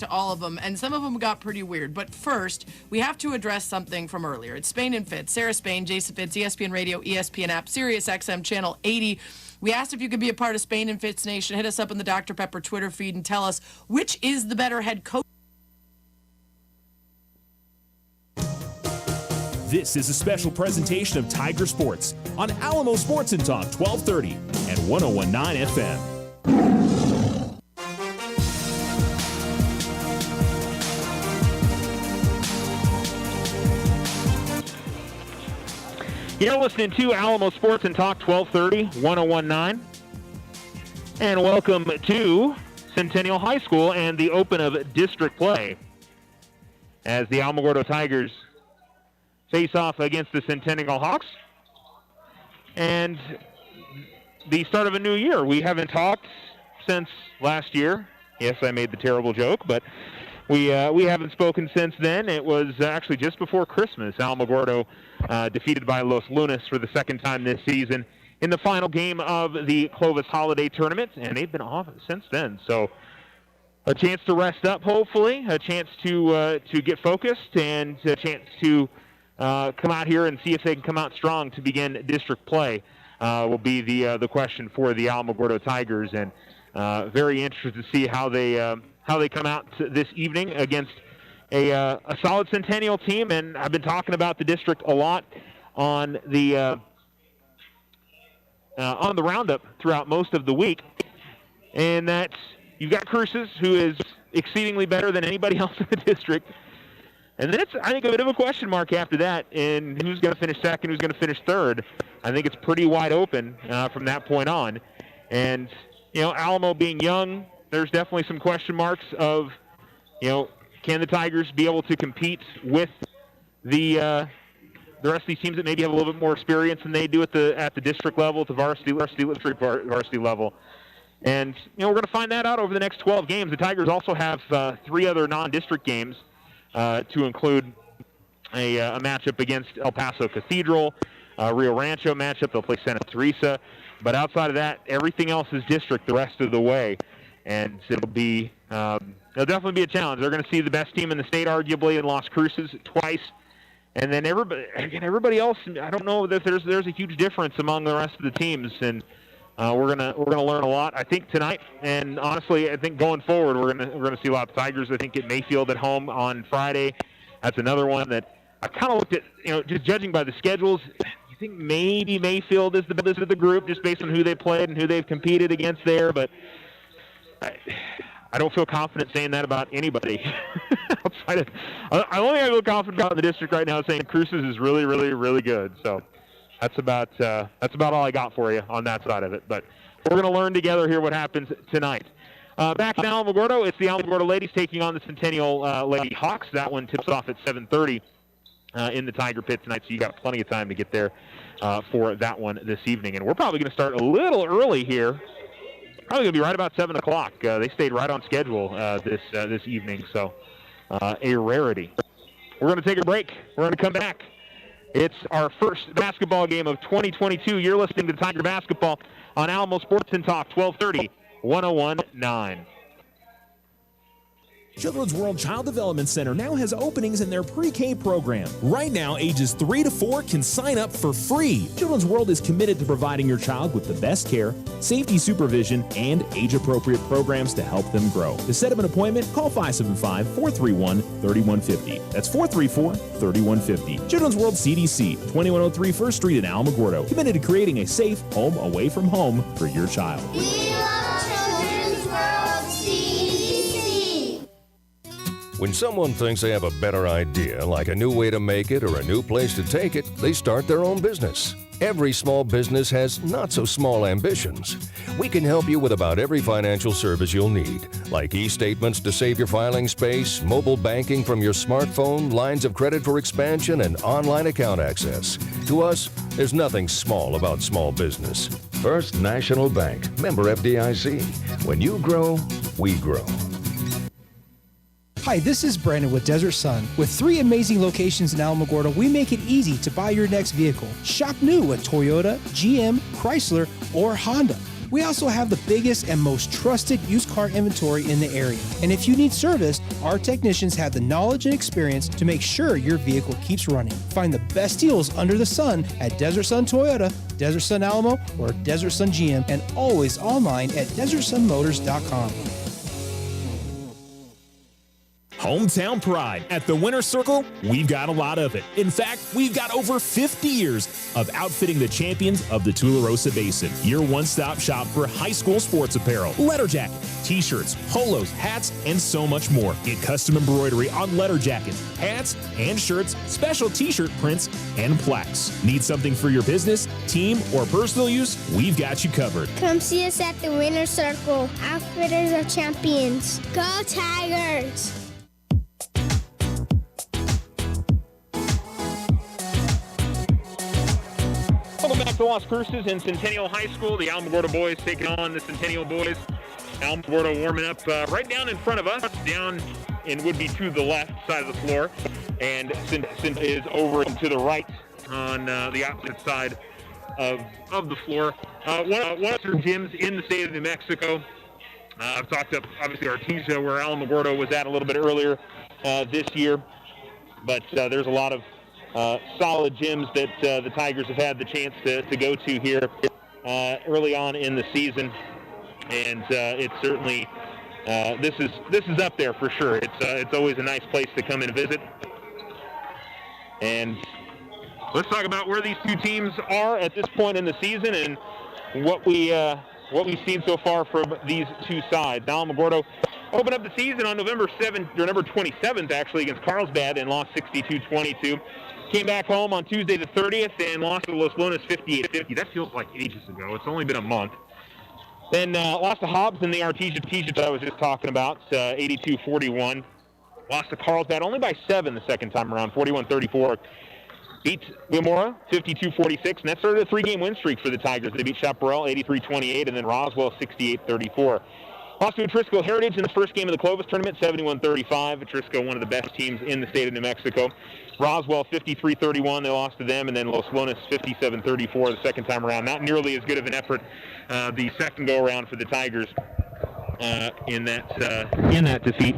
to all of them, and some of them got pretty weird. But first, we have to address something from earlier. It's Spain and Fitz. Sarah Spain, Jason Fitz, ESPN Radio, ESPN app, Sirius XM Channel 80. We asked if you could be a part of Spain and Fitz Nation. Hit us up in the Dr. Pepper Twitter feed and tell us which is the better head coach. This is a special presentation of Tiger Sports on Alamo Sports and Talk 1230 and 101.9 FM. You're listening to Alamo Sports and Talk 1230, 101.9. And welcome to Centennial High School and the open of district play as the Alamogordo Tigers face off against the Centennial Hawks. And the start of a new year. We haven't talked since last year. Yes, I made the terrible joke, but we haven't spoken since then. It was actually just before Christmas. Alamogordo defeated by Los Lunas for the second time this season in the final game of the Clovis Holiday Tournament, and they've been off since then. So a chance to rest up, hopefully, a chance to get focused, and a chance to come out here and see if they can come out strong to begin district play will be the question for the Alamogordo Tigers, and very interested to see how they come out this evening against a solid Centennial team. And I've been talking about the district a lot on the roundup throughout most of the week, and that you've got Cruces, who is exceedingly better than anybody else in the district. And then it's, I think, a bit of a question mark after that in who's going to finish second, who's going to finish third. I think it's pretty wide open from that point on. And, Alamo being young, there's definitely some question marks of, can the Tigers be able to compete with the rest of these teams that maybe have a little bit more experience than they do at the district level, at the varsity level. And, we're going to find that out over the next 12 games. The Tigers also have 3 other non-district games to include a matchup against El Paso Cathedral, Rio Rancho matchup. They'll play Santa Teresa. But outside of that, everything else is district the rest of the way. And it'll definitely be a challenge. They're going to see the best team in the state, arguably, in Las Cruces twice. And then everybody else, I don't know that there's a huge difference among the rest of the teams. And we're gonna learn a lot, I think, tonight. And honestly, I think going forward, we're gonna see a lot of Tigers. I think at Mayfield at home on Friday. That's another one that I kind of looked at. Just judging by the schedules, you think maybe Mayfield is the best of the group, just based on who they played and who they've competed against there. But I don't feel confident saying that about anybody. Outside of, I only feel confident about in the district right now, saying Cruces is really, really, really good. So. That's about all I got for you on that side of it. But we're going to learn together here what happens tonight. Back in Alamogordo, it's the Alamogordo ladies taking on the Centennial Lady Hawks. That one tips off at 7:30 in the Tiger Pit tonight, so you got plenty of time to get there for that one this evening. And we're probably going to start a little early here. Probably going to be right about 7 o'clock. They stayed right on schedule this evening, so a rarity. We're going to take a break. We're going to come back. It's our first basketball game of 2022. You're listening to Tiger Basketball on Alamo Sports and Talk, 1230, 101.9. Children's World Child Development Center now has openings in their pre-K program. Right now, ages 3 to 4 can sign up for free. Children's World is committed to providing your child with the best care, safety supervision, and age-appropriate programs to help them grow. To set up an appointment, call 575-431-3150. That's 434-3150. Children's World CDC, 2103 1st Street in Alamogordo. Committed to creating a safe home away from home for your child. We love Children's World CDC. When someone thinks they have a better idea, like a new way to make it or a new place to take it, they start their own business. Every small business has not-so-small ambitions. We can help you with about every financial service you'll need, like e-statements to save your filing space, mobile banking from your smartphone, lines of credit for expansion, and online account access. To us, there's nothing small about small business. First National Bank, member FDIC. When you grow, we grow. Hi, this is Brandon with Desert Sun. With 3 amazing locations in Alamogordo, we make it easy to buy your next vehicle. Shop new at Toyota, GM, Chrysler, or Honda. We also have the biggest and most trusted used car inventory in the area. And if you need service, our technicians have the knowledge and experience to make sure your vehicle keeps running. Find the best deals under the sun at Desert Sun Toyota, Desert Sun Alamo, or Desert Sun GM, and always online at DesertSunMotors.com. Hometown pride. At the Winter Circle, we've got a lot of it. In fact, we've got over 50 years of outfitting the champions of the Tularosa Basin. Your one-stop shop for high school sports apparel, letter jacket, t-shirts, polos, hats, and so much more. Get custom embroidery on letter jackets, hats, and shirts, special t-shirt prints, and plaques. Need something for your business, team, or personal use? We've got you covered. Come see us at the Winter Circle, Outfitters of Champions. Go Tigers! Welcome back to Las Cruces in Centennial High School. The Alamogordo boys taking on the Centennial boys. Alamogordo warming up right down in front of us, down in would be to the left side of the floor, and Centennial is over to the right on the opposite side of the floor. One of our gyms in the state of New Mexico. I've talked up obviously Artesia, where Alamogordo was at a little bit earlier this year, but there's a lot of solid gyms that the Tigers have had the chance to go to here early on in the season, and it's certainly this is up there for sure. It's always a nice place to come and visit. And let's talk about where these two teams are at this point in the season and what we've seen so far from these two sides. Alamogordo opened up the season on November 27th actually against Carlsbad and lost 62-22. Came back home on Tuesday the 30th and lost to Los Lunas 58-50. That feels like ages ago. It's only been a month. Then lost to Hobbs in the Artesia that I was just talking about, 82-41. Lost to Carlsbad only by 7 the second time around, 41-34. Beat Wilmora 52-46, and that started a 3-game win streak for the Tigers. They beat Chaparral 83-28, and then Roswell 68-34. Lost to Atrisco Heritage in the first game of the Clovis tournament, 71-35. Atrisco, one of the best teams in the state of New Mexico. Roswell 53-31, they lost to them, and then Los Lunas 57-34 the second time around. Not nearly as good of an effort the second go-around for the Tigers in that defeat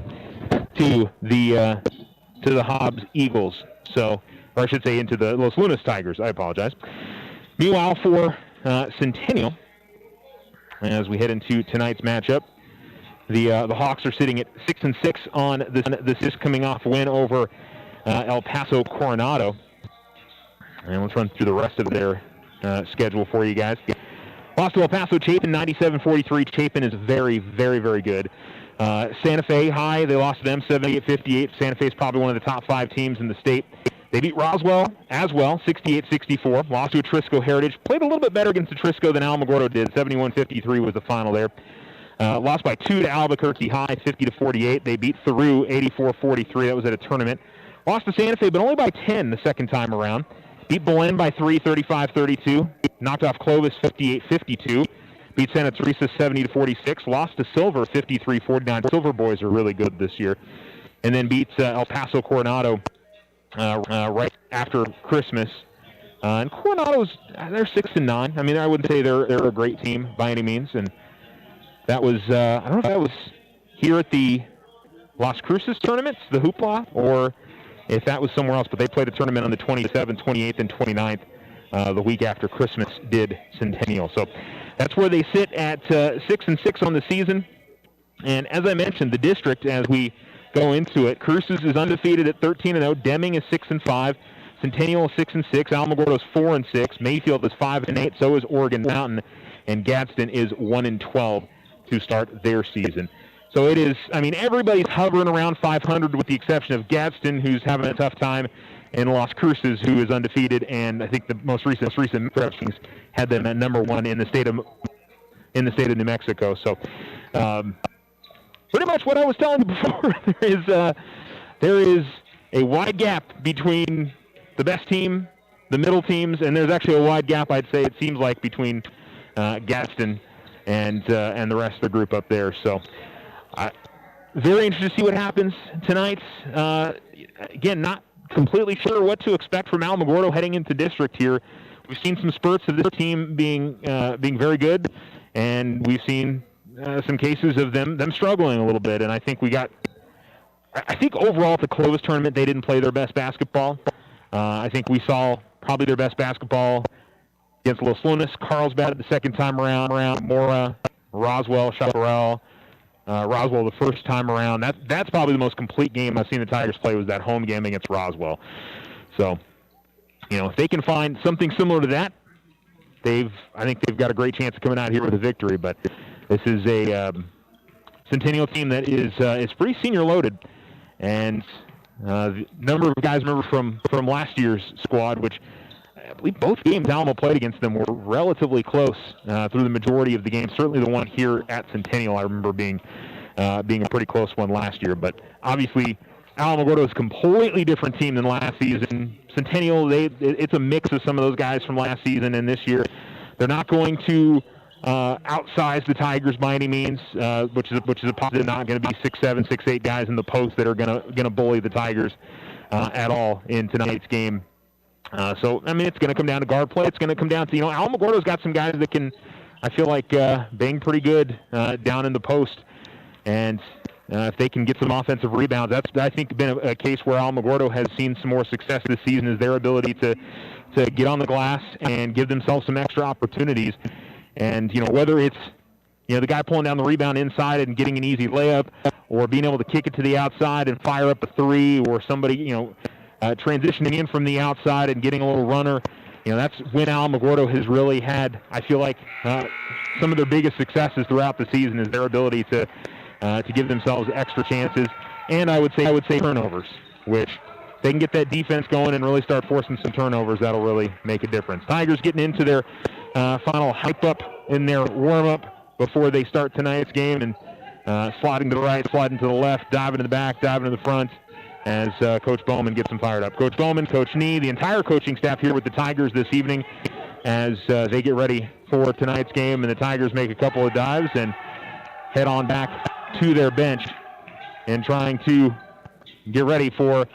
to the Hobbs Eagles. So, or I should say, into the Los Lunas Tigers. I apologize. Meanwhile, for Centennial, as we head into tonight's matchup, the Hawks are sitting at 6-6 on this coming off win over El Paso Coronado. And let's run through the rest of their schedule for you guys. Lost to El Paso Chapin 97-43. Chapin is very, very, very good. Santa Fe High, they lost to them 78-58. Santa Fe is probably one of the top 5 teams in the state. They beat Roswell as well, 68-64. Lost to Atrisco Heritage. Played a little bit better against Atrisco than Alamogordo did. 71-53 was the final there. Lost by 2 to Albuquerque High, 50-48. They beat Theroux 84-43. That was at a tournament. Lost to Santa Fe, but only by 10 the second time around. Beat Belen by 3, 35-32. Knocked off Clovis 58-52. Beat Santa Teresa 70-46. Lost to Silver 53-49. Silver boys are really good this year. And then beats El Paso Coronado right after Christmas. And Coronado's, they're 6-9. I mean, I wouldn't say they're a great team by any means. And that was, I don't know if that was here at the Las Cruces tournaments, the Hoopla, or if that was somewhere else. But they played a tournament on the 27th, 28th, and 29th the week after Christmas did Centennial. So that's where they sit at 6-6 on the season. And as I mentioned, the district, as we go into it, Cruces is undefeated at 13-0. Deming is 6-5. Centennial is 6-6. Alamogordo is 4-6. Mayfield is 5-8. So is Oregon Mountain. And Gadsden is 1-12 to start their season. So it is, I mean, everybody's hovering around 500 with the exception of Gadsden, who's having a tough time, and Las Cruces, who is undefeated. And I think the most recent rankings had them at number 1 in the state of New Mexico. So pretty much what I was telling you before. There is a wide gap between the best team, the middle teams, and there's actually a wide gap, I'd say, it seems like, between Gadsden and the rest of the group up there. So very interested to see what happens tonight. Again, not completely sure what to expect from Alamogordo heading into district here. We've seen some spurts of this team being very good, and we've seen some cases of them struggling a little bit. And I think overall at the Clovis tournament, they didn't play their best basketball. I think we saw probably their best basketball against a little slowness. Carlsbad the second time around, Mora, Roswell, Chaparral. Roswell the first time around. That's probably the most complete game I've seen the Tigers play, was that home game against Roswell. So, if they can find something similar to that, I think they've got a great chance of coming out here with a victory. But this is a Centennial team that is pretty senior loaded, and the number of guys remember from last year's squad, which I believe both games Alamo played against them were relatively close through the majority of the game. Certainly the one here at Centennial I remember being a pretty close one last year. But obviously Alamogordo is a completely different team than last season. Centennial, it's a mix of some of those guys from last season and this year. They're not going to outsize the Tigers by any means, which is a positive. Not going to be 6'7", 6'8" guys in the post that are going to bully the Tigers at all in tonight's game. So I mean, it's going to come down to guard play. It's going to come down to Alamogordo's got some guys that can, I feel like, bang pretty good down in the post, and if they can get some offensive rebounds, that's I think been a case where Alamogordo has seen some more success this season, is their ability to get on the glass and give themselves some extra opportunities. And whether it's the guy pulling down the rebound inside and getting an easy layup, or being able to kick it to the outside and fire up a three, or somebody transitioning in from the outside and getting a little runner, that's when Alamogordo has really had, I feel like, some of their biggest successes throughout the season, is their ability to give themselves extra chances, and I would say turnovers, which they can get that defense going and really start forcing some turnovers. That'll really make a difference. Tigers getting into their final hype up in their warm up before they start tonight's game, and sliding to the right, sliding to the left, diving to the back, diving to the front, as Coach Bowman gets them fired up. Coach Bowman, Coach Nee, the entire coaching staff here with the Tigers this evening as they get ready for tonight's game, and the Tigers make a couple of dives and head on back to their bench and trying to get ready for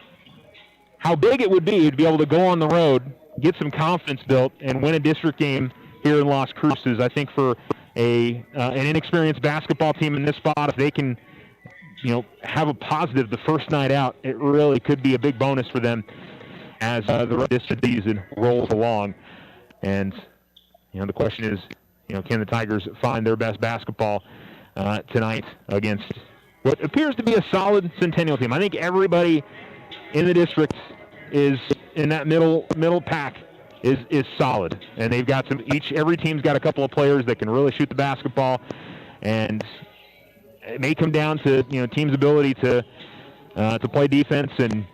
how big it would be to be able to go on the road, get some confidence built, and win a district game here in Las Cruces. I think for an inexperienced basketball team in this spot, if they can have a positive the first night out, it really could be a big bonus for them as the district season rolls along. And the question is, can the Tigers find their best basketball tonight against what appears to be a solid Centennial team? I think everybody in the district is in that middle pack is solid, and they've got every team's got a couple of players that can really shoot the basketball, and it may come down to team's ability to play defense, and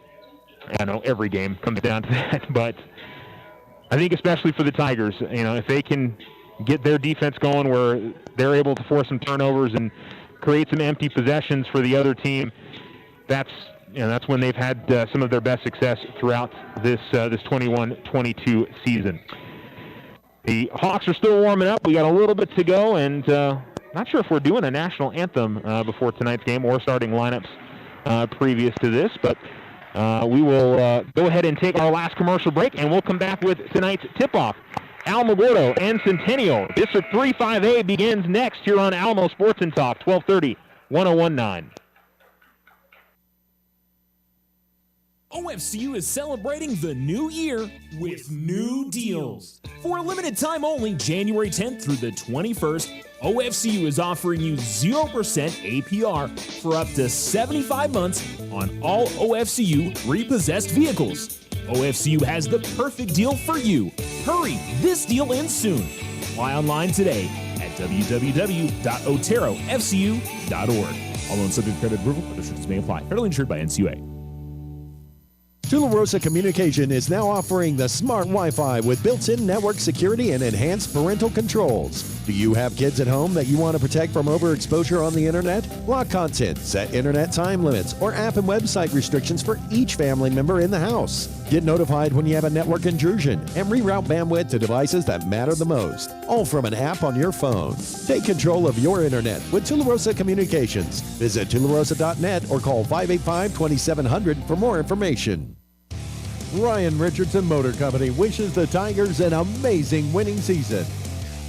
I know every game comes down to that, but I think especially for the Tigers, if they can get their defense going where they're able to force some turnovers and create some empty possessions for the other team, that's when they've had some of their best success throughout this 21-22 season. The Hawks are still warming up. We got a little bit to go, and not sure if we're doing a national anthem before tonight's game or starting lineups previous to this, but we will go ahead and take our last commercial break, and we'll come back with tonight's tip-off. Alamogordo and Centennial. District 3-5A begins next here on Alamo Sports and Talk, 1230, 1019. OFCU is celebrating the new year with new deals. For a limited time only, January 10th through the 21st, OFCU is offering you 0% APR for up to 75 months on all OFCU repossessed vehicles. OFCU has the perfect deal for you. Hurry, this deal ends soon. Apply online today at www.oterofcu.org. All loans subject to credit approval, other restrictions may apply. Federally insured by NCUA. Tularosa Communication is now offering the smart Wi-Fi with built-in network security and enhanced parental controls. Do you have kids at home that you want to protect from overexposure on the internet? Block content, set internet time limits, or app and website restrictions for each family member in the house. Get notified when you have a network intrusion and reroute bandwidth to devices that matter the most, all from an app on your phone. Take control of your internet with Tularosa Communications. Visit tularosa.net or call 585-2700 for more information. Ryan Richardson Motor Company wishes the Tigers an amazing winning season.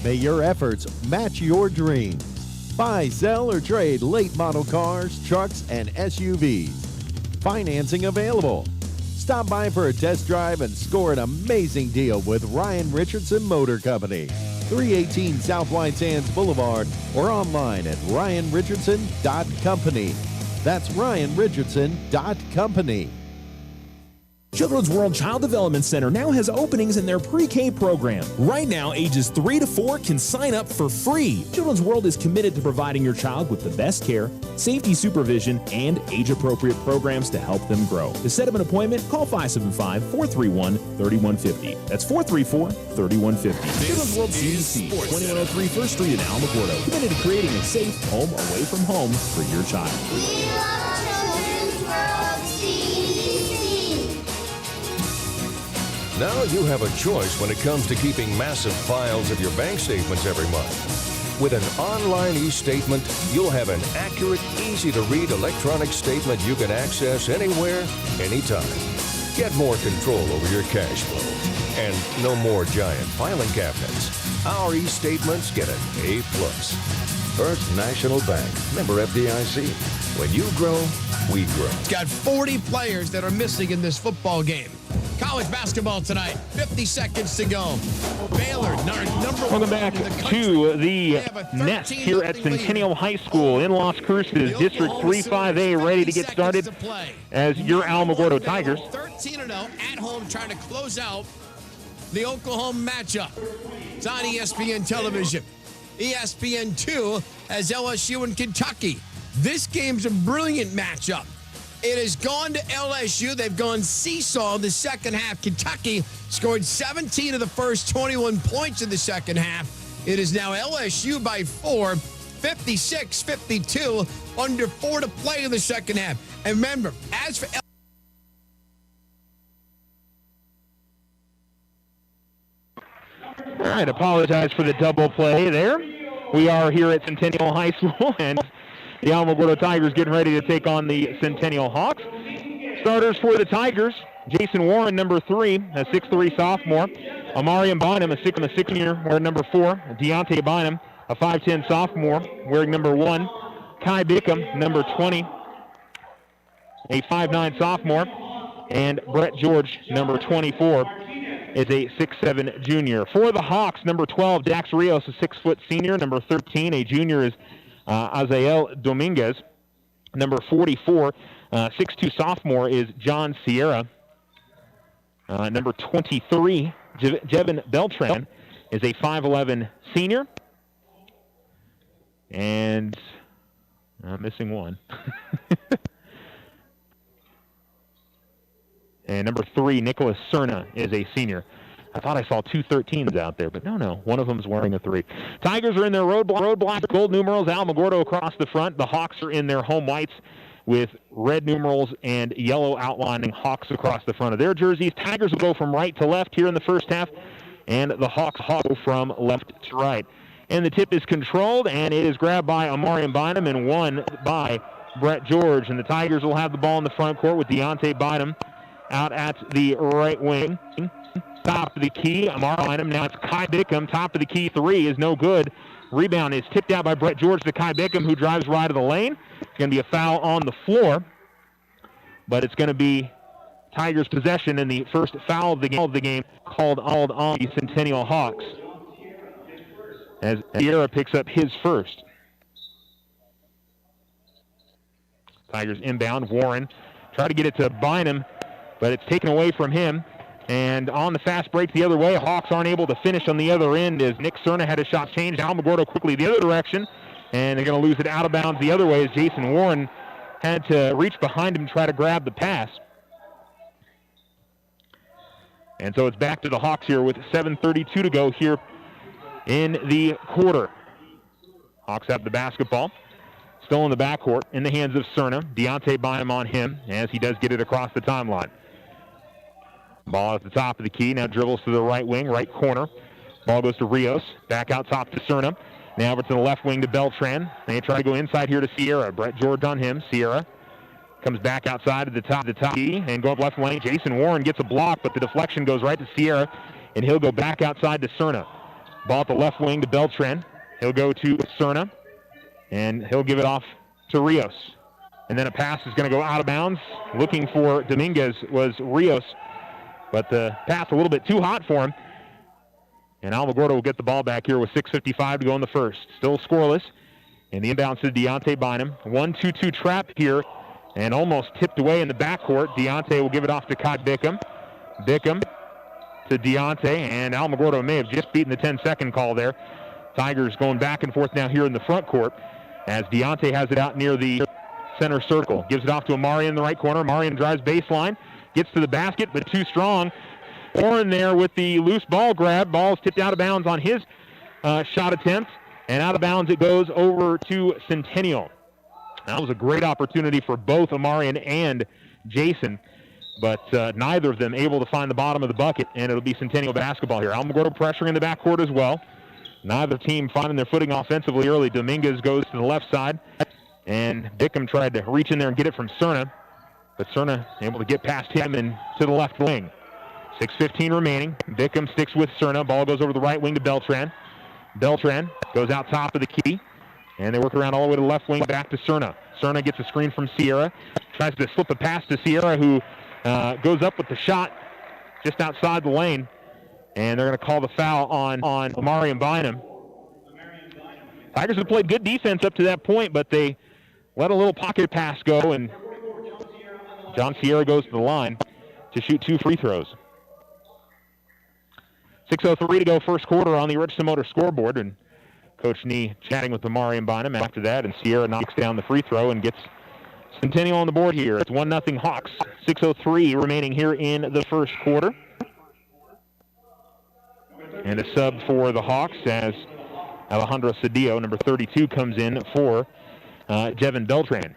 May your efforts match your dreams. Buy, sell, or trade late model cars, trucks, and SUVs. Financing available. Stop by for a test drive and score an amazing deal with Ryan Richardson Motor Company. 318 South White Sands Boulevard or online at ryanrichardson.company. That's ryanrichardson.company. Children's World Child Development Center now has openings in their pre-K program. Right now, ages 3 to 4 can sign up for free. Children's World is committed to providing your child with the best care, safety supervision, and age-appropriate programs to help them grow. To set up an appointment, call 575-431-3150. That's 434-3150. Children's World CDC, 2103 First Street in Alamogordo. Committed to creating a safe home away from home for your child. We love Children's World CDC. Now you have a choice when it comes to keeping massive files of your bank statements every month. With an online e-statement, you'll have an accurate, easy-to-read electronic statement you can access anywhere, anytime. Get more control over your cash flow. And no more giant filing cabinets. Our e-statements get an A+. First National Bank, member FDIC. When you grow, we grow. It's got 40 players that are missing in this football game. College basketball tonight, 50 seconds to go. Baylor, number one. Welcome back to the Nest here at Centennial High School in Las Cruces, District 3-5A, ready to get started as your Alamogordo Tigers. 13-0 at home, trying to close out the Oklahoma matchup. It's on ESPN television. ESPN2 has LSU and Kentucky. This game's a brilliant matchup. It has gone to LSU. They've gone seesaw in the second half. Kentucky scored 17 of the first 21 points in the second half. It is now LSU by 4, 56-52, under 4 to play in the second half. And remember, as for All right, apologize for the double play there. We are here at Centennial High School, and the Alamogordo Tigers getting ready to take on the Centennial Hawks. Starters for the Tigers, Jason Warren, number 3, a 6'3 sophomore. Amarian Bynum, a 6'6 senior, wearing number 4. Deontay Bynum, a 5'10 sophomore, wearing number 1. Kai Bickham, number 20, a 5'9 sophomore. And Brett George, number 24, is a 6'7 junior. For the Hawks, number 12, Dax Rios, a 6' senior. Number 13, a junior, is Azael Dominguez. Number 44, 6'2 sophomore, is John Sierra. Number 23, Jevin Beltran, is a 5'11 senior. And I'm missing one. And number 3, Nicholas Cerna, is a senior. I thought I saw 2 13s out there, but no. One of them's wearing a 3. Tigers are in their roadblock gold numerals, Alamogordo across the front. The Hawks are in their home whites with red numerals and yellow outlining Hawks across the front of their jerseys. Tigers will go from right to left here in the first half, and the Hawks go from left to right. And the tip is controlled, and it is grabbed by Amarian Bynum and won by Brett George. And the Tigers will have the ball in the front court with Deontay Bynum out at the right wing. Top of the key, Amarian Bynum. Now it's Kai Bickham. Top of the key 3 is no good. Rebound is tipped out by Brett George to Kai Bickham, who drives right of the lane. It's going to be a foul on the floor, but it's going to be Tigers' possession, and the first foul of the game called on the Centennial Hawks as Sierra picks up his first. Tigers inbound. Warren try to get it to Bynum, but it's taken away from him. And on the fast break the other way, Hawks aren't able to finish on the other end as Nick Cerna had a shot changed. Alamogordo quickly the other direction, and they're going to lose it out of bounds the other way as Jason Warren had to reach behind him and try to grab the pass. And so it's back to the Hawks here with 7:32 to go here in the quarter. Hawks have the basketball. Still in the backcourt, in the hands of Cerna. Deontay Bynum on him as he does get it across the timeline. Ball at the top of the key. Now dribbles to the right wing, right corner. Ball goes to Rios. Back out top to Cerna. Now over to the left wing to Beltran. They try to go inside here to Sierra. Brett George on him. Sierra comes back outside to the top key and go up left lane. Jason Warren gets a block, but the deflection goes right to Sierra, and he'll go back outside to Cerna. Ball at the left wing to Beltran. He'll go to Cerna, and he'll give it off to Rios. And then a pass is going to go out of bounds. Looking for Dominguez was Rios, but the pass a little bit too hot for him. And Alamogordo will get the ball back here with 6:55 to go in the first. Still scoreless. And the inbound to Deontay Bynum. 1-2-2 trap here, and almost tipped away in the backcourt. Deontay will give it off to Kai Bickham. Bickham to Deontay, and Alamogordo may have just beaten the 10-second call there. Tigers going back and forth now here in the front court as Deontay has it out near the center circle. Gives it off to Amarian in the right corner. Amarian drives baseline, gets to the basket, but too strong. Warren there with the loose ball grab. Ball's tipped out of bounds on his shot attempt, and out of bounds it goes over to Centennial. That was a great opportunity for both Amarian and Jason, but neither of them able to find the bottom of the bucket, and it'll be Centennial basketball here. Alamogordo pressuring in the backcourt as well. Neither team finding their footing offensively early. Dominguez goes to the left side, and Bickham tried to reach in there and get it from Cerna, but Cerna able to get past him and to the left wing. 6:15 remaining. Bickham sticks with Cerna. Ball goes over the right wing to Beltran. Beltran goes out top of the key, and they work around all the way to the left wing back to Cerna. Cerna gets a screen from Sierra. Tries to slip a pass to Sierra, who goes up with the shot just outside the lane, and they're going to call the foul on Amarian Bynum. Tigers have played good defense up to that point, but they let a little pocket pass go, and John Sierra goes to the line to shoot 2 free throws. 6:03 to go first quarter on the Richardson Motor scoreboard, and Coach Nee chatting with Amarian Bynum after that, and Sierra knocks down the free throw and gets Centennial on the board here. It's 1-0 Hawks. 6:03 remaining here in the first quarter. And a sub for the Hawks as Alejandro Cedillo, number 32, comes in for Jevin Beltran.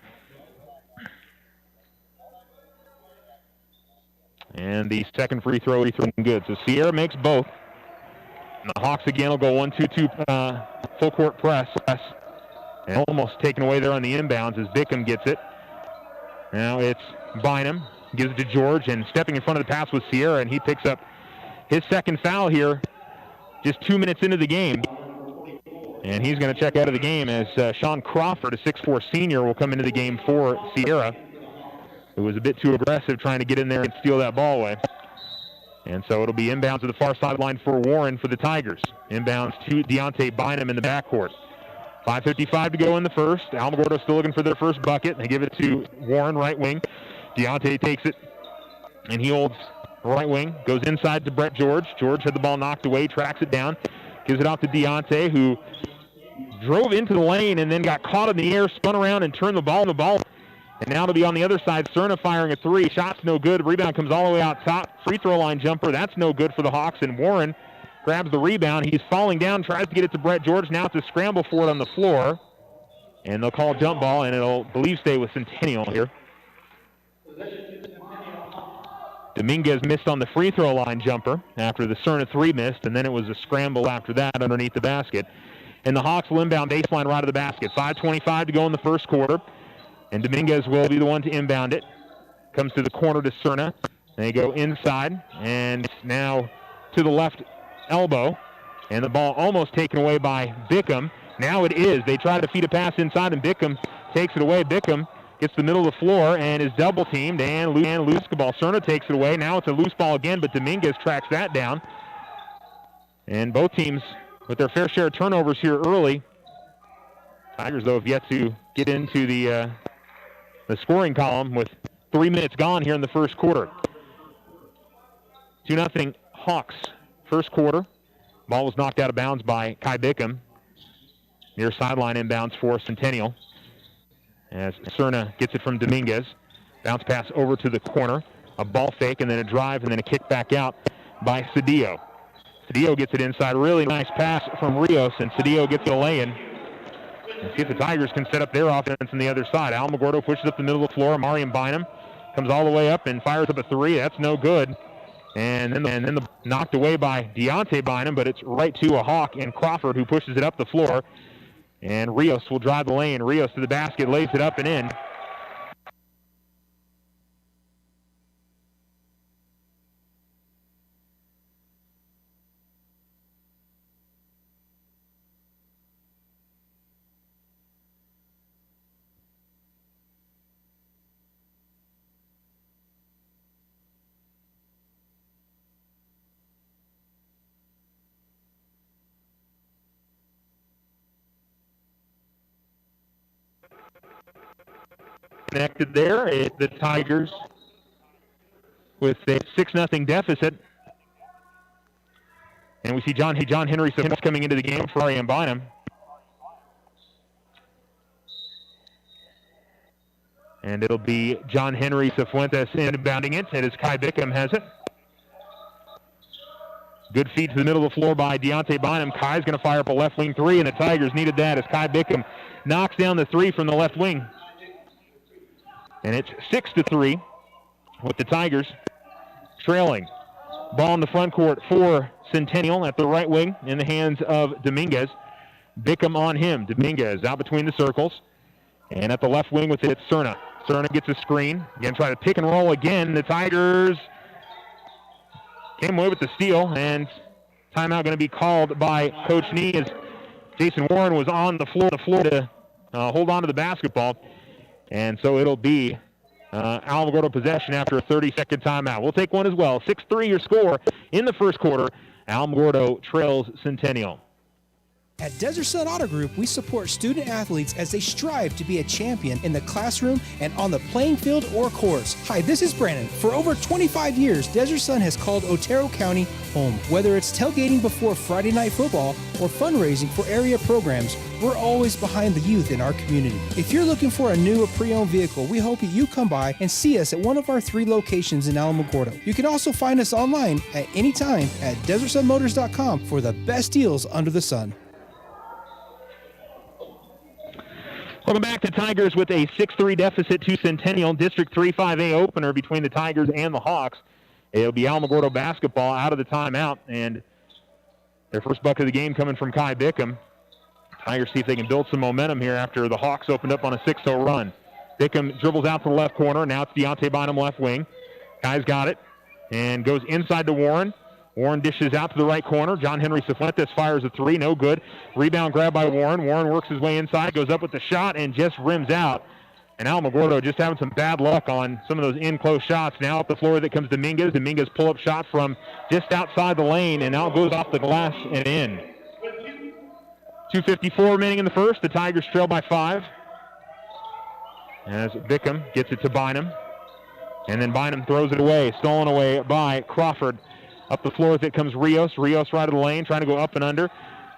And the second free throw good. So Sierra makes both. And the Hawks again will go 1-2-2 full court press. And almost taken away there on the inbounds as Bickham gets it. Now it's Bynum. Gives it to George, and stepping in front of the pass with Sierra, and he picks up his second foul here just 2 minutes into the game. And he's going to check out of the game as Sean Crawford, a 6'4 senior, will come into the game for Sierra, who was a bit too aggressive trying to get in there and steal that ball away. And so it'll be inbounds to the far sideline for Warren for the Tigers. Inbounds to Deontay Bynum in the backcourt. 5:55 to go in the first. Alamogordo still looking for their first bucket. They give it to Warren, right wing. Deontay takes it, and he holds right wing. Goes inside to Brett George. George had the ball knocked away, tracks it down. Gives it off to Deontay, who drove into the lane and then got caught in the air, spun around, and turned the ball. And now to be on the other side, Cerna firing a three. Shot's no good. Rebound comes all the way out top. Free throw line jumper. That's no good for the Hawks. And Warren grabs the rebound. He's falling down, tries to get it to Brett George. Now it's a scramble for it on the floor. And they'll call jump ball, and it'll, I believe, stay with Centennial here. Dominguez missed on the free throw line jumper after the Cerna three missed, and then it was a scramble after that underneath the basket. And the Hawks will inbound baseline right of the basket. 5:25 to go in the first quarter. And Dominguez will be the one to inbound it. Comes to the corner to Cerna. They go inside, and now to the left elbow. And the ball almost taken away by Bickham. Now it is. They try to feed a pass inside, and Bickham takes it away. Bickham gets the middle of the floor and is double-teamed and loses the ball. Cerna takes it away. Now it's a loose ball again, but Dominguez tracks that down. And both teams with their fair share of turnovers here early. Tigers, though, have yet to get into the scoring column with 3 minutes gone here in the first quarter. 2-0 Hawks. First quarter. Ball was knocked out of bounds by Kai Bickham. Near sideline inbounds for Centennial. As Cerna gets it from Dominguez. Bounce pass over to the corner. A ball fake, and then a drive, and then a kick back out by Cedillo. Cedillo gets it inside. Really nice pass from Rios, and Cedillo gets it a lay-in. And see if the Tigers can set up their offense on the other side. Alamogordo pushes up the middle of the floor. Amarian Bynum comes all the way up and fires up a three. That's no good. And then the knocked away by Deontay Bynum, but it's right to a Hawk and Crawford, who pushes it up the floor. And Rios will drive the lane. Rios to the basket, lays it up and in. Connected there. The Tigers with a 6-0 deficit. And we see John Henry coming into the game for Ariane Bynum. And it'll be John Henry Cifuentes inbounding it. It is Kai Bickham has it. Good feed to the middle of the floor by Deontay Bynum. Kai's going to fire up a left wing three, and the Tigers needed that as Kai Bickham knocks down the three from the left wing. And it's 6-3 with the Tigers trailing. Ball in the front court for Centennial at the right wing in the hands of Dominguez. Bickham on him. Dominguez out between the circles. And at the left wing with it, Cerna. Cerna gets a screen. Again, try to pick and roll again. The Tigers came away with the steal, and timeout going to be called by Coach Nee as Jason Warren was on the floor to hold on to the basketball. And so it'll be Alamogordo possession after a 30-second timeout. We'll take one as well. 6-3 your score in the first quarter. Alamogordo trails Centennial. At Desert Sun Auto Group, we support student athletes as they strive to be a champion in the classroom and on the playing field or course. Hi, this is Brandon. For over 25 years, Desert Sun has called Otero County home. Whether it's tailgating before Friday night football or fundraising for area programs, we're always behind the youth in our community. If you're looking for a new or pre-owned vehicle, we hope that you come by and see us at one of our 3 locations in Alamogordo. You can also find us online at any time at DesertSunMotors.com for the best deals under the sun. Welcome back to Tigers with a 6-3 deficit to Centennial. District 3 5A opener between the Tigers and the Hawks. It'll be Alamogordo basketball out of the timeout, and their first bucket of the game coming from Kai Bickham. Tigers see if they can build some momentum here after the Hawks opened up on a 6-0 run. Bickham dribbles out to the left corner. Now it's Deontay Bynum left wing. Kai's got it and goes inside to Warren. Warren dishes out to the right corner. John Henry Cifuentes fires a three. No good. Rebound grab by Warren. Warren works his way inside, goes up with the shot, and just rims out. And Alamogordo just having some bad luck on some of those in-close shots. Now up the floor that comes Dominguez. Dominguez pull-up shot from just outside the lane, and now it goes off the glass and in. 2:54 remaining in the first. The Tigers trail by 5. As Bickham gets it to Bynum. And then Bynum throws it away. Stolen away by Crawford. Up the floor with it comes Rios. Rios right of the lane, trying to go up and under.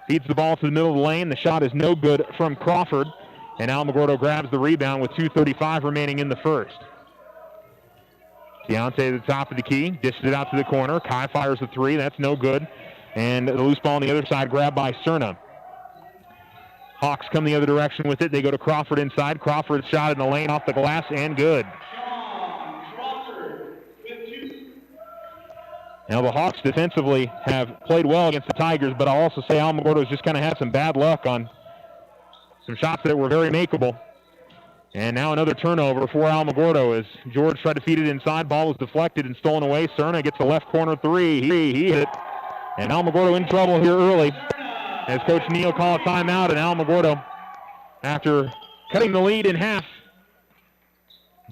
Feeds the ball to the middle of the lane. The shot is no good from Crawford. And Alamogordo grabs the rebound with 2:35 remaining in the first. Deontay at the top of the key. Dishes it out to the corner. Kai fires a three. That's no good. And the loose ball on the other side grabbed by Cerna. Hawks come the other direction with it. They go to Crawford inside. Crawford's shot in the lane off the glass and good. Now, the Hawks defensively have played well against the Tigers, but I'll also say Alamogordo's just kind of had some bad luck on some shots that were very makeable. And now another turnover for Alamogordo as George tried to feed it inside. Ball was deflected and stolen away. Cerna gets the left corner three. He hit it. And Alamogordo in trouble here early as Coach Neal called a timeout, and Alamogordo, after cutting the lead in half,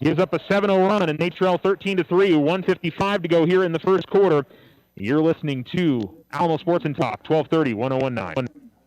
gives up a 7-0 run, and they trail 13-3, 1:55 to go here in the first quarter. You're listening to Alamo Sports and Talk, 1230, 1019.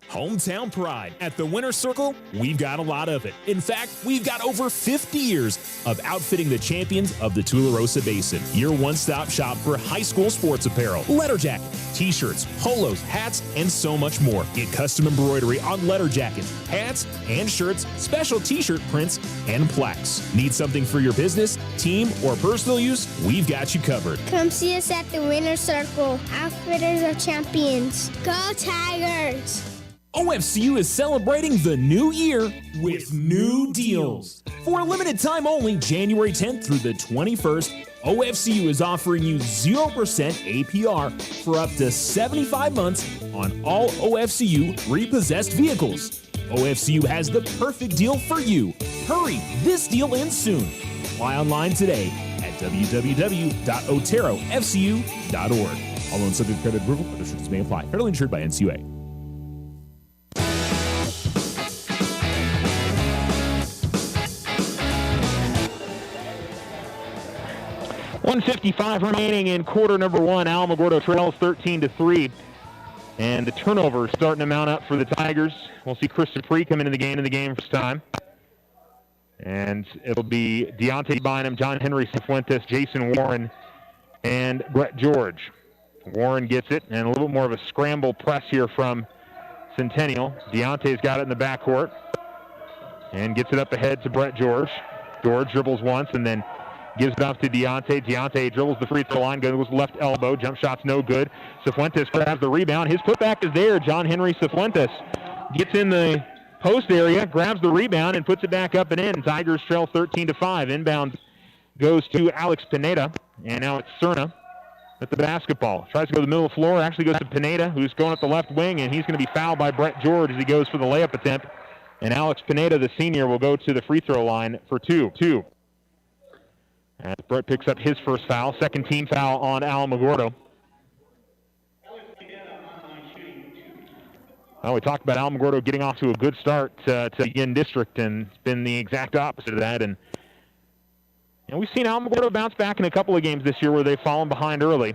Hometown pride. At the Winter Circle, we've got a lot of it. In fact, we've got over 50 years of outfitting the champions of the Tularosa Basin. Your one-stop shop for high school sports apparel, letter jacket, t-shirts, polos, hats, and so much more. Get custom embroidery on letter jackets, hats, and shirts, special t-shirt prints, and plaques. Need something for your business, team, or personal use? We've got you covered. Come see us at the Winter Circle, Outfitters of Champions. Go Tigers! OFCU is celebrating the new year with new deals. For a limited time only, January 10th through the 21st, OFCU is offering you 0% APR for up to 75 months on all OFCU repossessed vehicles. OFCU has the perfect deal for you. Hurry, this deal ends soon. Apply online today at www.oterofcu.org. All loans subject to credit approval, restrictions may apply. Federally insured by NCUA. 1:55 remaining in quarter number 1. Alamogordo trails 13-3. And the turnover starting to mount up for the Tigers. We'll see Chris Dupree come into the game first time. And it'll be Deontay Bynum, John Henry Cifuentes, Jason Warren, and Brett George. Warren gets it, and a little bit more of a scramble press here from Centennial. Deontay's got it in the backcourt and gets it up ahead to Brett George. George dribbles once and then gives it off to Deontay. Deontay dribbles the free throw line, goes left elbow. Jump shot's no good. Cifuentes grabs the rebound. His putback is there. John Henry Cifuentes gets in the post area, grabs the rebound, and puts it back up and in. Tigers trail 13-5. Inbound goes to Alex Pineda, and now it's Cerna at the basketball. Tries to go to the middle of the floor, actually goes to Pineda, who's going up the left wing, and he's going to be fouled by Brett George as he goes for the layup attempt. And Alex Pineda, the senior, will go to the free throw line for two. As Brett picks up his first foul, second team foul on Alamogordo. Well, we talked about Alamogordo getting off to a good start to begin district, and it's been the exact opposite of that. And we've seen Alamogordo bounce back in a couple of games this year where they've fallen behind early.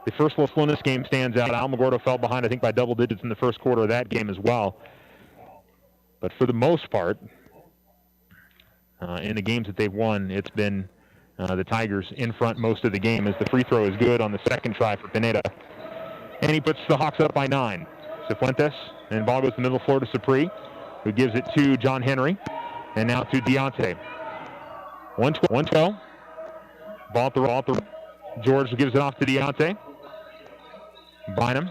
The first Los Lunas game stands out. Alamogordo fell behind, I think, by double digits in the first quarter of that game as well. But for the most part, in the games that they've won, it's been the Tigers in front most of the game, as the free throw is good on the second try for Pineda. And he puts the Hawks up by 9. Cifuentes, and ball goes to the middle floor to Supri, who gives it to John Henry, and now to Deontay. 112. Ball at the George gives it off to Deontay. Bynum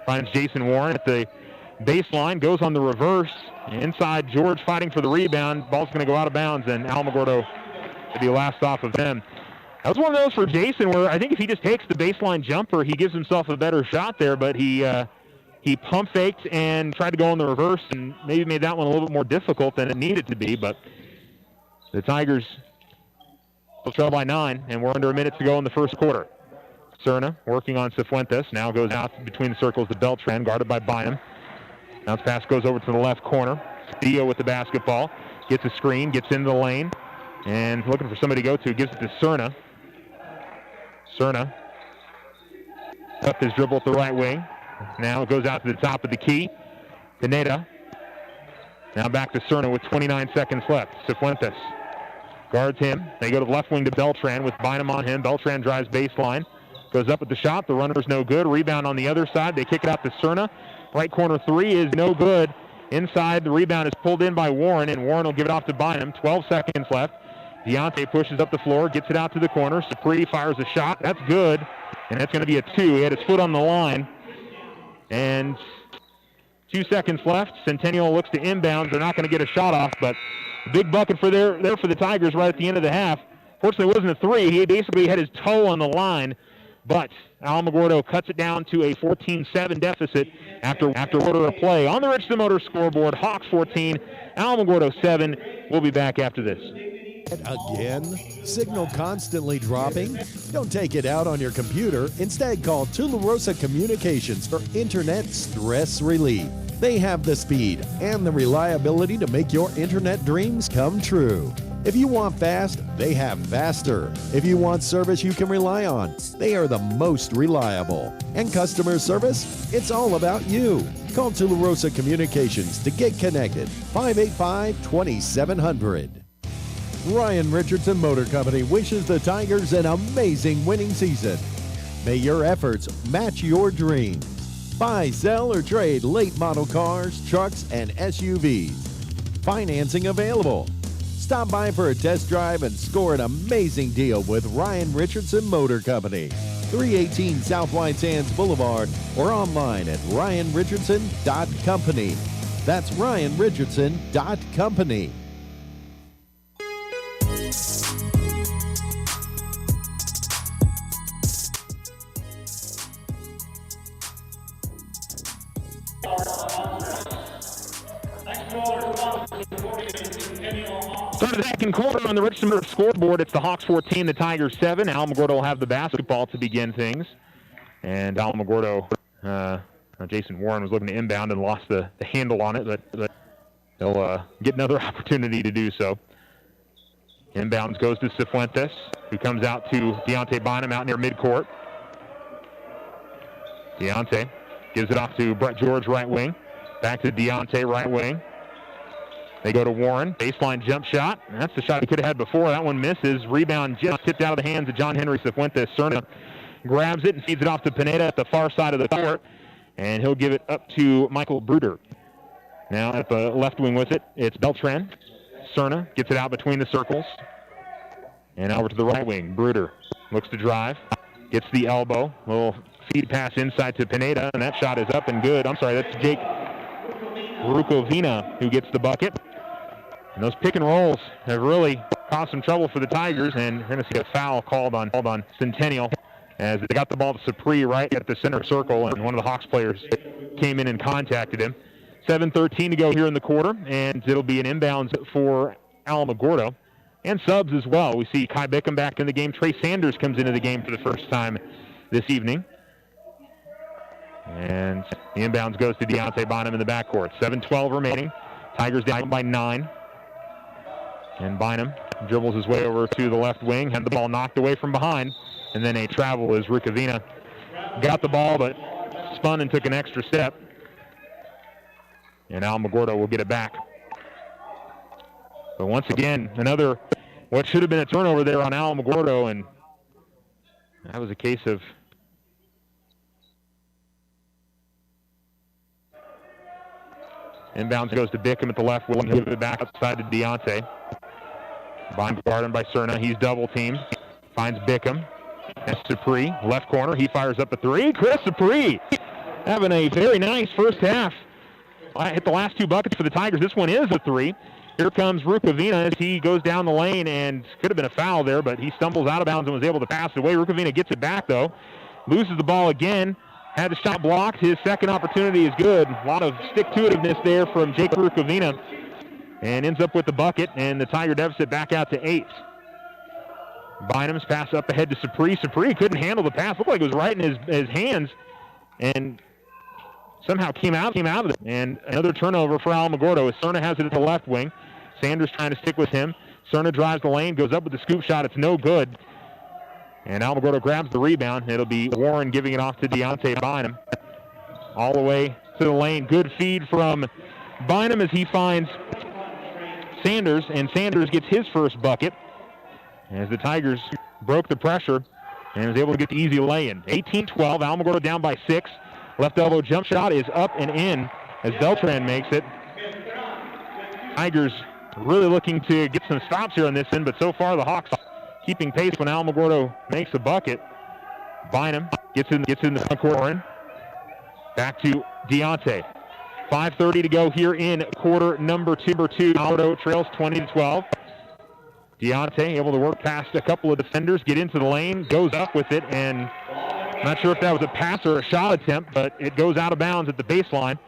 finds Jason Warren at the baseline, goes on the reverse. Inside, George fighting for the rebound. Ball's going to go out of bounds, and Alamogordo will be last off of them. That was one of those for Jason where I think if he just takes the baseline jumper, he gives himself a better shot there, but he pump faked and tried to go on the reverse and maybe made that one a little bit more difficult than it needed to be, but the Tigers will trail by 9, and we're under a minute to go in the first quarter. Cerna working on Cifuentes, now goes out between the circles to Beltran, guarded by Bynum. Bounce pass goes over to the left corner. Dio with the basketball, gets a screen, gets into the lane, and looking for somebody to go to, gives it to Cerna. Cerna up his dribble at the right wing. Now it goes out to the top of the key. Pineda. Now back to Cerna with 29 seconds left. Cifuentes guards him. They go to the left wing to Beltran with Bynum on him. Beltran drives baseline. Goes up with the shot. The runner's no good. Rebound on the other side. They kick it out to Cerna. Right corner three is no good. Inside, the rebound is pulled in by Warren, and Warren will give it off to Bynum. 12 seconds left. Deontay pushes up the floor, gets it out to the corner. Supri fires a shot. That's good, and that's going to be a 2. He had his foot on the line. And 2 seconds left. Centennial looks to inbound. They're not going to get a shot off, but a big bucket for the Tigers right at the end of the half. Fortunately, it wasn't a 3. He basically had his toe on the line, but Alamogordo cuts it down to a 14-7 deficit after quarter of play. On the Richardson Motors scoreboard, Hawks 14, Alamogordo 7. We'll be back after this. Again? Signal constantly dropping? Don't take it out on your computer. Instead, call Tularosa Communications for internet stress relief. They have the speed and the reliability to make your internet dreams come true. If you want fast, they have faster. If you want service you can rely on, they are the most reliable. And customer service? It's all about you. Call Tularosa Communications to get connected. 585-2700. Ryan Richardson Motor Company wishes the Tigers an amazing winning season. May your efforts match your dreams. Buy, sell, or trade late model cars, trucks, and SUVs. Financing available. Stop by for a test drive and score an amazing deal with Ryan Richardson Motor Company. 318 South White Sands Boulevard or online at ryanrichardson.company. That's ryanrichardson.company. Start of the second quarter on the Richardson scoreboard. It's the Hawks 14, the Tigers 7. Alamogordo will have the basketball to begin things. And Alamogordo, Jason Warren was looking to inbound and lost the handle on it, but they'll get another opportunity to do so. Inbounds goes to Cifuentes, who comes out to Deontay Bynum out near midcourt. Deontay gives it off to Brett George, right wing. Back to Deontay, right wing. They go to Warren. Baseline jump shot. And that's the shot he could have had before. That one misses. Rebound just tipped out of the hands of John Henry Cifuentes. Cerna grabs it and feeds it off to Pineda at the far side of the court. And he'll give it up to Michael Bruder. Now at the left wing with it, it's Beltran. Cerna gets it out between the circles. And over to the right wing. Bruder looks to drive. Gets the elbow. Little feed pass inside to Pineda. And that shot is up and good. I'm sorry, that's Jake Rukovina who gets the bucket. And those pick and rolls have really caused some trouble for the Tigers, and we're going to see a foul called on Centennial as they got the ball to Sapri right at the center circle, and one of the Hawks players came in and contacted him. 7:13 to go here in the quarter, and it'll be an inbounds for Alamogordo. And subs as well. We see Kai Bickham back in the game. Trey Sanders comes into the game for the first time this evening. And the inbounds goes to Deontay Bynum in the backcourt. 7:12 remaining. Tigers down by 9. And Bynum dribbles his way over to the left wing, had the ball knocked away from behind, and then a travel as Ricavina got the ball but spun and took an extra step. And Alamogordo will get it back. But once again, another, what should have been a turnover there on Alamogordo, and that was a case of inbounds goes to Bickham at the left wing. He'll give it back outside to Deontay. Guarded by Cerna. He's double teamed. Finds Bickham. That's Sapri. Left corner. He fires up a three. Chris Sapri having a very nice first half. Hit the last two buckets for the Tigers. This one is a three. Here comes Rukavina as he goes down the lane, and could have been a foul there, but he stumbles out of bounds and was able to pass it away. Rukavina gets it back, though. Loses the ball again. Had the shot blocked. His second opportunity is good. A lot of stick-to-itiveness there from Jake Rukavina. And ends up with the bucket, and the Tiger deficit back out to 8. Bynum's pass up ahead to Sapri. Sapri couldn't handle the pass. Looked like it was right in his hands, and somehow came out of it. And another turnover for Alamogordo as Cerna has it at the left wing. Sanders trying to stick with him. Cerna drives the lane, goes up with the scoop shot. It's no good. And Alamogordo grabs the rebound. It'll be Warren giving it off to Deontay Bynum. All the way to the lane. Good feed from Bynum as he finds Sanders, and Sanders gets his first bucket as the Tigers broke the pressure and was able to get the easy lay-in. 18-12, Alamogordo down by 6. Left elbow jump shot is up and in as Beltran makes it. Tigers really looking to get some stops here on this end, but so far the Hawks keeping pace when Alamogordo makes a bucket. Bynum gets in the front court. Back to Deontay. 5:30 to go here in quarter number 2. Alamogordo trails 20-12. Deontay able to work past a couple of defenders, get into the lane, goes up with it, and I'm not sure if that was a pass or a shot attempt, but it goes out of bounds at the baseline.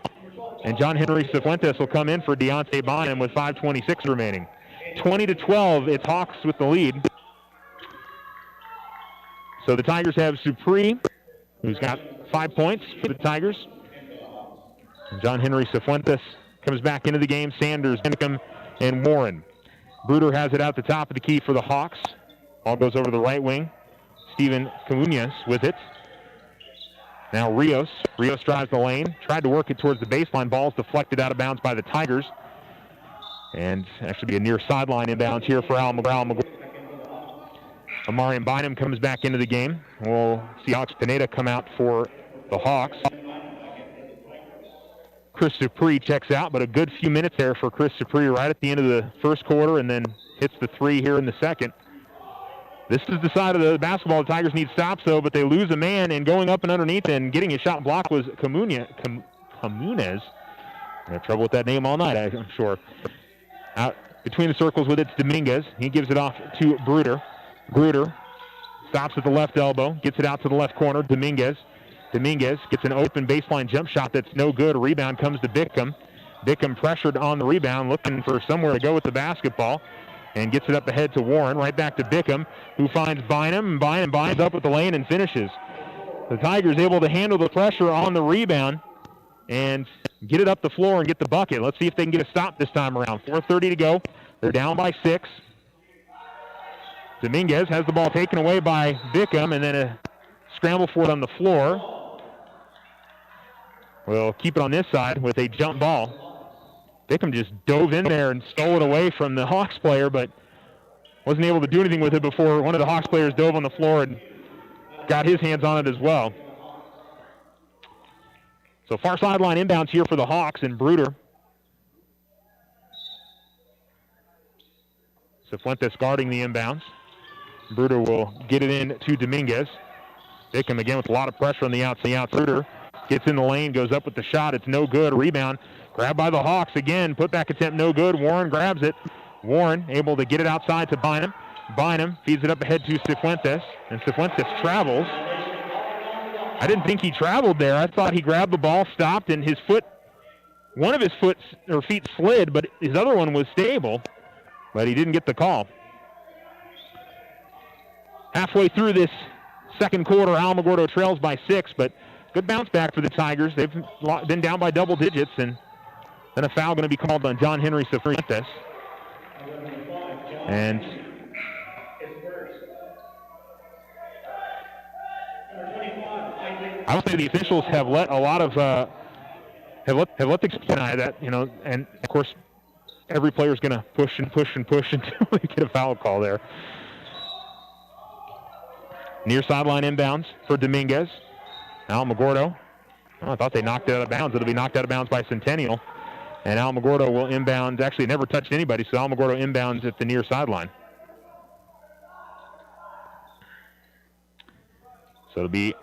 And John Henry Cifuentes will come in for Deontay Bynum with 5:26 remaining. 20-12, it's Hawks with the lead. So the Tigers have Supri, who's got 5 points for the Tigers. And John Henry Cifuentes comes back into the game. Sanders, Bickham, and Warren. Bruder has it out the top of the key for the Hawks. Ball goes over the right wing. Steven Camuñas with it. Now Rios. Rios drives the lane. Tried to work it towards the baseline. Ball's deflected out of bounds by the Tigers. And actually be a near sideline inbounds here for Alamogordo. Amarian Bynum comes back into the game. We'll see Alex Pineda come out for the Hawks. Chris Supri checks out, but a good few minutes there for Chris Supri right at the end of the first quarter, and then hits the 3 here in the second. This is the side of the basketball the Tigers need stops, though, but they lose a man, and going up and underneath and getting a shot blocked was Camuñas. I have trouble with that name all night, I'm sure. Out between the circles with it's Dominguez. He gives it off to Bruder. Bruder stops at the left elbow, gets it out to the left corner. Dominguez gets an open baseline jump shot that's no good. A rebound comes to Bickham. Bickham pressured on the rebound, looking for somewhere to go with the basketball, and gets it up ahead to Warren. Right back to Bickham, who finds Bynum, and Bynum binds up with the lane and finishes. The Tigers able to handle the pressure on the rebound and get it up the floor and get the bucket. Let's see if they can get a stop this time around. 4:30 to go. They're down by 6. Dominguez has the ball taken away by Bickham, and then a scramble for it on the floor. We'll keep it on this side with a jump ball. Bickham just dove in there and stole it away from the Hawks player, but wasn't able to do anything with it before one of the Hawks players dove on the floor and got his hands on it as well. So far sideline inbounds here for the Hawks and Bruder. Cifuentes guarding the inbounds. Bruder will get it in to Dominguez. Bickham again with a lot of pressure on the outside. Bruder gets in the lane, goes up with the shot. It's no good. Rebound. Grabbed by the Hawks again. Put back attempt no good. Warren grabs it. Warren able to get it outside to Bynum. Bynum feeds it up ahead to Cifuentes. And Cifuentes travels. I didn't think he traveled there. I thought he grabbed the ball, stopped, and his foot, one of his feet slid, but his other one was stable. But he didn't get the call. Halfway through this second quarter, Alamogordo trails by 6, but good bounce back for the Tigers. They've been down by double digits, and then a foul going to be called on John Henry Cifuentes. And I would say the officials have let a lot of have let the deny that, and of course every player is going to push and push and push until they get a foul call there. Near sideline inbounds for Dominguez. Alamogordo. I thought they knocked it out of bounds. It'll be knocked out of bounds by Centennial. And Alamogordo will inbound. Actually, never touched anybody, so Alamogordo inbounds at the near sideline. So it'll be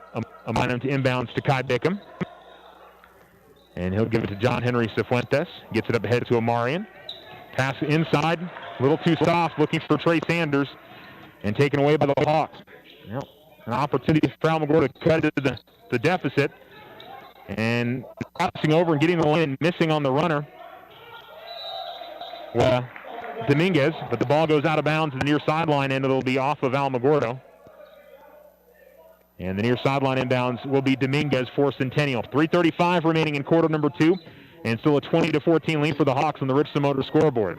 a minor to inbounds to Kai Bickham. And he'll give it to John Henry Cifuentes. Gets it up ahead to Amarian. Pass inside. A little too soft, looking for Trey Sanders. And taken away by the Hawks. Well, an opportunity for Alamogordo to cut into the deficit. And crossing over and getting the lane, missing on the runner. Well, Dominguez, but the ball goes out of bounds to the near sideline, and it'll be off of Alamogordo. And the near sideline inbounds will be Dominguez for Centennial. 3:35 remaining in quarter number 2, and still a 20-14 lead for the Hawks on the Richardson Motor scoreboard.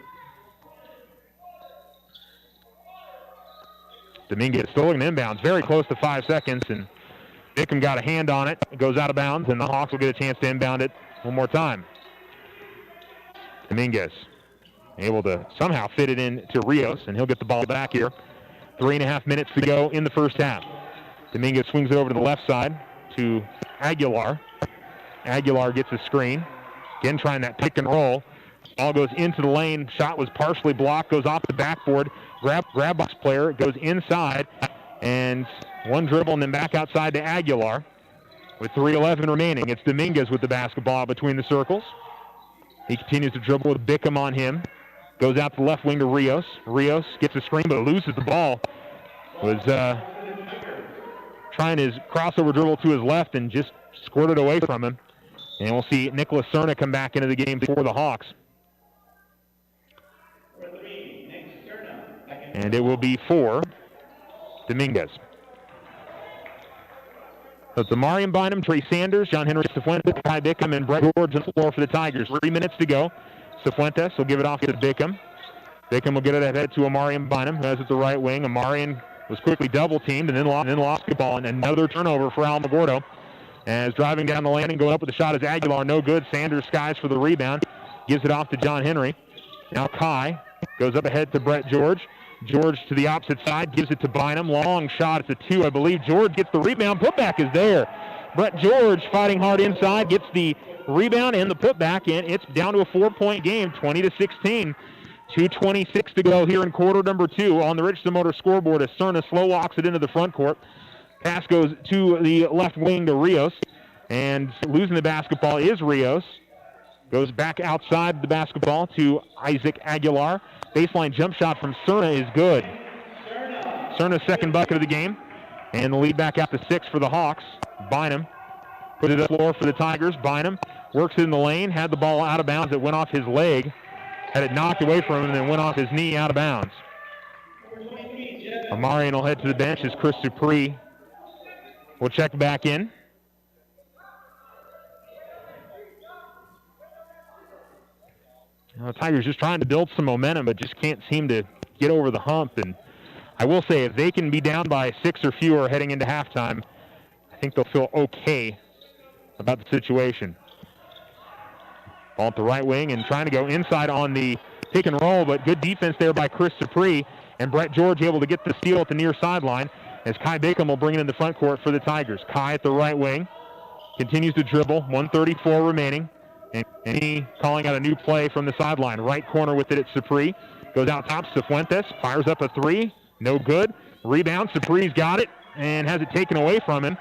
Dominguez still looking inbounds, very close to 5 seconds, and Bickham got a hand on it. It goes out of bounds, and the Hawks will get a chance to inbound it one more time. Dominguez able to somehow fit it in to Rios, and he'll get the ball back here. 3.5 minutes to go in the first half. Dominguez swings it over to the left side to Aguilar. Aguilar gets a screen. Again, trying that pick and roll. Ball goes into the lane. Shot was partially blocked. Goes off the backboard. Grab box player. Goes inside. And one dribble and then back outside to Aguilar. With 3:11 remaining, it's Dominguez with the basketball between the circles. He continues to dribble with Bickham on him. Goes out to the left wing to Rios. Rios gets a screen but loses the ball. Was trying his crossover dribble to his left and just squirted away from him. And we'll see Nicholas Cerna come back into the game for the Hawks. And it will be for Dominguez. So it's Amarian Bynum, Trey Sanders, John Henry Cifuentes, Kai Bickham, and Brett George on the floor for the Tigers. 3 minutes to go. Cifuentes will give it off to Bickham. Bickham will get it ahead to Amarian Bynum, who has it the right wing. Amarian was quickly double-teamed and then lost the ball. And another turnover for Alamogordo. As driving down the lane and going up with the shot is Aguilar. No good. Sanders skies for the rebound. Gives it off to John Henry. Now Kai goes up ahead to Brett George. George to the opposite side. Gives it to Bynum. Long shot. It's a 2, I believe. George gets the rebound. Putback is there. Brett George fighting hard inside. Gets the rebound and the putback in. It's down to a 4-point game. 20-16. 2:26 to go here in quarter number 2 on the Richardson Motor scoreboard as Cerna slow walks it into the front court. Pass goes to the left wing to Rios, and losing the basketball is Rios. Goes back outside the basketball to Isaac Aguilar. Baseline jump shot from Cerna is good. Cerna's second bucket of the game, and the lead back out to 6 for the Hawks. Bynum put it up the floor for the Tigers. Bynum works it in the lane, had the ball out of bounds. It went off his leg. Had it knocked away from him and then went off his knee out of bounds. Amarian will head to the bench as Chris Dupree will check back in. The Tigers just trying to build some momentum, but just can't seem to get over the hump. And I will say, if they can be down by 6 or fewer heading into halftime, I think they'll feel okay about the situation. Ball at the right wing and trying to go inside on the pick and roll, but good defense there by Chris Dupree. And Brett George able to get the steal at the near sideline as Kai Bacon will bring it in the front court for the Tigers. Kai at the right wing continues to dribble, 1:34 remaining. And he calling out a new play from the sideline. Right corner with it at Dupree. Goes out top, Cifuentes fires up a three. No good. Rebound, Dupree's got it and has it taken away from him.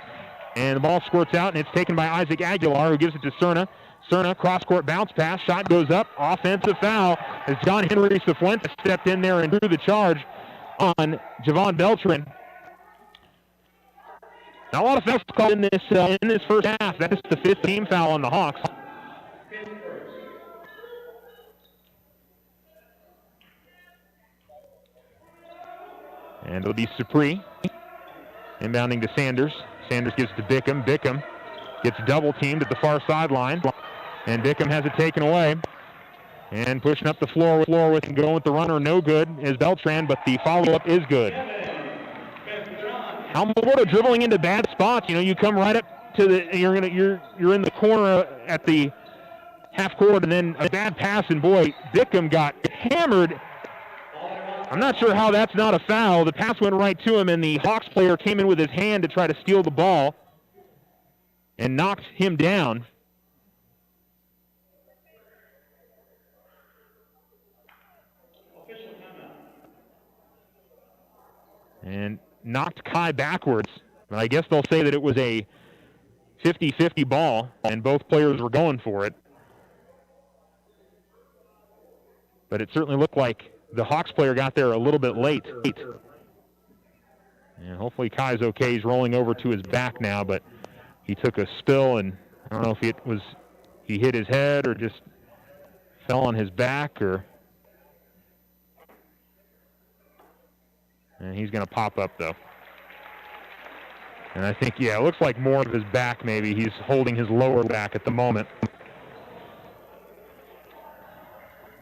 And the ball squirts out, and it's taken by Isaac Aguilar, who gives it to Cerna. Cerna, cross-court bounce pass. Shot goes up. Offensive foul as John Henry Cifuentes stepped in there and drew the charge on Javon Beltran. Now, a lot of fouls called in this first half. That is the 5th team foul on the Hawks. And it'll be Dupree inbounding to Sanders. Sanders gives it to Bickham. Bickham gets double-teamed at the far sideline. And Bickham has it taken away. And pushing up the floor with him, going with the runner, no good is Beltran, but the follow-up is good. Alamogordo dribbling into bad spots. You know, you come right up to the, you're in the corner at the half court, and then a bad pass, and boy, Bickham got hammered. I'm not sure how that's not a foul. The pass went right to him, and the Hawks player came in with his hand to try to steal the ball and knocked him down. And knocked Kai backwards. But I guess they'll say that it was a 50-50 ball, and both players were going for it. But it certainly looked like the Hawks player got there a little bit late. And hopefully Kai's okay. He's rolling over to his back now, but he took a spill, and I don't know if he hit his head or just fell on his back, or... And he's going to pop up, though. And I think, yeah, it looks like more of his back maybe. He's holding his lower back at the moment.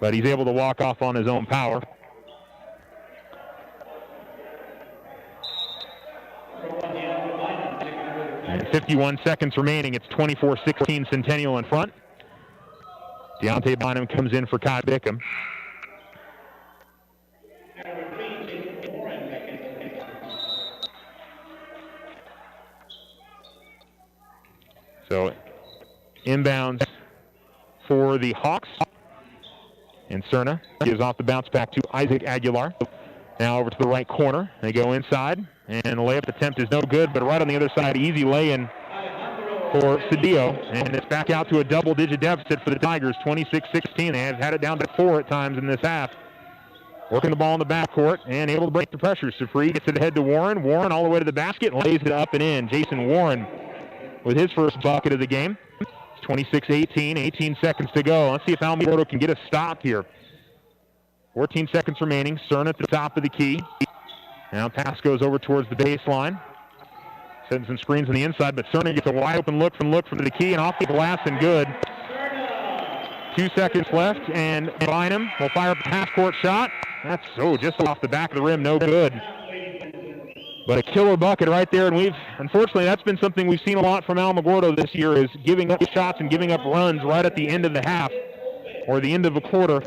But he's able to walk off on his own power. And 51 seconds remaining. It's 24-16 Centennial in front. Deontay Bynum comes in for Kai Bickham. So inbounds for the Hawks. And Cerna gives off the bounce back to Isaac Aguilar. Now over to the right corner. They go inside, and the layup attempt is no good, but right on the other side, easy lay-in for Cedillo. And it's back out to a double-digit deficit for the Tigers, 26-16. They have had it down to 4 at times in this half. Working the ball in the backcourt and able to break the pressure. Dupree gets it ahead to Warren. Warren all the way to the basket and lays it up and in. Jason Warren with his first bucket of the game. It's 26-18, 18 seconds to go. Let's see if Alamogordo can get a stop here. 14 seconds remaining. Cerna at the top of the key. Now pass goes over towards the baseline. Setting some screens on the inside, but Cerna gets a wide open look from the key and off the glass and good. 2 seconds left, and Bynum will fire up a half-court shot. That's just off the back of the rim, no good. But a killer bucket right there, and unfortunately, that's been something we've seen a lot from Alamogordo this year, is giving up shots and giving up runs right at the end of the half or the end of a quarter.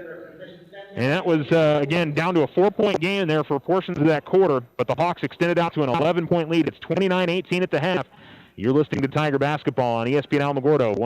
And that was, again, down to a 4-point game there for portions of that quarter, but the Hawks extended out to an 11-point lead. It's 29-18 at the half. You're listening to Tiger Basketball on ESPN Alamogordo,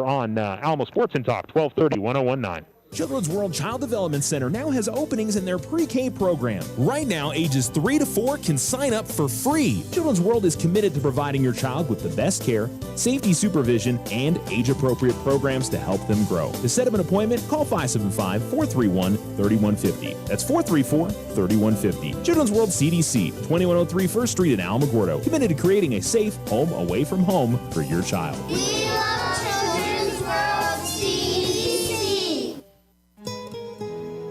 on Alamo Sports and Talk, 1230, 1019. Children's World Child Development Center now has openings in their pre-K program. Right now, ages 3 to 4 can sign up for free. Children's World is committed to providing your child with the best care, safety supervision, and age-appropriate programs to help them grow. To set up an appointment, call 575-431-3150. That's 434-3150. Children's World CDC, 2103 1st Street in Alamogordo. Committed to creating a safe home away from home for your child. We love Children's World CDC.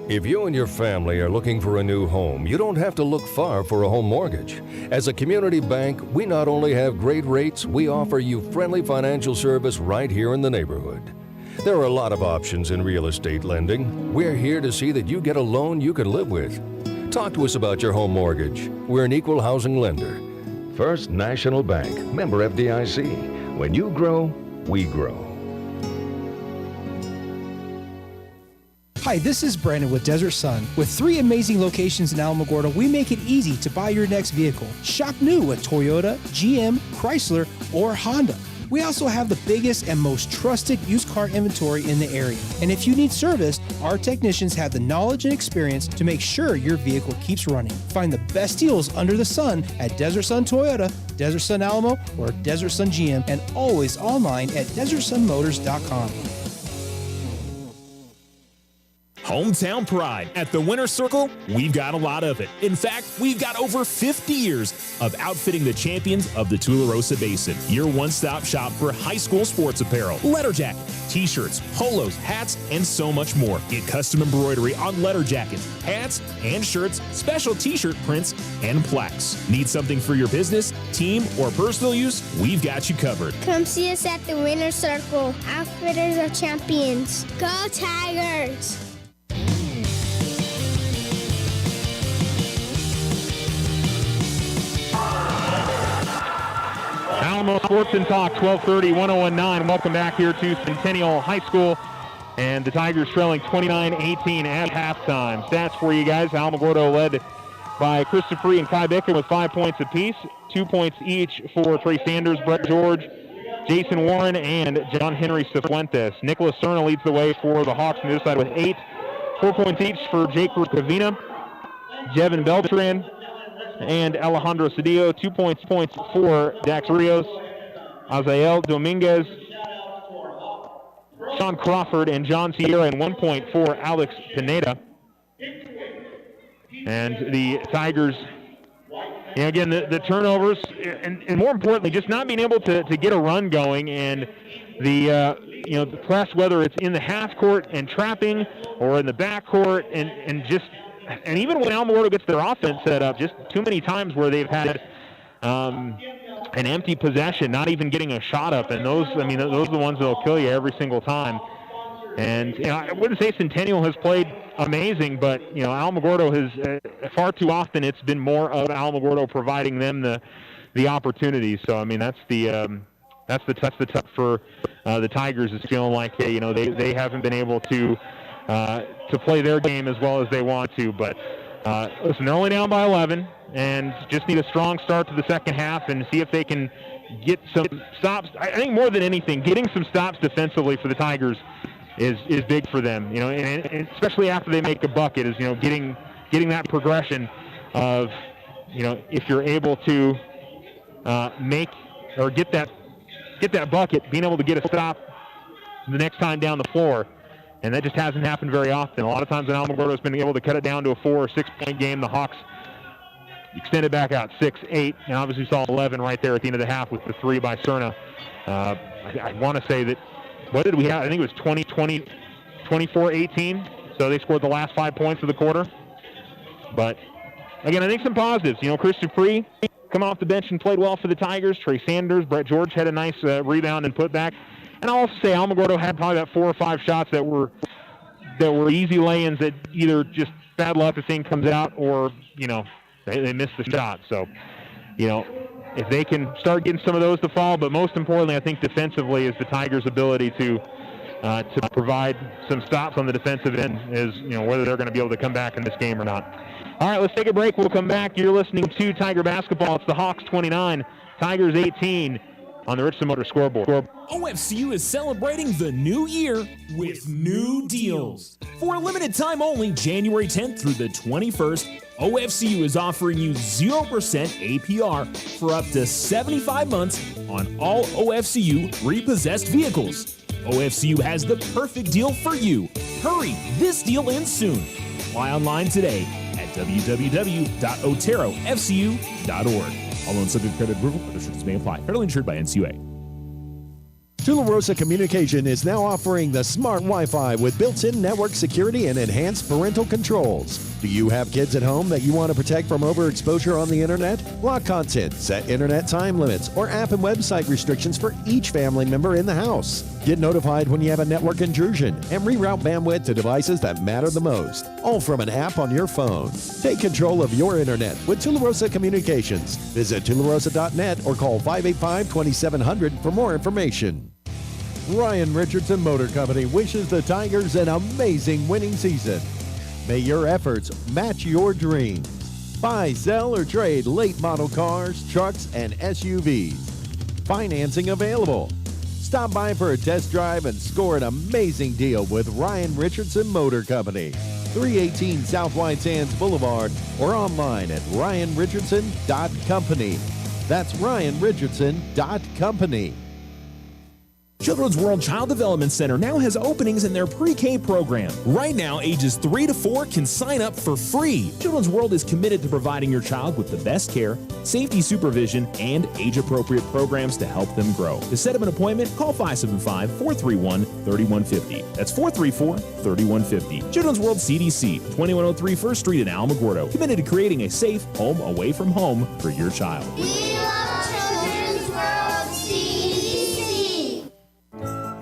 If you and your family are looking for a new home, you don't have to look far for a home mortgage. As a community bank, we not only have great rates, we offer you friendly financial service right here in the neighborhood. There are a lot of options in real estate lending. We're here to see that you get a loan you can live with. Talk to us about your home mortgage. We're an equal housing lender. First National Bank, member FDIC. When you grow, we grow. Hi, this is Brandon with Desert Sun. With 3 amazing locations in Alamogordo, we make it easy to buy your next vehicle. Shop new at Toyota, GM, Chrysler, or Honda. We also have the biggest and most trusted used car inventory in the area. And if you need service, our technicians have the knowledge and experience to make sure your vehicle keeps running. Find the best deals under the sun at Desert Sun Toyota, Desert Sun Alamo, or Desert Sun GM, and always online at DesertSunMotors.com. Hometown pride. At the Winter Circle, we've got a lot of it. In fact, we've got over 50 years of outfitting the champions of the Tularosa Basin. Your one-stop shop for high school sports apparel, letter jacket, t-shirts, polos, hats, and so much more. Get custom embroidery on letter jackets, hats, and shirts, special t-shirt prints, and plaques. Need something for your business, team, or personal use? We've got you covered. Come see us at the Winter Circle, Outfitters of Champions. Go Tigers! Alamo Sports and Talk, 1230, 1019. Welcome back here to Centennial High School. And the Tigers trailing 29-18 at halftime. Stats for you guys. Alamogordo led by Chris Dupree and Kai Bicken with 5 points apiece. 2 points each for Trey Sanders, Brett George, Jason Warren, and John Henry Cifuentes. Nicholas Cerna leads the way for the Hawks on the other side with 8. 4 points each for Jake Rukavina, Jevin Beltran, and Alejandro Cedillo. 2 points for Dax Rios, Azael Dominguez, Sean Crawford, and John Sierra, and 1 point for Alex Pineda. And the Tigers, again, the turnovers, and more importantly, just not being able to get a run going, and the press, whether it's in the half court and trapping or in the back court, and even when Alamogordo gets their offense set up, just too many times where they've had an empty possession, not even getting a shot up, and those are the ones that'll kill you every single time. And I wouldn't say Centennial has played amazing, but Alamogordo has far too often it's been more of Alamogordo providing them the opportunities. So that's the tough for the Tigers, is feeling like they haven't been able to play their game as well as they want to. But listen, they're only down by 11 and just need a strong start to the second half and see if they can get some stops. I think more than anything, getting some stops defensively for the Tigers is big for them. And especially after they make a bucket, is getting that progression of if you're able to make or get that bucket, being able to get a stop the next time down the floor. And that just hasn't happened very often. A lot of times when Alamogordo has been able to cut it down to a 4 or 6 point game, the Hawks extended back out 6-8, and obviously saw 11 right there at the end of the half with the 3 by Cerna. I want to say that, what did we have? I think it was 24-18. So they scored the last 5 points of the quarter. But again, I think some positives. Chris Dupree come off the bench and played well for the Tigers. Trey Sanders, Brett George had a nice rebound and putback. And I'll also say Alamogordo had probably about 4 or 5 shots that were easy lay-ins that either just bad luck, the thing comes out, or they missed the shot. So if they can start getting some of those to fall, but most importantly, I think defensively is the Tigers' ability to provide some stops on the defensive end is whether they're going to be able to come back in this game or not. All right, let's take a break. We'll come back. You're listening to Tiger Basketball. It's the Hawks 29, Tigers 18 on the Richland Motor scoreboard. OFCU is celebrating the new year with new deals. For a limited time only, January 10th through the 21st, OFCU is offering you 0% APR for up to 75 months on all OFCU repossessed vehicles. OFCU has the perfect deal for you. Hurry, this deal ends soon. Apply online today at www.oterofcu.org. All loans subject to credit approval. Other restrictions may apply. Federally insured by NCUA. Tularosa Communication is now offering the smart Wi-Fi with built-in network security and enhanced parental controls. Do you have kids at home that you want to protect from overexposure on the internet? Block content, set internet time limits, or app and website restrictions for each family member in the house. Get notified when you have a network intrusion and reroute bandwidth to devices that matter the most, all from an app on your phone. Take control of your internet with Tularosa Communications. Visit tularosa.net or call 585-2700 for more information. Ryan Richardson Motor Company wishes the Tigers an amazing winning season. May your efforts match your dreams. Buy, sell, or trade late model cars, trucks, and SUVs. Financing available. Stop by for a test drive and score an amazing deal with Ryan Richardson Motor Company. 318 South White Sands Boulevard or online at ryanrichardson.company. That's ryanrichardson.company. Children's World Child Development Center now has openings in their pre-K program. Right now, ages 3 to 4 can sign up for free. Children's World is committed to providing your child with the best care, safety supervision, and age-appropriate programs to help them grow. To set up an appointment, call 575-431-3150. That's 434-3150. Children's World CDC, 2103 First Street in Alamogordo, committed to creating a safe home away from home for your child. We love Children's World CDC.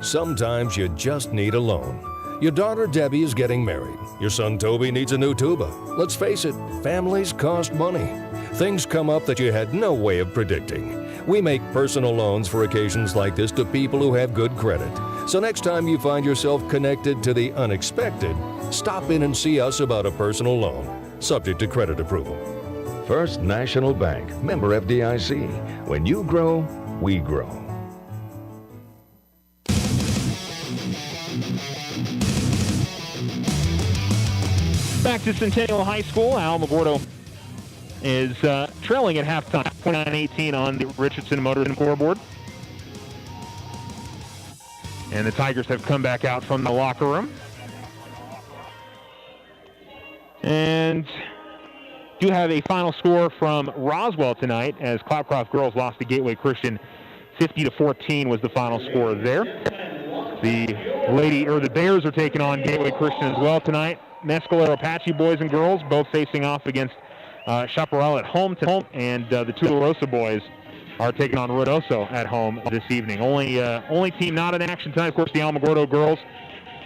Sometimes you just need a loan. Your daughter Debbie is getting married. Your son Toby needs a new tuba. Let's face it, families cost money. Things come up that you had no way of predicting. We make personal loans for occasions like this to people who have good credit. So next time you find yourself connected to the unexpected, stop in and see us about a personal loan, subject to credit approval. First National Bank, member FDIC. When you grow, we grow. Back to Centennial High School. Alamogordo is trailing at halftime, 29-18 on the Richardson Motor scoreboard. And the Tigers have come back out from the locker room. And do have a final score from Roswell tonight as Clapcroft girls lost to Gateway Christian. 50-14 was the final score there. The Bears are taking on Gateway Christian as well tonight. Mescalero Apache boys and girls both facing off against Chaparral at home tonight, and the Tularosa boys are taking on Ruidoso at home this evening. Only team not in action tonight, of course, the Alamogordo girls.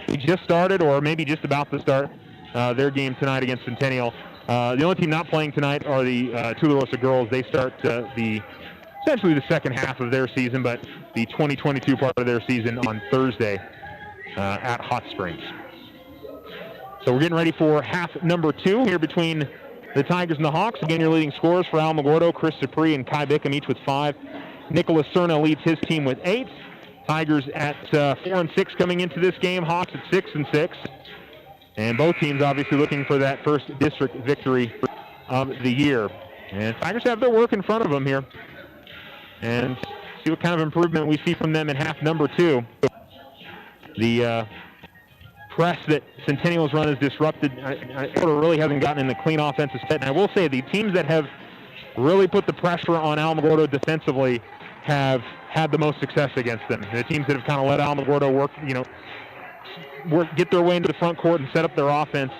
They just started, or maybe just about to start, their game tonight against Centennial. The only team not playing tonight are the Tularosa girls. They start essentially the second half of their season, but the 2022 part of their season on Thursday at Hot Springs. So we're getting ready for half number 2 here between the Tigers and the Hawks. Again, your leading scorers for Alamogordo, Chris Dupree and Kai Bickham, each with 5. Nicholas Cerna leads his team with 8. Tigers at 4-6 coming into this game. Hawks at 6-6. And both teams obviously looking for that first district victory of the year. And Tigers have their work in front of them here. And see what kind of improvement we see from them in half number 2. The press that Centennial's run is disrupted. Order really hasn't gotten in the clean offensive set. And I will say the teams that have really put the pressure on Alamogordo defensively have had the most success against them. The teams that have kind of let Alamogordo get their way into the front court and set up their offense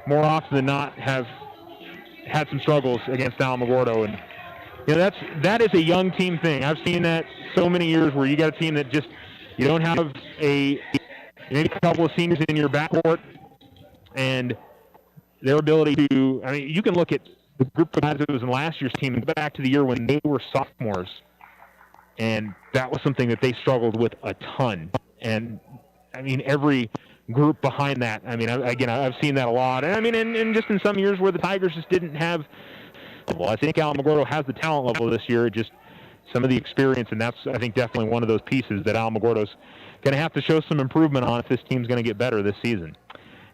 more often than not have had some struggles against Alamogordo. And that is a young team thing. I've seen that so many years where you got a team that just you don't have maybe a couple of seniors in your backcourt, and their ability to, you can look at the group of guys that was in last year's team and go back to the year when they were sophomores, and that was something that they struggled with a ton. And, every group behind that, I've seen that a lot. And, and just in some years where the Tigers just didn't have, I think Alamogordo has the talent level this year, just some of the experience, and that's, I think, definitely one of those pieces that Alamogordo's going to have to show some improvement on if this team's going to get better this season.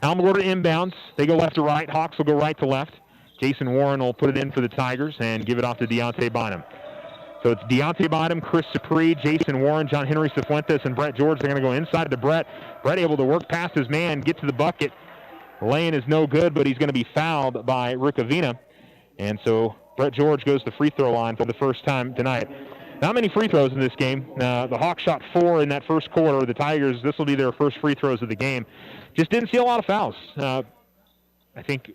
Alamogordo inbounds. They go left to right. Hawks will go right to left. Jason Warren will put it in for the Tigers and give it off to Deontay Bynum. So it's Deontay Bynum, Chris Dupree, Jason Warren, John Henry Cifuentes, and Brett George. They're going to go inside to Brett. Brett able to work past his man, get to the bucket. Lane is no good, but he's going to be fouled by Rick Avina. And so Brett George goes to the free throw line for the first time tonight. Not many free throws in this game. The Hawks shot 4 in that first quarter. The Tigers, this will be their first free throws of the game. Just didn't see a lot of fouls. I think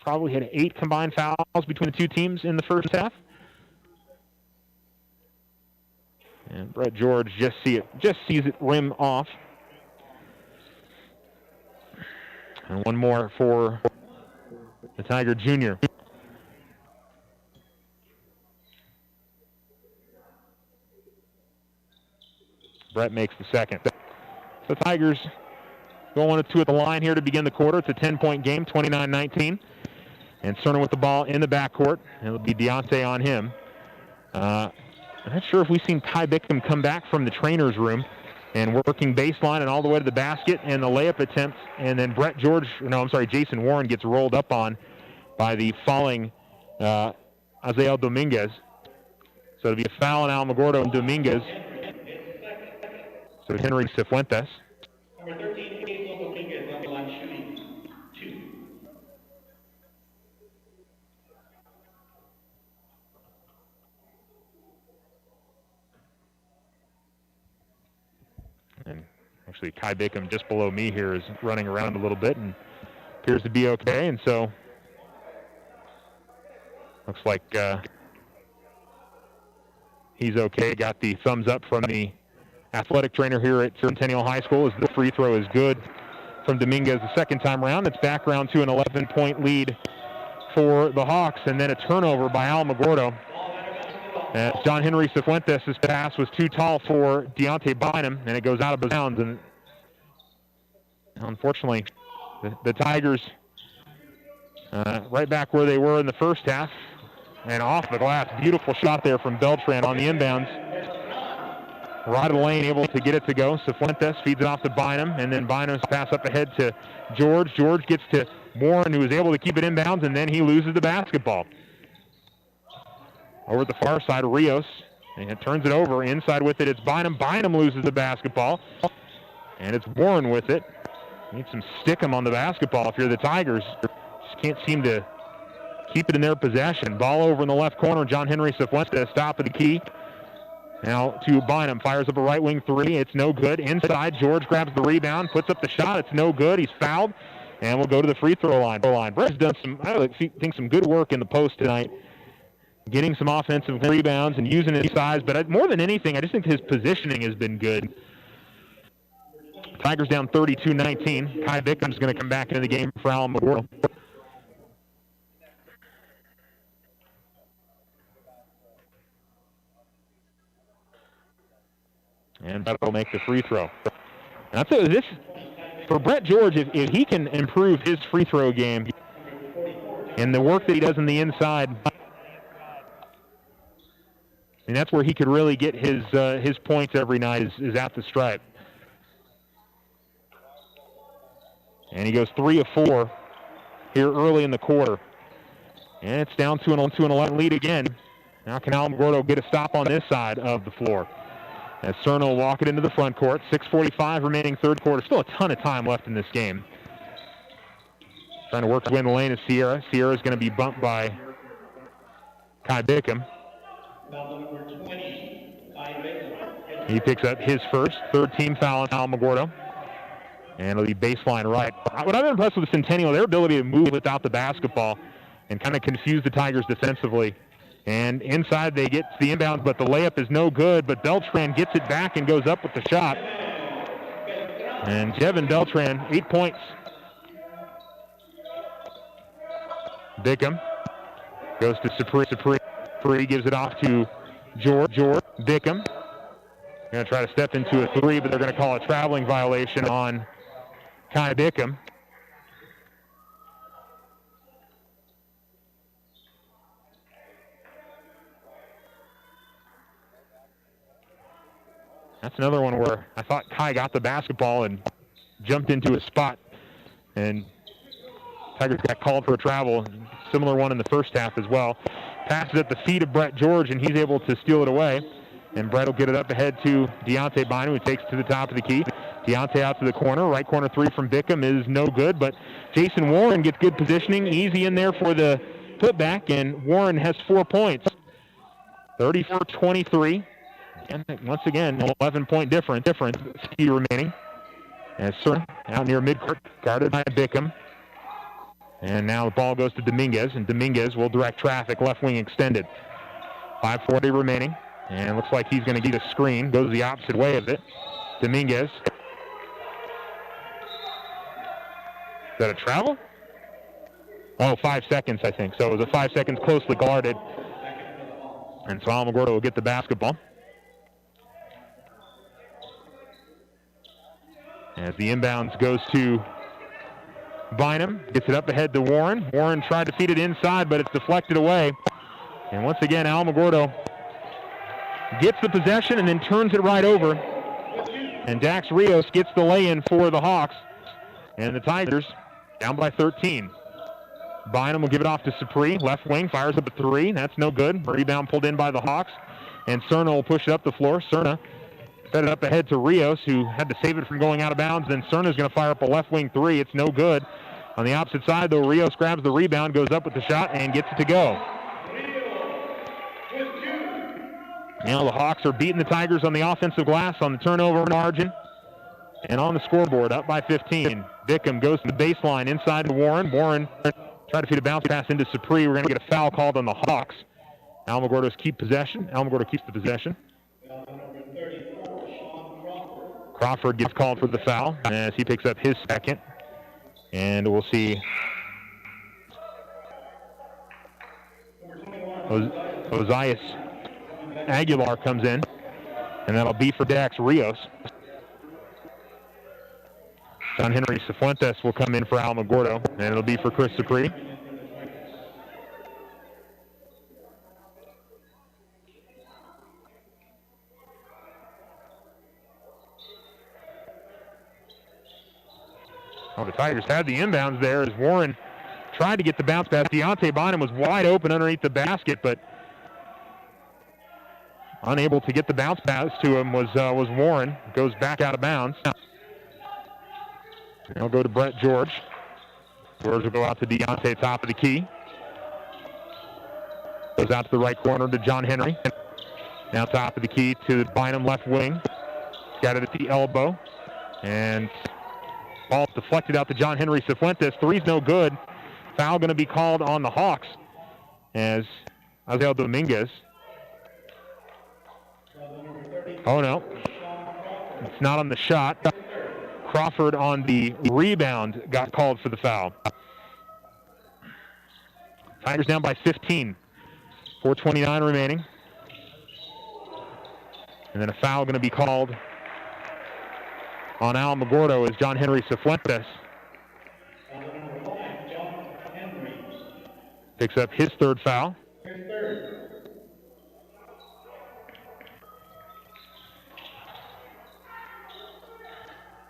probably had 8 combined fouls between the two teams in the first half. And Brett George just sees it rim off. And one more for the Tiger Junior. Brett makes the second. The Tigers going to at the line here to begin the quarter. It's a 10-point game, 29-19. And Cerner with the ball in the backcourt. It'll be Deontay on him. I'm not sure if we've seen Ty Bickham come back from the trainer's room and working baseline and all the way to the basket and the layup attempt. And then Jason Warren gets rolled up on by the falling Azael Dominguez. So it'll be a foul on Alamogordo and Dominguez. So Henry Cifuentes. Number 13, Hazel Dominguez on the line shooting 2. And actually, Kai Bickham just below me here is running around a little bit and appears to be okay. And so looks like he's okay. Got the thumbs up from the athletic trainer here at Centennial High School as the free throw is good from Dominguez the second time around. It's back around to an 11-point lead for the Hawks, and then a turnover by Alamogordo. As John Henry Cifuentes' pass was too tall for Deontay Bynum, and it goes out of bounds. And unfortunately, the Tigers right back where they were in the first half, and off the glass. Beautiful shot there from Beltran on the inbounds. Right of the lane, able to get it to go. Cifuentes feeds it off to Bynum, and then Bynum's pass up ahead to George. George gets to Warren, who is able to keep it inbounds, and then he loses the basketball. Over at the far side, Rios, and it turns it over. Inside with it, it's Bynum. Bynum loses the basketball, and it's Warren with it. Need some stickum on the basketball if you're the Tigers. Just can't seem to keep it in their possession. Ball over in the left corner. John Henry Cifuentes, top of the key. Now to Bynum, fires up a right wing three. It's no good. Inside, George grabs the rebound, puts up the shot. It's no good. He's fouled, and we'll go to the free throw line. Brett's done some good work in the post tonight, getting some offensive rebounds and using his size. But more than anything, I just think his positioning has been good. Tigers down 32-19. Kai Bickham's going to come back into the game for Alamogordo. And Brett will make the free throw. And I'll tell you this, for Brett George, if he can improve his free throw game and the work that he does in the inside, and that's where he could really get his points every night is at the stripe. And he goes 3 of 4 here early in the quarter. And it's down to an 11 lead again. Now can Alamogordo get a stop on this side of the floor? As Cerner will walk it into the front court. 6:45 remaining third quarter. Still a ton of time left in this game. Trying to work to win the lane is Sierra. Sierra is going to be bumped by Kai Bickham. He picks up his first, third team foul on Alamogordo. And it'll be baseline right. What I've been impressed with the Centennial, their ability to move without the basketball and kind of confuse the Tigers defensively. And inside they get the inbounds, but the layup is no good. But Beltran gets it back and goes up with the shot. And Jevin Beltran, 8 points. Bickham goes to Supri gives it off to George. Bickham going to try to step into a three, but they're going to call a traveling violation on Kai Bickham. That's another one where I thought Kai got the basketball and jumped into a spot, and Tigers got called for a travel. Similar one in the first half as well. Passes at the feet of Brett George, and he's able to steal it away. And Brett will get it up ahead to Deontay Bynum, who takes it to the top of the key. Deontay out to the corner. Right corner three from Bickham is no good, but Jason Warren gets good positioning. Easy in there for the putback, and Warren has 4 points. 34-23. And once again, 11-point difference remaining. As Cerner out near midcourt, guarded by Bickham. And now the ball goes to Dominguez, and Dominguez will direct traffic, left wing extended. 5:40 remaining, and it looks like he's going to get a screen. Goes the opposite way of it. Dominguez. Is that a travel? Oh, 5 seconds, I think. So it was a 5 seconds closely guarded. And so Alamogordo will get the basketball. As the inbounds goes to Bynum, gets it up ahead to Warren. Warren tried to feed it inside, but it's deflected away. And once again, Alamogordo gets the possession and then turns it right over. And Dax Rios gets the lay-in for the Hawks. And the Tigers down by 13. Bynum will give it off to Sapri. Left wing, fires up a three. That's no good. Rebound pulled in by the Hawks. And Cerna will push it up the floor. Cerna fed it up ahead to Rios, who had to save it from going out of bounds. Then Cerna's going to fire up a left wing three. It's no good. On the opposite side, though, Rios grabs the rebound, goes up with the shot, and gets it to go. Now the Hawks are beating the Tigers on the offensive glass on the turnover margin. And on the scoreboard, up by 15. Bickham goes to the baseline inside to Warren. Warren tried to feed a bounce pass into Sapri. We're going to get a foul called on the Hawks. Alamogordo keeps the possession. Crawford gets called for the foul as he picks up his second. And we'll see Ozias Aguilar comes in, and that'll be for Dax Rios. John Henry Cifuentes will come in for Alamogordo, and it'll be for Chris Sapri. Oh, the Tigers had the inbounds there as Warren tried to get the bounce pass. Deontay Bynum was wide open underneath the basket, but unable to get the bounce pass to him was Warren. Goes back out of bounds. He'll go to Brett George. George will go out to Deontay, top of the key. Goes out to the right corner to John Henry. Now top of the key to Bynum, left wing. Got it at the elbow. And ball deflected out to John Henry Cifuentes. Three's no good. Foul going to be called on the Hawks as Azel Dominguez. Oh, no. It's not on the shot. Crawford on the rebound got called for the foul. Tigers down by 15. 4:29 remaining. And then a foul going to be called on Alamogordo as John Henry Cifuentes picks up his third foul.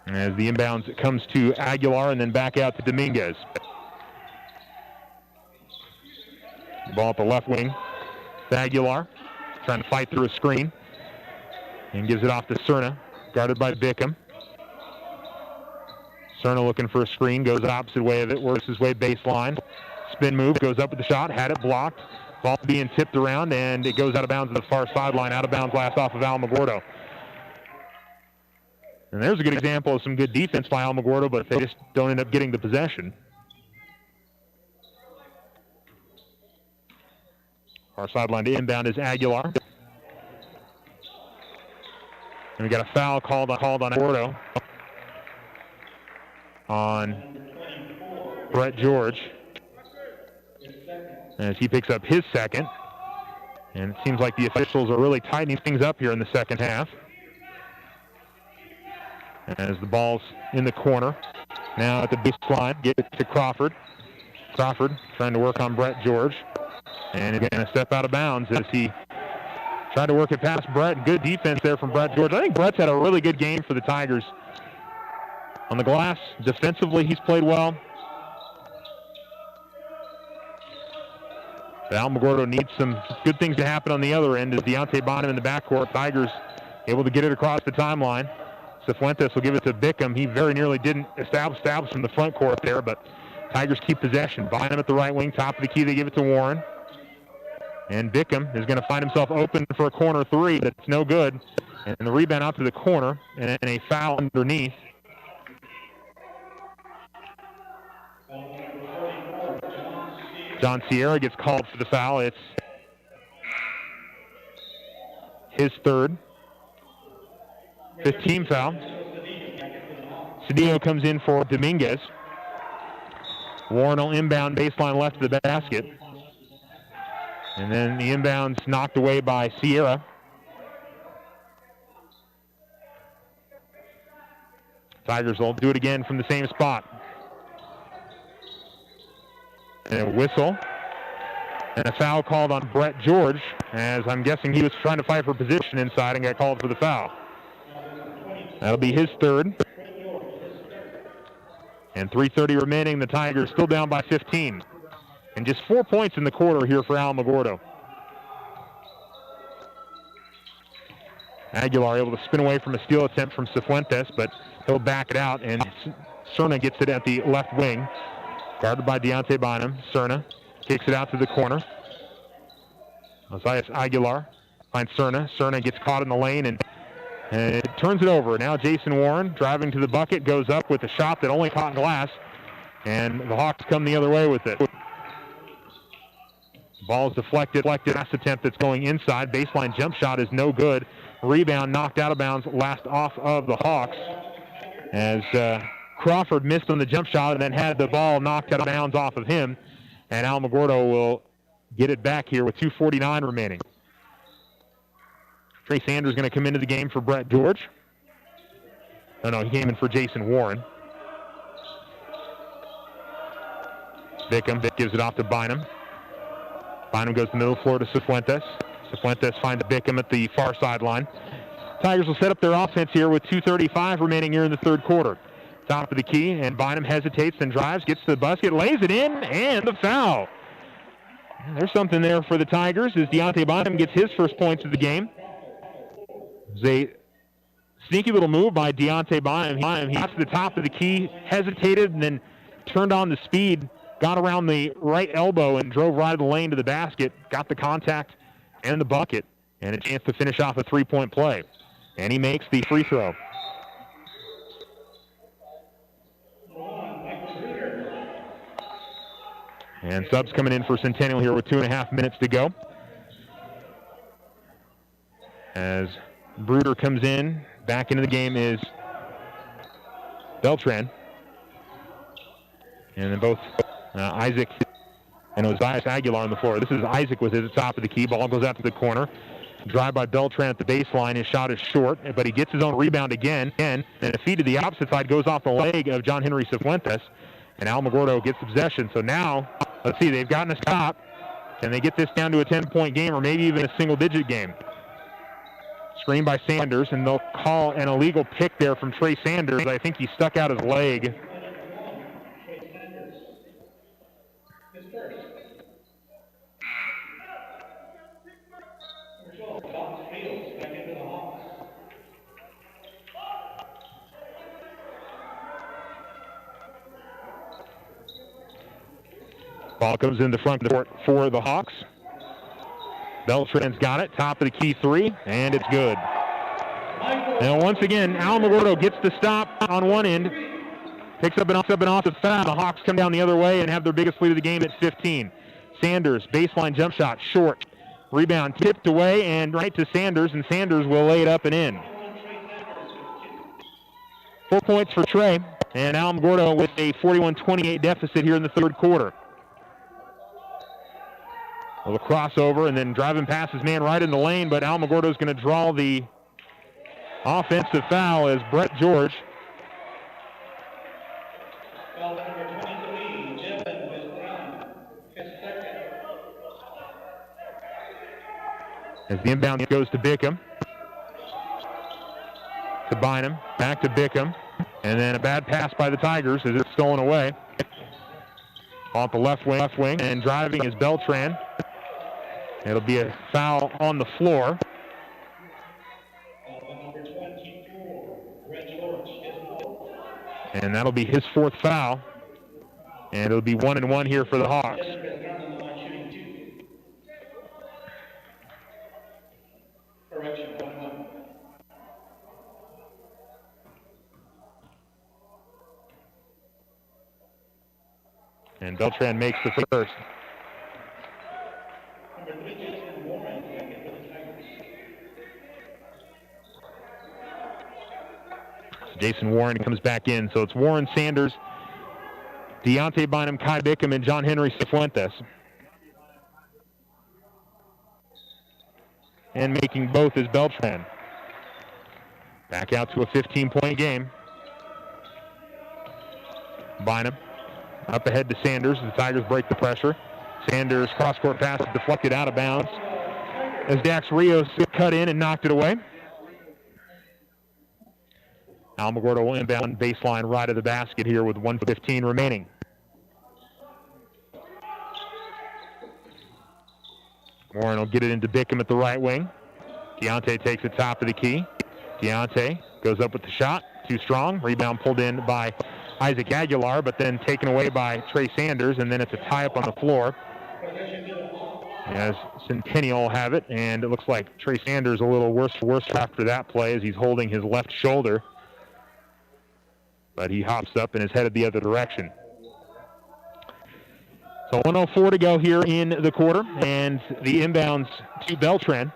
As the inbounds comes to Aguilar and then back out to Dominguez. Ball at the left wing. To Aguilar, trying to fight through a screen. And gives it off to Cerna, guarded by Bickham. Cerna looking for a screen, goes the opposite way of it, works his way baseline. Spin move, goes up with the shot, had it blocked. Ball being tipped around, and it goes out of bounds to the far sideline. Out of bounds last off of Alamogordo. And there's a good example of some good defense by Alamogordo, but they just don't end up getting the possession. Far sideline to inbound is Aguilar. And we got a foul called on Gordo on Brett George as he picks up his second. And it seems like the officials are really tightening things up here in the second half. As the ball's in the corner. Now at the baseline, get it to Crawford. Crawford trying to work on Brett George. And he's going to step out of bounds as he tried to work it past Brett. Good defense there from Brett George. I think Brett's had a really good game for the Tigers. On the glass, defensively, he's played well. But Alamogordo needs some good things to happen on the other end as Deontay Bynum in the backcourt. Tigers able to get it across the timeline. Cifuentes will give it to Bickham. He very nearly didn't establish from the front court there, but Tigers keep possession. Bynum at the right wing, top of the key, they give it to Warren. And Bickham is going to find himself open for a corner three that's no good. And the rebound out to the corner, and a foul underneath. John Sierra gets called for the foul. It's his third. 5th team foul. Cedillo comes in for Dominguez. Warren will inbound baseline left of the basket. And then the inbound's knocked away by Sierra. Tigers will do it again from the same spot. And a whistle. And a foul called on Brett George, as I'm guessing he was trying to fight for position inside and got called for the foul. That'll be his third. And 3:30 remaining. The Tigers still down by 15. And just 4 points in the quarter here for Alamogordo. Aguilar able to spin away from a steal attempt from Cifuentes, but he'll back it out, and Cerna gets it at the left wing. Guarded by Deontay Bynum. Cerna kicks it out to the corner. Josias Aguilar finds Cerna. Cerna gets caught in the lane and it turns it over. Now Jason Warren driving to the bucket, goes up with a shot that only caught glass, and the Hawks come the other way with it. Ball is deflected. Last attempt that's going inside. Baseline jump shot is no good. Rebound knocked out of bounds, last off of the Hawks, as Crawford missed on the jump shot and then had the ball knocked out of bounds off of him. And Alamogordo will get it back here with 2:49 remaining. Trey Sanders going to come into the game for Brett George. No, he came in for Jason Warren. Bickham gives it off to Bynum. Bynum goes to the middle floor to Cifuentes. Cifuentes finds Bickham at the far sideline. Tigers will set up their offense here with 2:35 remaining here in the third quarter. Top of the key, and Bynum hesitates, then drives, gets to the basket, lays it in, and the foul. There's something there for the Tigers as Deontay Bynum gets his first points of the game. It's a sneaky little move by Deontay Bynum. He got to the top of the key, hesitated, and then turned on the speed, got around the right elbow and drove right of the lane to the basket, got the contact and the bucket, and a chance to finish off a three-point play. And he makes the free throw. And subs coming in for Centennial here with 2.5 minutes to go. As Bruder comes in, back into the game is Beltran. And then both Isaac and Josias Aguilar on the floor. This is Isaac with it at the top of the key. Ball goes out to the corner. Drive by Beltran at the baseline. His shot is short, but he gets his own rebound again. And a feed to the opposite side goes off the leg of John Henry Cifuentes. And Alamogordo gets possession. So now, let's see, they've gotten a stop. Can they get this down to a 10-point game or maybe even a single-digit game? Screen by Sanders, and they'll call an illegal pick there from Trey Sanders. I think he stuck out his leg. Ball comes in the front court for the Hawks. Beltran's got it. Top of the key three, and it's good. Now once again, Alamogordo gets the stop on one end. Picks up an offensive foul. The Hawks come down the other way and have their biggest lead of the game at 15. Sanders, baseline jump shot, short. Rebound tipped away and right to Sanders, and Sanders will lay it up and in. 4 points for Trey, and Alamogordo with a 41-28 deficit here in the third quarter. A little crossover and then driving past his man right in the lane, but Alamogordo's going to draw the offensive foul as Brett George. Foul number 23, Jevin Westbrown, his second. As the inbound goes to Bickham. To Bynum, back to Bickham, and then a bad pass by the Tigers as it's stolen away. Off the left wing, and driving is Beltran. It'll be a foul on the floor. Number 24, Brett George. And that'll be his fourth foul. And it'll be 1-1 here for the Hawks. Correction, 1-1. And Beltran makes the first. Number 3, Jason Warren, second for the Tigers. Jason Warren comes back in. So it's Warren, Sanders, Deontay Bynum, Kai Bickham, and John Henry Cifuentes. And making both is Beltran. Back out to a 15-point game. Bynum up ahead to Sanders. The Tigers break the pressure. Sanders cross-court pass is deflected out of bounds as Dax Rios cut in and knocked it away. Alamogordo will inbound baseline right of the basket here with 1:15 remaining. Warren will get it into Bickham at the right wing. Deontay takes the top of the key. Deontay goes up with the shot. Too strong. Rebound pulled in by Isaac Aguilar, but then taken away by Trey Sanders, and then it's a tie-up on the floor as Centennial will have it, and it looks like Trey Sanders a little worse after that play as he's holding his left shoulder, but he hops up and is headed the other direction. So 1:04 to go here in the quarter, and the inbounds to Beltran,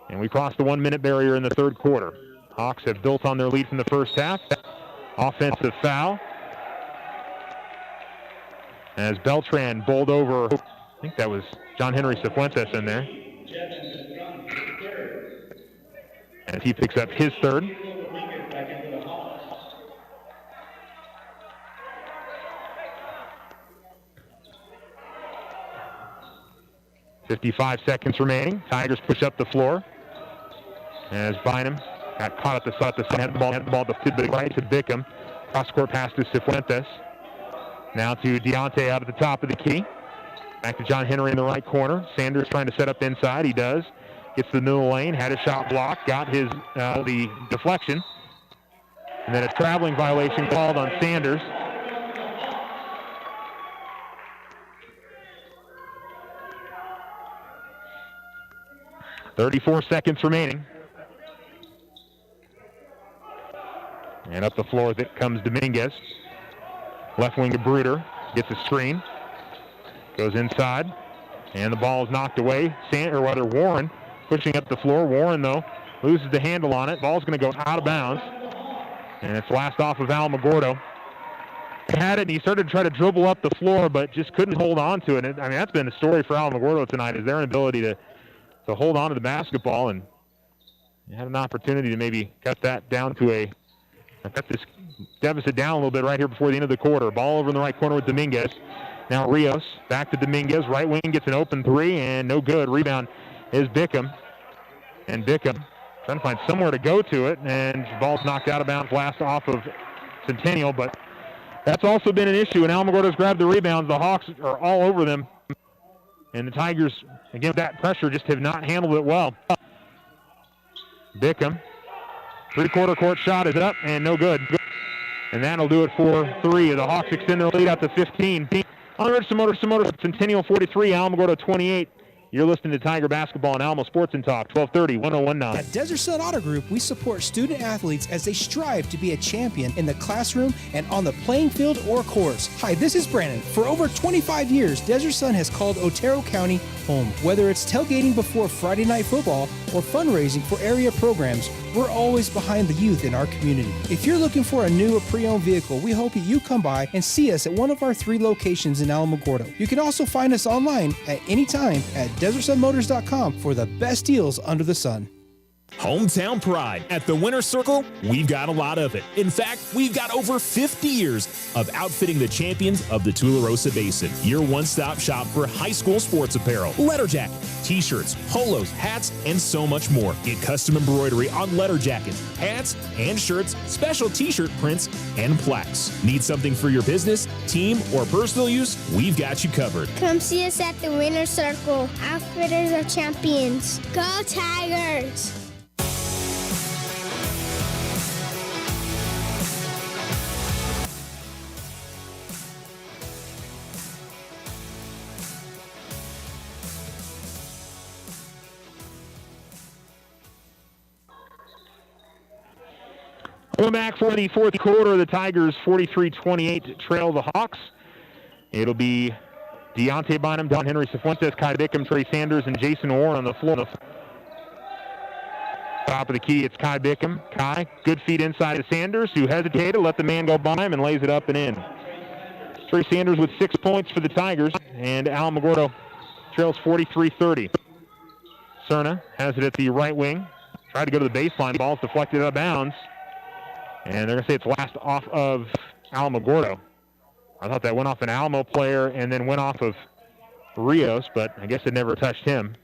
and we crossed the 1-minute barrier in the third quarter. Hawks have built on their lead from the first half. Offensive foul as Beltran bowled over, I think that was John Henry Cifuentes in there, as he picks up his third. .55 seconds remaining. Tigers push up the floor as Bynum got caught at the side, had the ball to the right to Bickham. Cross-court pass to Cifuentes. Now to Deontay out at the top of the key. Back to John Henry in the right corner. Sanders trying to set up inside. He does. Gets to the middle lane. Had a shot blocked. Got his the deflection. And then a traveling violation called on Sanders. .34 seconds remaining. And up the floor that comes Dominguez. Left wing to Bruder. Gets a screen. Goes inside. And the ball is knocked away. Warren pushing up the floor. Warren, though, loses the handle on it. Ball's going to go out of bounds. And it's last off of Alamogordo. Had it, and he started to try to dribble up the floor, but just couldn't hold on to it. And, that's been the story for Alamogordo tonight, is their inability to hold on to the basketball, and had an opportunity to maybe cut that down to cut this deficit down a little bit right here before the end of the quarter. Ball over in the right corner with Dominguez. Now Rios back to Dominguez. Right wing gets an open three, and no good. Rebound is Bickham. And Bickham trying to find somewhere to go to it, and the ball's knocked out of bounds last off of Centennial, but that's also been an issue, and Alamogordo's grabbed the rebounds. The Hawks are all over them. And the Tigers, again, with that pressure, just have not handled it well. Bickham, three-quarter court shot is up and no good. And that'll do it for three. The Hawks extend their lead out to 15. On the Motor, Centennial 43, Alamogordo 28. You're listening to Tiger Basketball and Alamo Sports and Talk, 1230, 1019. At Desert Sun Auto Group, we support student athletes as they strive to be a champion in the classroom and on the playing field or course. Hi, this is Brandon. For over 25 years, Desert Sun has called Otero County home. Whether it's tailgating before Friday night football or fundraising for area programs, we're always behind the youth in our community. If you're looking for a new or pre-owned vehicle, we hope that you come by and see us at one of our 3 locations in Alamogordo. You can also find us online at any time at DesertSunMotors.com for the best deals under the sun. Hometown pride. At the Winter Circle, we've got a lot of it. In fact, we've got over 50 years of outfitting the champions of the Tularosa Basin. Your one-stop shop for high school sports apparel, letter jacket, t-shirts, polos, hats, and so much more. Get custom embroidery on letter jackets, hats, and shirts, special t-shirt prints, and plaques. Need something for your business, team, or personal use? We've got you covered. Come see us at the Winter Circle, outfitters of champions. Go Tigers! Going back for the fourth quarter, the Tigers 43-28 trail the Hawks. It'll be Deontay Bynum, Don Henry Cifuentes, Kai Bickham, Trey Sanders, and Jason Warren on the floor. Top of the key, it's Kai Bickham. Kai, good feed inside to Sanders, who hesitated, let the man go by him, and lays it up and in. Trey Sanders with 6 points for the Tigers, and Alamogordo trails 43-30. Cerna has it at the right wing. Tried to go to the baseline. Ball's deflected out of bounds. And they're going to say it's last off of Alamogordo. I thought that went off an Alamo player and then went off of Rios, but I guess it never touched him.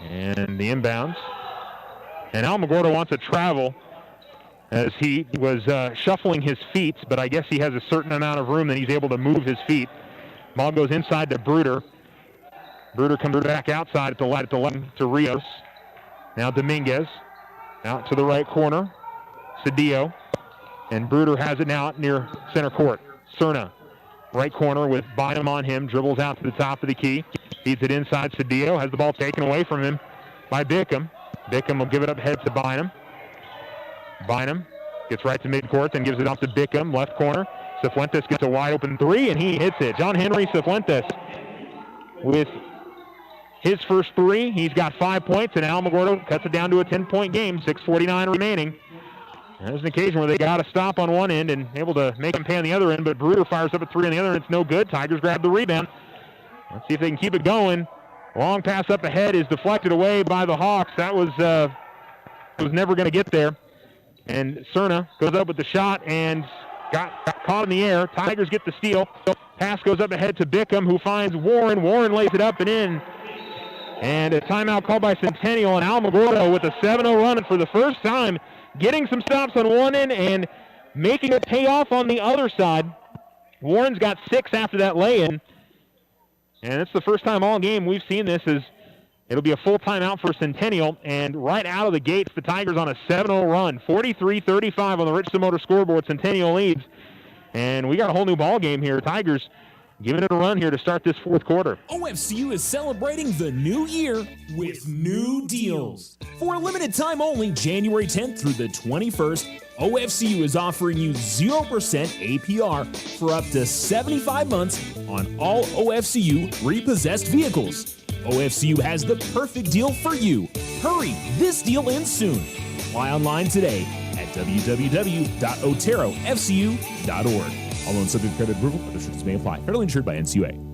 And the inbounds. And Alamogordo wants to travel as he was shuffling his feet, but I guess he has a certain amount of room that he's able to move his feet. Ball goes inside to Bruder. Bruder comes back outside at the left to Rios. Now Dominguez out to the right corner. Cedillo. And Bruder has it now near center court. Cerna, right corner with Bynum on him. Dribbles out to the top of the key. Feeds it inside. Cedillo has the ball taken away from him by Bickham. Bickham will give it up head to Bynum. Bynum gets right to midcourt, then gives it off to Bickham, left corner. Cifuentes gets a wide open three, and he hits it. John Henry Cifuentes with his first three. He's got 5 points, and Alamogordo cuts it down to a 10-point game, 6:49 remaining. There's an occasion where they got to stop on one end and able to make him pay on the other end, but Bruder fires up a three on the other end. It's no good. Tigers grab the rebound. Let's see if they can keep it going. Long pass up ahead is deflected away by the Hawks. That was never going to get there. And Cerna goes up with the shot and got caught in the air. Tigers get the steal. Pass goes up ahead to Bickham, who finds Warren. Warren lays it up and in. And a timeout called by Centennial, and Alamogordo with a 7-0 run, and for the first time getting some stops on one end and making it pay off on the other side. Warren's got 6 after that lay-in. And it's the first time all game we've seen this. It'll be a full timeout for Centennial, and right out of the gates, the Tigers on a 7-0 run. 43-35 on the Richardson Motor scoreboard. Centennial leads, and we got a whole new ball game here. Tigers giving it a run here to start this fourth quarter. OFCU is celebrating the new year with new deals. For a limited time only, January 10th through the 21st, OFCU is offering you 0% APR for up to 75 months on all OFCU repossessed vehicles. OFCU has the perfect deal for you. Hurry, this deal ends soon. Apply online today at www.oterofcu.org. All loans subject to credit approval, other restrictions may apply. Federally insured by NCUA.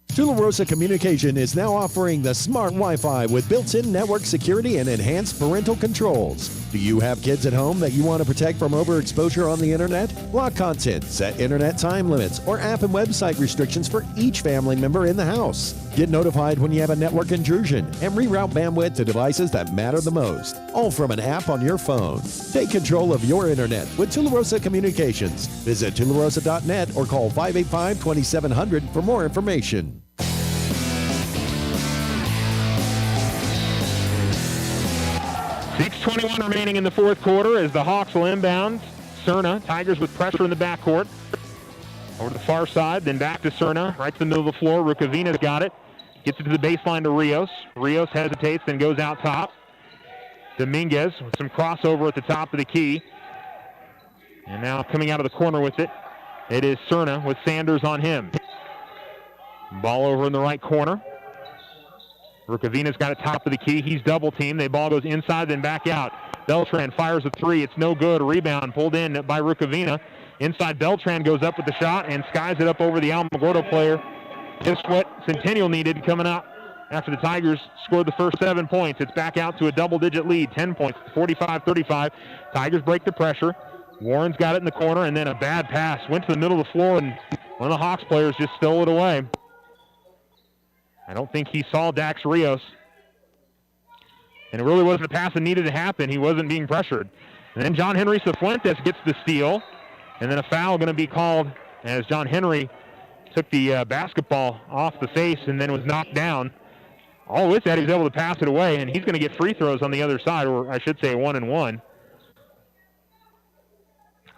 Tularosa Communication is now offering the smart Wi-Fi with built-in network security and enhanced parental controls. Do you have kids at home that you want to protect from overexposure on the internet? Block content, set internet time limits, or app and website restrictions for each family member in the house. Get notified when you have a network intrusion and reroute bandwidth to devices that matter the most, all from an app on your phone. Take control of your internet with Tularosa Communications. Visit tularosa.net or call 585-2700 for more information. 6:21 remaining in the fourth quarter as the Hawks will inbound. Cerna, Tigers with pressure in the backcourt. Over to the far side, then back to Cerna, right to the middle of the floor. Rukavina's got it. Gets it to the baseline to Rios. Rios hesitates, then goes out top. Dominguez with some crossover at the top of the key. And now coming out of the corner with it, it is Cerna with Sanders on him. Ball over in the right corner. Rukavina's got it top of the key. He's double teamed. The ball goes inside, then back out. Beltran fires a three. It's no good. Rebound pulled in by Rukavina. Inside, Beltran goes up with the shot and skies it up over the Alamogordo player. Just what Centennial needed coming out after the Tigers scored the first 7 points. It's back out to a double-digit lead, 10 points, 45-35. Tigers break the pressure. Warren's got it in the corner, and then a bad pass. Went to the middle of the floor, and one of the Hawks players just stole it away. I don't think he saw Dax Rios. And it really wasn't a pass that needed to happen. He wasn't being pressured. And then John Henry Cifuentes gets the steal. And then a foul going to be called as John Henry took the basketball off the face and then was knocked down. All with that, he was able to pass it away, and he's going to get free throws on the other side, or I should say a 1-and-1.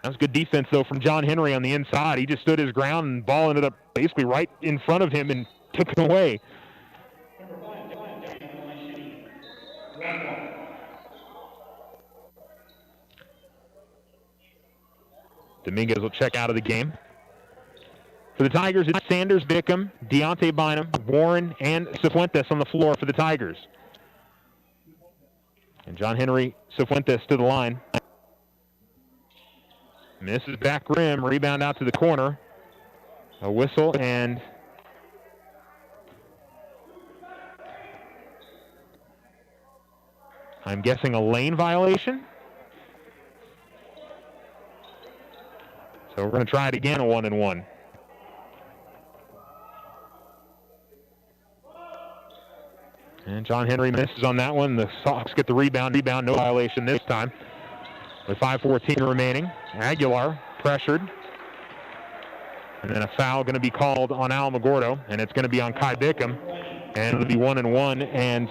That was good defense, though, from John Henry on the inside. He just stood his ground, and the ball ended up basically right in front of him and took it away. Dominguez will check out of the game. For the Tigers, it's Sanders, Bickham, Deontay Bynum, Warren, and Cifuentes on the floor for the Tigers. And John Henry Cifuentes to the line. Misses back rim, rebound out to the corner. A whistle, and I'm guessing a lane violation. So we're going to try it again, a 1-and-1. And John Henry misses on that one. The Sox get the rebound, no violation this time. With 5:14 remaining, Aguilar pressured. And then a foul going to be called on Alamogordo, and it's going to be on Kai Bickham. And it'll be 1-and-1, and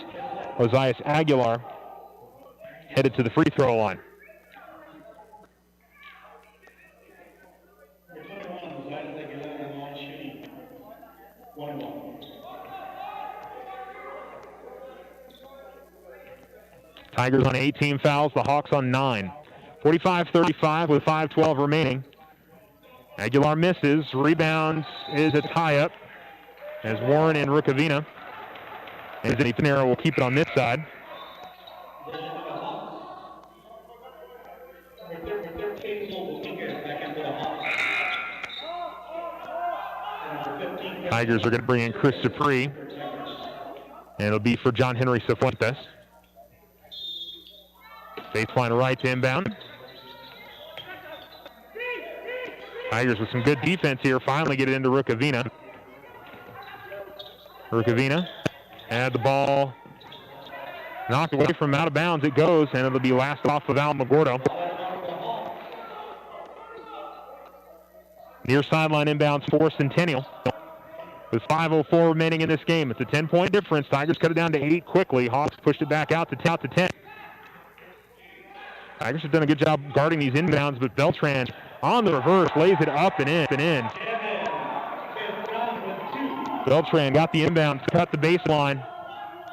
Ozias Aguilar headed to the free throw line. Tigers on 18 fouls, the Hawks on 9. 45-35 with 5:12 remaining. Aguilar misses. Rebounds is a tie-up as Warren and Rukavina. And Centennial will keep it on this side. Tigers are going to bring in Chris Supree. And it'll be for John Henry Cifuentes. Baseline right to inbound. Tigers with some good defense here. Finally get it into Rukavina. Rukavina had the ball knocked away from out of bounds. It goes, and it'll be last off of Alamogordo. Near sideline inbounds for Centennial. With 5:04 remaining in this game. It's a 10-point difference. Tigers cut it down to 8 quickly. Hawks pushed it back out to 10. Tigers have done a good job guarding these inbounds, but Beltran on the reverse lays it up and in. Beltran got the inbound, cut the baseline,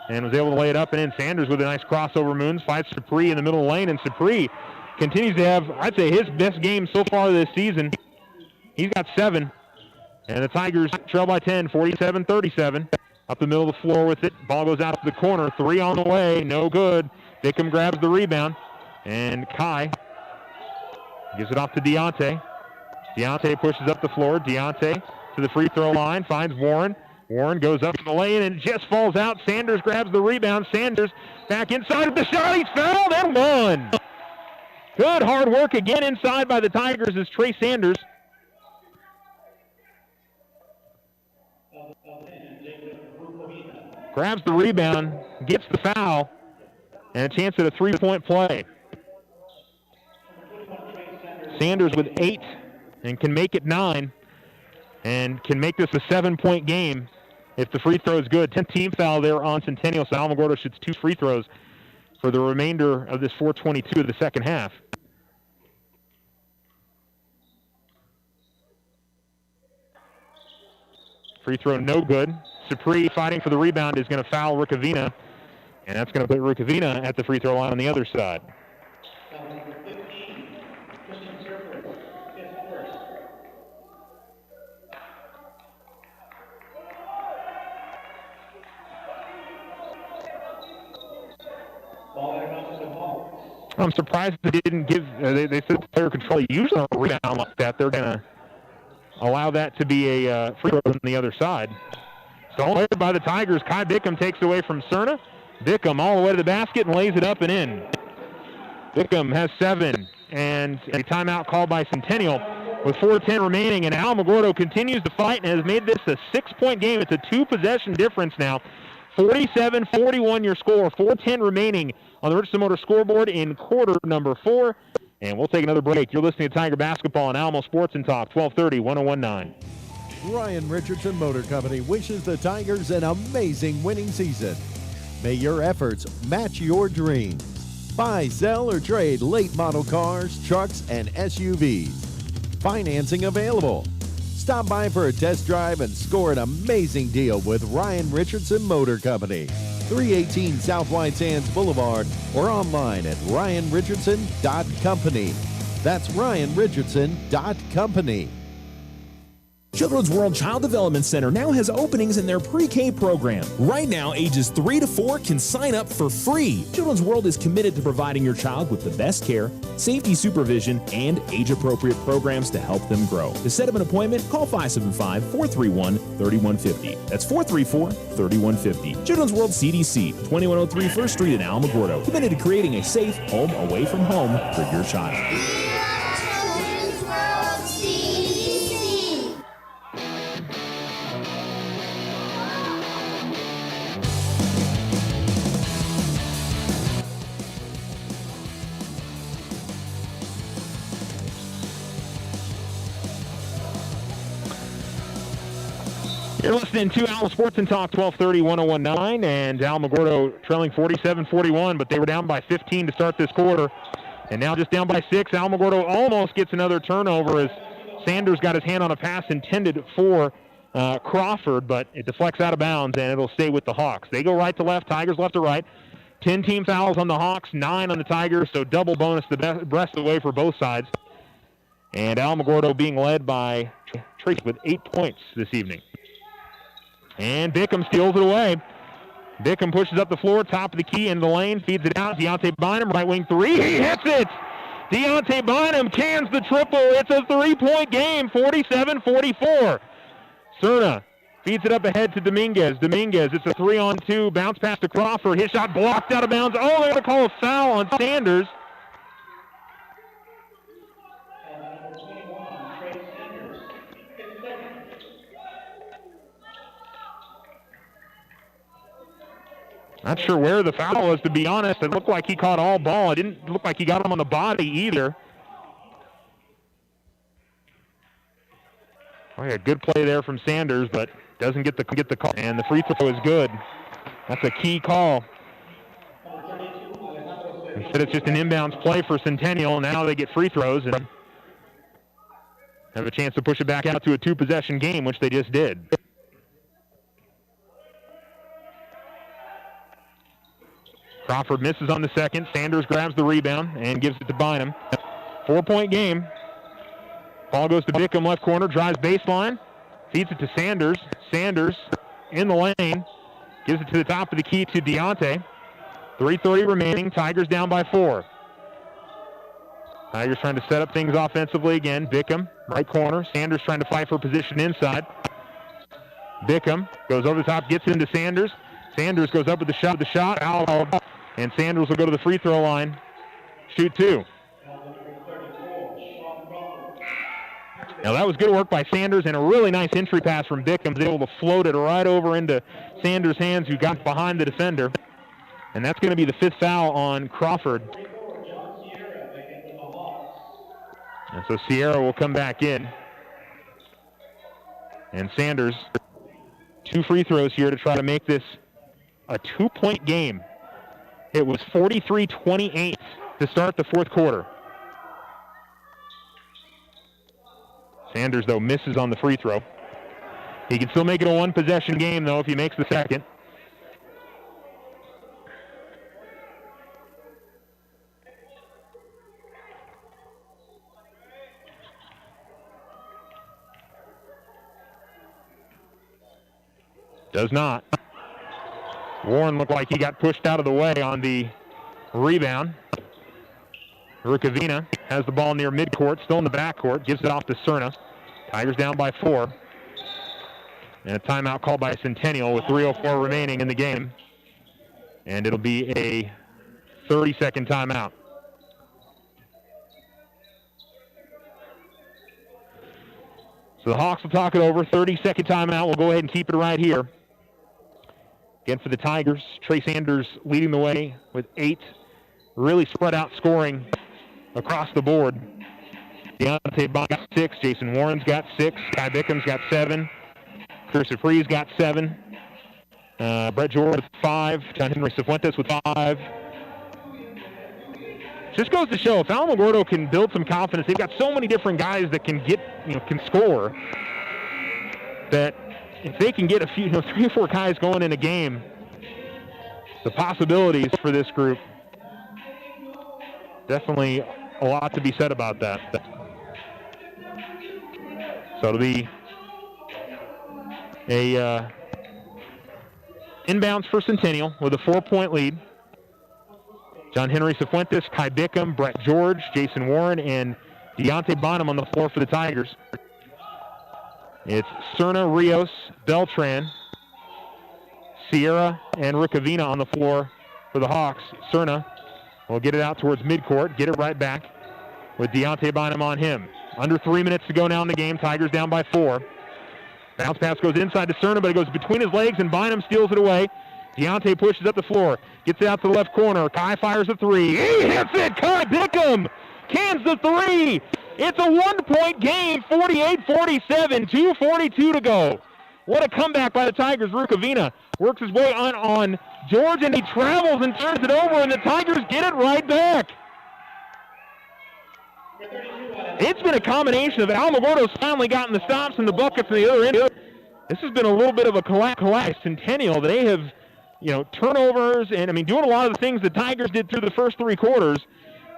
and was able to lay it up and in. Sanders with a nice crossover moves, fights Supree in the middle lane, and Supree continues to have, I'd say, his best game so far this season. He's got 7, and the Tigers trail by 10, 47-37. Up the middle of the floor with it. Ball goes out to the corner. 3 on the way, no good. Bickham grabs the rebound, and Kai gives it off to Deontay. Deontay pushes up the floor. Deontay to the free throw line, finds Warren. Warren goes up in the lane and just falls out. Sanders grabs the rebound. Sanders back inside of the shot. He's fouled and one. Good hard work again inside by the Tigers as Trey Sanders grabs the rebound, gets the foul, and a chance at a 3-point play. Sanders with 8 and can make it 9 and can make this a 7-point game if the free throw is good. 10-team foul there on Centennial, so Alamogordo shoots 2 free throws for the remainder of this 4:22 of the second half. Free throw no good. Supree fighting for the rebound is going to foul Rukavina, and that's going to put Rukavina at the free throw line on the other side. I'm surprised they didn't give, they said player control. Usually on a rebound like that, they're going to allow that to be a free throw on the other side. Stolen by the Tigers. Kai Bickham takes away from Cerna. Bickham all the way to the basket and lays it up and in. Bickham has 7, and a timeout called by Centennial with 4:10 remaining, and Alamogordo continues to fight and has made this a 6-point game. It's a 2-possession difference now. 47-41 your score. 4:10 remaining on the Richardson Motor scoreboard in quarter number 4. And we'll take another break. You're listening to Tiger Basketball on Alamo Sports and Talk, 1230, 1019. Ryan Richardson Motor Company wishes the Tigers an amazing winning season. May your efforts match your dreams. Buy, sell, or trade late model cars, trucks, and SUVs. Financing available. Stop by for a test drive and score an amazing deal with Ryan Richardson Motor Company. 318 South White Sands Boulevard or online at ryanrichardson.company. That's ryanrichardson.company. Children's World Child Development Center now has openings in their pre-K program. Right now, ages 3 to 4 can sign up for free. Children's World is committed to providing your child with the best care, safety supervision, and age-appropriate programs to help them grow. To set up an appointment, call 575-431-3150. That's 434-3150. Children's World CDC, 2103 First Street in Alamogordo. Committed to creating a safe home away from home for your child. Children's World CDC. You're listening to Alamo Sports and Talk 1230-1019, and Alamogordo trailing 47-41, but they were down by 15 to start this quarter, and now just down by 6. Alamogordo almost gets another turnover as Sanders got his hand on a pass intended for Crawford, but it deflects out of bounds, and it'll stay with the Hawks. They go right to left, Tigers left to right. 10 team fouls on the Hawks, 9 on the Tigers, so double bonus the rest of the way for both sides. And Alamogordo being led by Tracy with 8 points this evening. And Bickham steals it away. Bickham pushes up the floor, top of the key, into the lane, feeds it out. Deontay Bynum, right wing three. He hits it! Deontay Bynum cans the triple. It's a 3-point game, 47-44. Cerna feeds it up ahead to Dominguez. Dominguez, it's a 3-on-2. Bounce pass to Crawford. His shot blocked out of bounds. Oh, they're going to call a foul on Sanders. Not sure where the foul was, to be honest. It looked like he caught all ball. It didn't look like he got him on the body either. Oh, yeah, good play there from Sanders, but doesn't get the call. And the free throw is good. That's a key call. Instead, it's just an inbounds play for Centennial. Now they get free throws and have a chance to push it back out to a 2-possession game, which they just did. Crawford misses on the second. Sanders grabs the rebound and gives it to Bynum. 4-point game. Ball goes to Bickham, left corner, drives baseline, feeds it to Sanders. Sanders in the lane, gives it to the top of the key to Deontay. 3:30 remaining. Tigers down by 4. Tigers trying to set up things offensively again. Bickham, right corner. Sanders trying to fight for position inside. Bickham goes over the top, gets into Sanders. Sanders goes up with the shot, out, and Sanders will go to the free throw line. Shoot 2. Now that was good work by Sanders and a really nice entry pass from Bickham. He's able to float it right over into Sanders' hands, who got behind the defender. And that's going to be the 5th foul on Crawford. And so Sierra will come back in. And Sanders, 2 free throws here to try to make this a 2-point game. It was 43-28 to start the 4th quarter. Sanders, though, misses on the free throw. He can still make it a 1-possession game, though, if he makes the second. Does not. Warren looked like he got pushed out of the way on the rebound. Rukavina has the ball near midcourt, still in the backcourt, gives it off to Cerna. Tigers down by 4. And a timeout called by Centennial with 3:04 remaining in the game. And it'll be a 30-second timeout. So the Hawks will talk it over. 30-second timeout. We'll go ahead and keep it right here. Again, for the Tigers, Trey Sanders leading the way with 8. Really spread out scoring across the board. Deontay Bond got 6. Jason Warren's got 6. Kai Bickham's got 7. Chris Freeze got 7. Brett George with 5. John Henry Cifuentes with 5. Just goes to show if Alamogordo can build some confidence, they've got so many different guys that can can score, that if they can get a few, 3 or 4 guys going in a game, the possibilities for this group, definitely a lot to be said about that. So it'll be inbounds for Centennial with a 4-point lead. John Henry Cifuentes, Kai Bickham, Brett George, Jason Warren, and Deontay Bonham on the floor for the Tigers. It's Cerna, Rios, Beltran, Sierra, and Ricavina on the floor for the Hawks. Cerna will get it out towards midcourt, get it right back with Deontay Bonham on him. Under 3 minutes to go now in the game. Tigers down by 4. Bounce pass goes inside to Cerna, but it goes between his legs, and Bynum steals it away. Deontay pushes up the floor, gets it out to the left corner. Kai fires a 3. He hits it! Kai Bickham cans the 3. It's a 1-point game, 48-47, 2:42 to go. What a comeback by the Tigers. Rukavina works his way on George, and he travels and turns it over, and the Tigers get it right back. It's been a combination of Alamogordo's finally gotten the stops and the buckets on the other end. This has been a little bit of a collapse. Centennial, they have, turnovers and, doing a lot of the things the Tigers did through the first 3 quarters,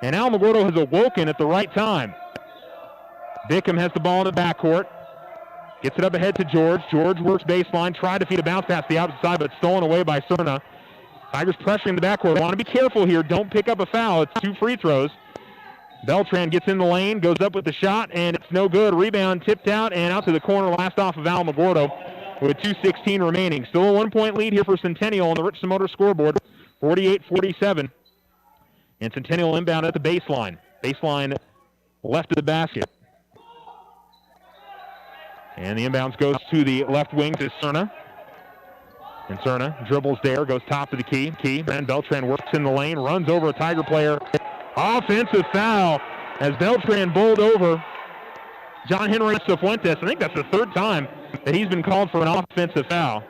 and Alamogordo has awoken at the right time. Bickham has the ball in the backcourt. Gets it up ahead to George. George works baseline, tried to feed a bounce pass to the opposite side, but stolen away by Cerna. Tigers pressuring the backcourt. Want to be careful here. Don't pick up a foul. It's 2 free throws. Beltran gets in the lane, goes up with the shot, and it's no good. Rebound tipped out and out to the corner, last off of Alamogordo with 2:16 remaining. Still a 1-point lead here for Centennial on the Richardson Motor scoreboard, 48-47. And Centennial inbound at the baseline. Baseline left of the basket. And the inbounds goes to the left wing to Cerna. And Cerna dribbles there, goes top of the key. And Beltran works in the lane, runs over a Tiger player. Offensive foul as Beltran bowled over John Henry Cifuentes. I think that's the 3rd time that he's been called for an offensive foul.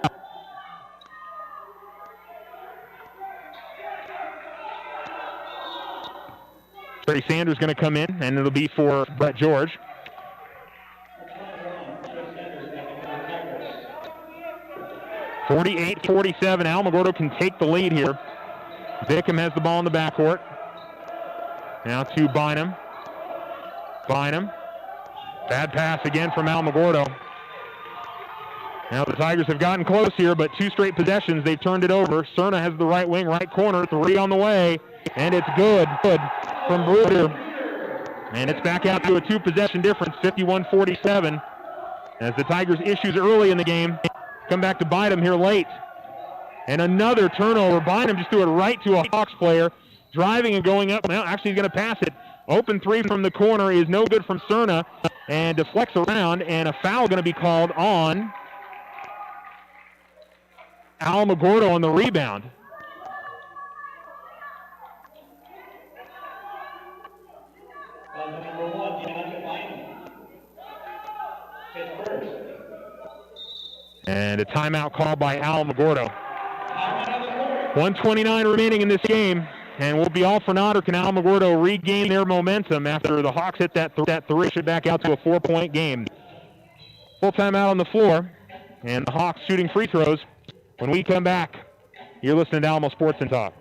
Trey Sanders going to come in, and it'll be for Brett George. (48-47). Alamogordo can take the lead here. Bickham has the ball in the backcourt. Now to Bynum. Bad pass again from Alamogordo. Now the Tigers have gotten close here, but 2 straight possessions, they've turned it over. Cerna has the right wing, right corner, 3 on the way, and it's good from Bruder. And it's back out to a 2-possession difference, 51-47. As the Tigers' issues early in the game come back to bite them here late. And another turnover. Bynum just threw it right to a Hawks player. Driving and going up. Now, actually, he's going to pass it. Open 3 from the corner is no good from Cerna. And deflects around, and a foul going to be called on Alamogordo on the rebound. And a timeout call by Alamogordo. 1:29 remaining in this game. And we'll be all for naught, or can Alamogordo regain their momentum after the Hawks hit that 3, should back out to a 4-point game. Full timeout on the floor, and the Hawks shooting free throws. When we come back, you're listening to Alamo Sports and Talk.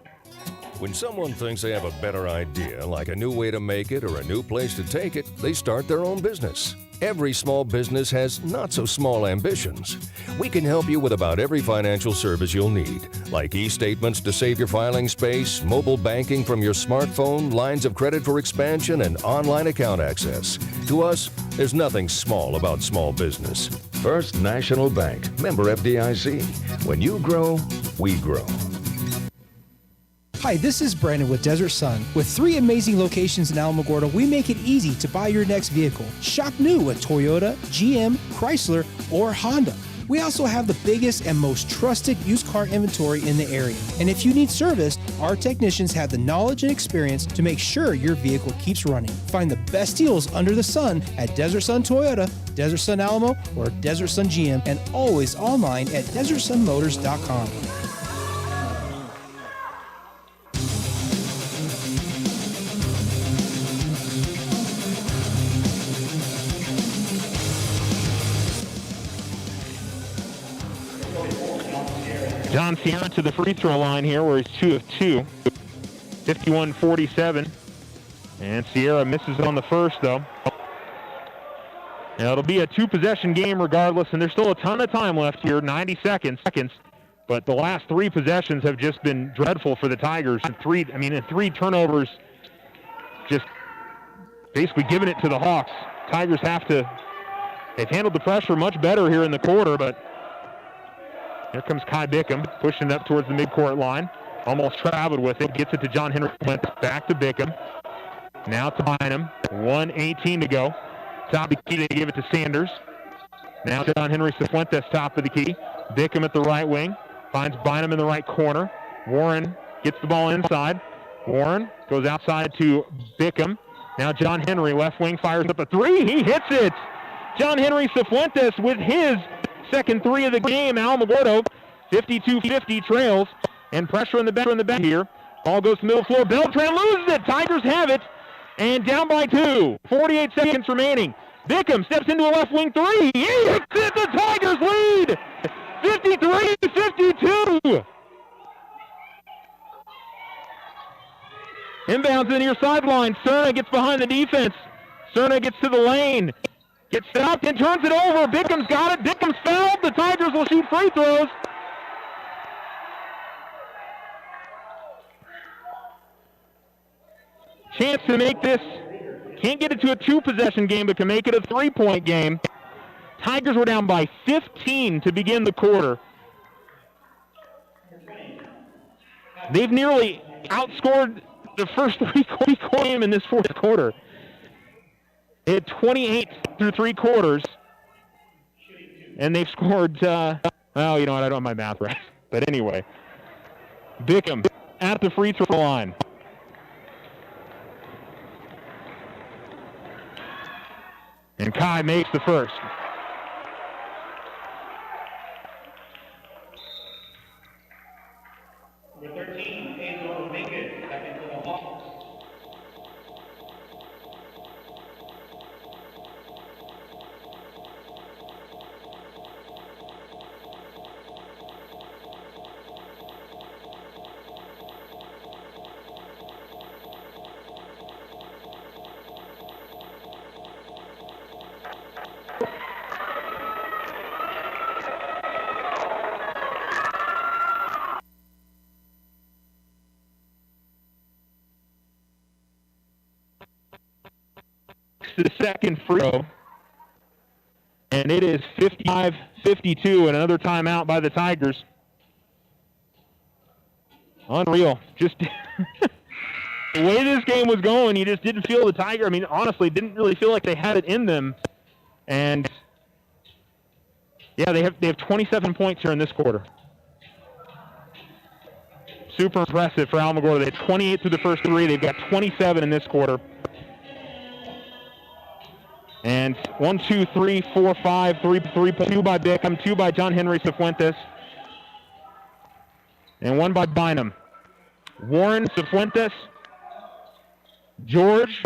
When someone thinks they have a better idea, like a new way to make it or a new place to take it, they start their own business. Every small business has not-so-small ambitions. We can help you with about every financial service you'll need, like e-statements to save your filing space, mobile banking from your smartphone, lines of credit for expansion, and online account access. To us, there's nothing small about small business. First National Bank, member FDIC. When you grow, we grow. Hi, this is Brandon with Desert Sun. With 3 amazing locations in Alamogordo, we make it easy to buy your next vehicle. Shop new at Toyota, GM, Chrysler, or Honda. We also have the biggest and most trusted used car inventory in the area. And if you need service, our technicians have the knowledge and experience to make sure your vehicle keeps running. Find the best deals under the sun at Desert Sun Toyota, Desert Sun Alamo, or Desert Sun GM, and always online at DesertSunMotors.com. John Sierra to the free throw line here, where he's 2 of 2. 51-47. And Sierra misses on the first, though. Now, it'll be a two-possession game regardless, and there's still a ton of time left here, 90 seconds. But the last three possessions have just been dreadful for the Tigers. And three turnovers, just basically giving it to the Hawks. Tigers they've handled the pressure much better here in the quarter, but here comes Kai Bickham, pushing it up towards the midcourt line. Almost traveled with it, gets it to John Henry, back to Bickham. Now to Bynum, 1:18 to go. Top of the key, they give it to Sanders. Now John Henry Cifuentes, top of the key. Bickham at the right wing, finds Bynum in the right corner. Warren gets the ball inside. Warren goes outside to Bickham. Now John Henry, left wing, fires up a three. He hits it. John Henry Cifuentes with his second three of the game. Alamogordo, 52-50 trails, and pressure in the back here. Ball goes to middle floor. Beltran loses it. Tigers have it, and down by 2. 48 seconds remaining. Bickham steps into a left wing three. He hits it. The Tigers lead, 53-52. Inbounds to the near sideline. Cerna gets behind the defense. Cerna gets to the lane. Gets stopped and turns it over. Bickham's got it. Bickham's fouled. The Tigers will shoot free throws. Chance to make this. Can't get it to a two-possession game, but can make it a three-point game. Tigers were down by 15 to begin the quarter. They've nearly outscored the first three-quarter game in this fourth quarter. They had 28 through three quarters, and they've scored, well, you know what, I don't have my math right. But anyway, Bickham at the free throw line. And Kai makes the first. Number 13, Hazel Minkus, second for the Hawks. The second free throw, and it is 55-52, and another timeout by the Tigers. Unreal. Just the way this game was going, you just didn't feel the Tiger. I mean, honestly, didn't really feel like they had it in them. And yeah, they have 27 points here in this quarter. Super impressive for Alamogordo. They had 28 through the first three. They've got 27 in this quarter. And 1, 2, 3, 4, 5, 3, 2 by Bickham, 2 by John Henry Cifuentes, and 1 by Bynum. Warren, Cifuentes, George,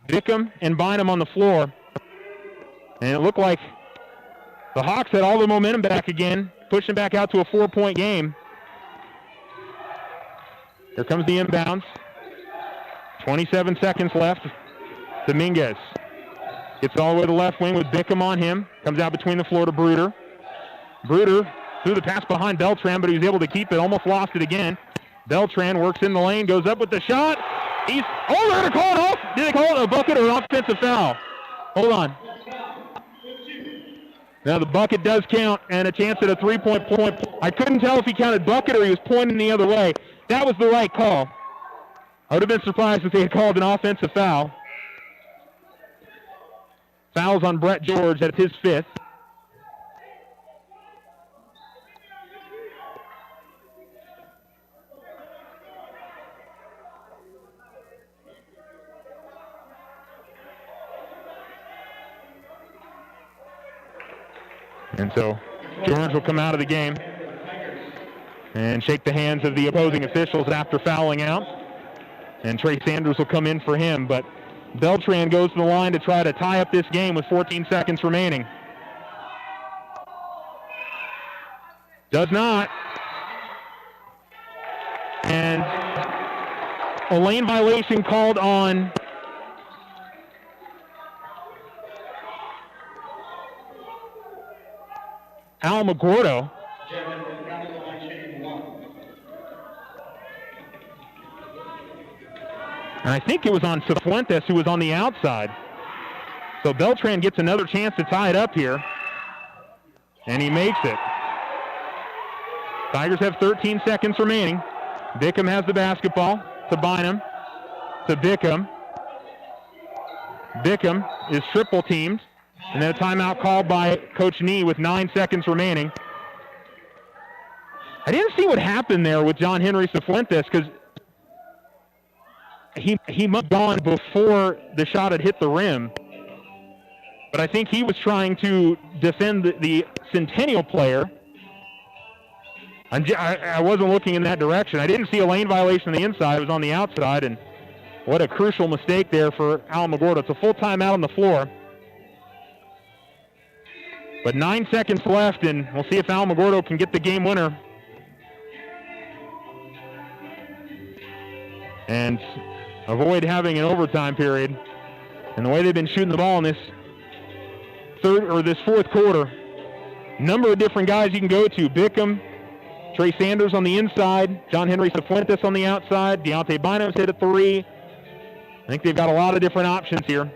Bickham, and Bynum on the floor. And it looked like the Hawks had all the momentum back again, pushing back out to a 4-point game. Here comes the inbounds. 27 seconds left. Dominguez gets all the way to the left wing with Bickham on him. Comes out between the floor to Bruder. Bruder threw the pass behind Beltran, but he was able to keep it. Almost lost it again. Beltran works in the lane, goes up with the shot. They're going to call it off. Did they call it a bucket or an offensive foul? Hold on. Now the bucket does count, and a chance at a three-point point. I couldn't tell if he counted bucket or he was pointing the other way. That was the right call. I would have been surprised if they had called an offensive foul. Fouls on Brett George. That's his fifth. And so George will come out of the game and shake the hands of the opposing officials after fouling out. And Trey Sanders will come in for him, but Beltran goes to the line to try to tie up this game with 14 seconds remaining. Does not. And a lane violation called on Alamogordo. And I think it was on Cifuentes who was on the outside. So Beltran gets another chance to tie it up here. And he makes it. Tigers have 13 seconds remaining. Bickham has the basketball to Bynum, to Bickham. Bickham is triple teamed. And then a timeout called by Coach Nee with 9 seconds remaining. I didn't see what happened there with John Henry Cifuentes because he must have gone before the shot had hit the rim. But I think he was trying to defend the Centennial player. I wasn't looking in that direction. I didn't see a lane violation on the inside. It was on the outside, and what a crucial mistake there for Alamogordo. It's a full timeout on the floor. But 9 seconds left, and we'll see if Alamogordo can get the game winner. And avoid having an overtime period. And the way they've been shooting the ball in this fourth quarter, number of different guys you can go to. Bickham, Trey Sanders on the inside, John Henry Cifuentes on the outside, Deontay Bynum's hit a three. I think they've got a lot of different options here.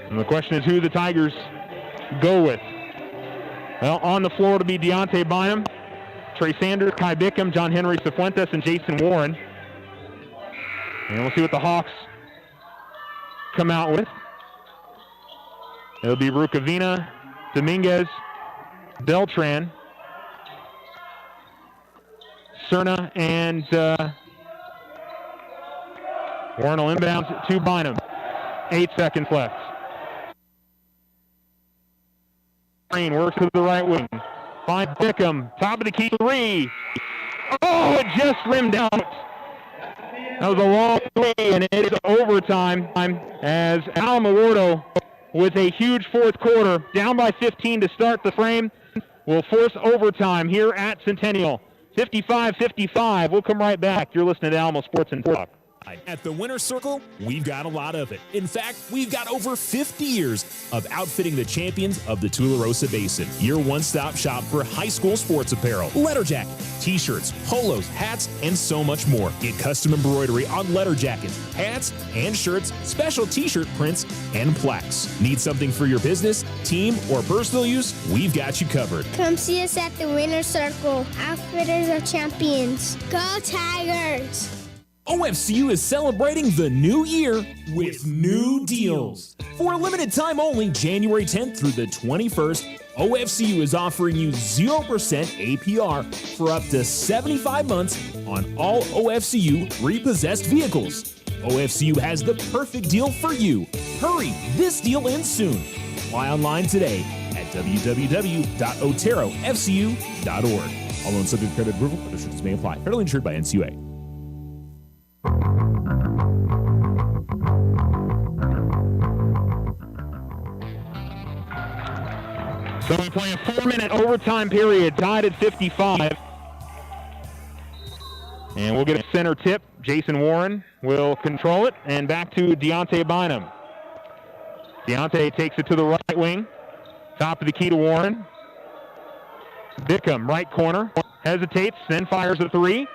And the question is who the Tigers go with. Well, on the floor to be Deontay Bynum, Trey Sanders, Kai Bickham, John Henry Cifuentes, and Jason Warren. And we'll see what the Hawks come out with. It'll be Rukavina, Dominguez, Beltran, Cerna, and Warren will inbound to Bynum. 8 seconds left. Green works to the right wing. Finds Bickham, top of the key three. Oh, it just rimmed out. That was a long three, and it is overtime as Alamogordo, with a huge fourth quarter, down by 15 to start the frame, will force overtime here at Centennial. 55-55. We'll come right back. You're listening to Alamo Sports and Talk. At the Winner's Circle, we've got a lot of it. In fact, we've got over 50 years of outfitting the champions of the Tularosa Basin. Your one-stop shop for high school sports apparel, letter jacket, t-shirts, polos, hats, and so much more. Get custom embroidery on letter jackets, hats, and shirts, special t-shirt prints, and plaques. Need something for your business, team, or personal use? We've got you covered. Come see us at the Winner's Circle, outfitters of champions. Go Tigers! OFCU is celebrating the new year with new deals. For a limited time only, January 10th through the 21st, OFCU is offering you 0% APR for up to 75 months on all OFCU repossessed vehicles. OFCU has the perfect deal for you. Hurry, this deal ends soon. Apply online today at www.oterofcu.org. All loans subject to credit approval. Other restrictions may apply. Federally insured by NCUA. So we play a 4-minute overtime period, tied at 55. And we'll get a center tip. Jason Warren will control it, and back to Deontay Bynum. Deontay takes it to the right wing. Top of the key to Warren. Bickham, right corner, hesitates, then fires a three.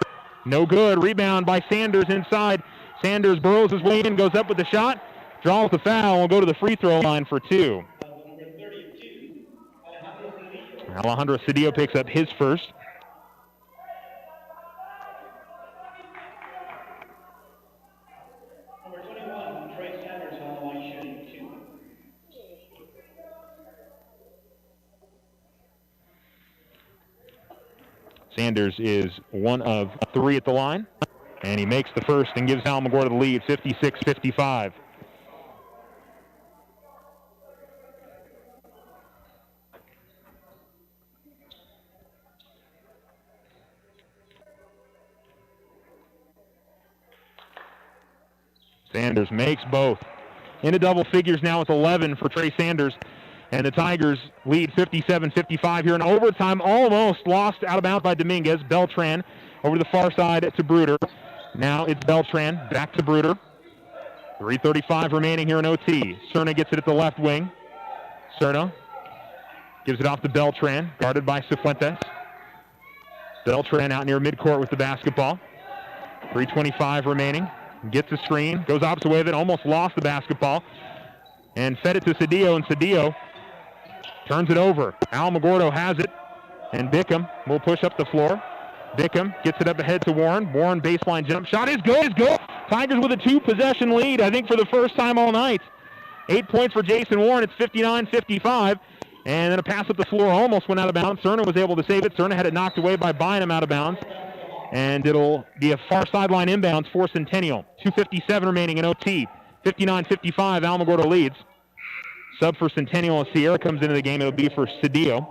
No good. Rebound by Sanders inside. Sanders burrows his way in, goes up with the shot, draws the foul, and will go to the free throw line for two. Alejandro Cedillo picks up his first. Number 21, Trey Sanders on the line shooting 2. Sanders is 1 of 3 at the line, and he makes the first and gives Alamogordo the lead, 56-55. Sanders makes both. Into double figures now with 11 for Trey Sanders. And the Tigers lead 57-55 here in overtime. Almost lost out of bounds by Dominguez. Beltran over the far side to Bruder. Now it's Beltran back to Bruder. 3:35 remaining here in OT. Cerna gets it at the left wing. Cerna gives it off to Beltran, guarded by Cifuentes. Beltran out near midcourt with the basketball. 3:25 remaining. Gets a screen, goes opposite way of it, almost lost the basketball, and fed it to Cedillo, and Cedillo turns it over. Alamogordo has it, and Bickham will push up the floor. Bickham gets it up ahead to Warren. Warren baseline jump shot is good. Tigers with a 2-possession lead, I think for the first time all night. 8 points for Jason Warren. It's 59-55. And then a pass up the floor almost went out of bounds. Cerna was able to save it. Cerna had it knocked away by Bynum out of bounds. And it'll be a far sideline inbounds for Centennial. 2:57 remaining in OT. 59-55, Alamogordo leads. Sub for Centennial as Sierra comes into the game. It'll be for Cedillo.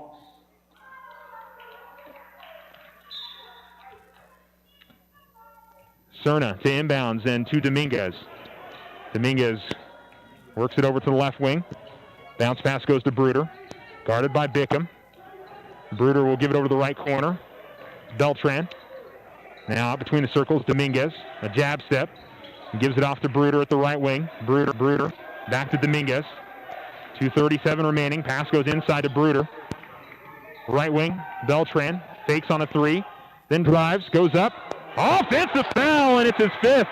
Cerna to inbounds and to Dominguez. Dominguez works it over to the left wing. Bounce pass goes to Bruder. Guarded by Bickham. Bruder will give it over to the right corner. Beltran. Now out between the circles, Dominguez. A jab step. Gives it off to Bruder at the right wing. Bruder. Back to Dominguez. 2:37 remaining. Pass goes inside to Bruder. Right wing, Beltran. Fakes on a three. Then drives, goes up. Offensive foul, and it's his fifth.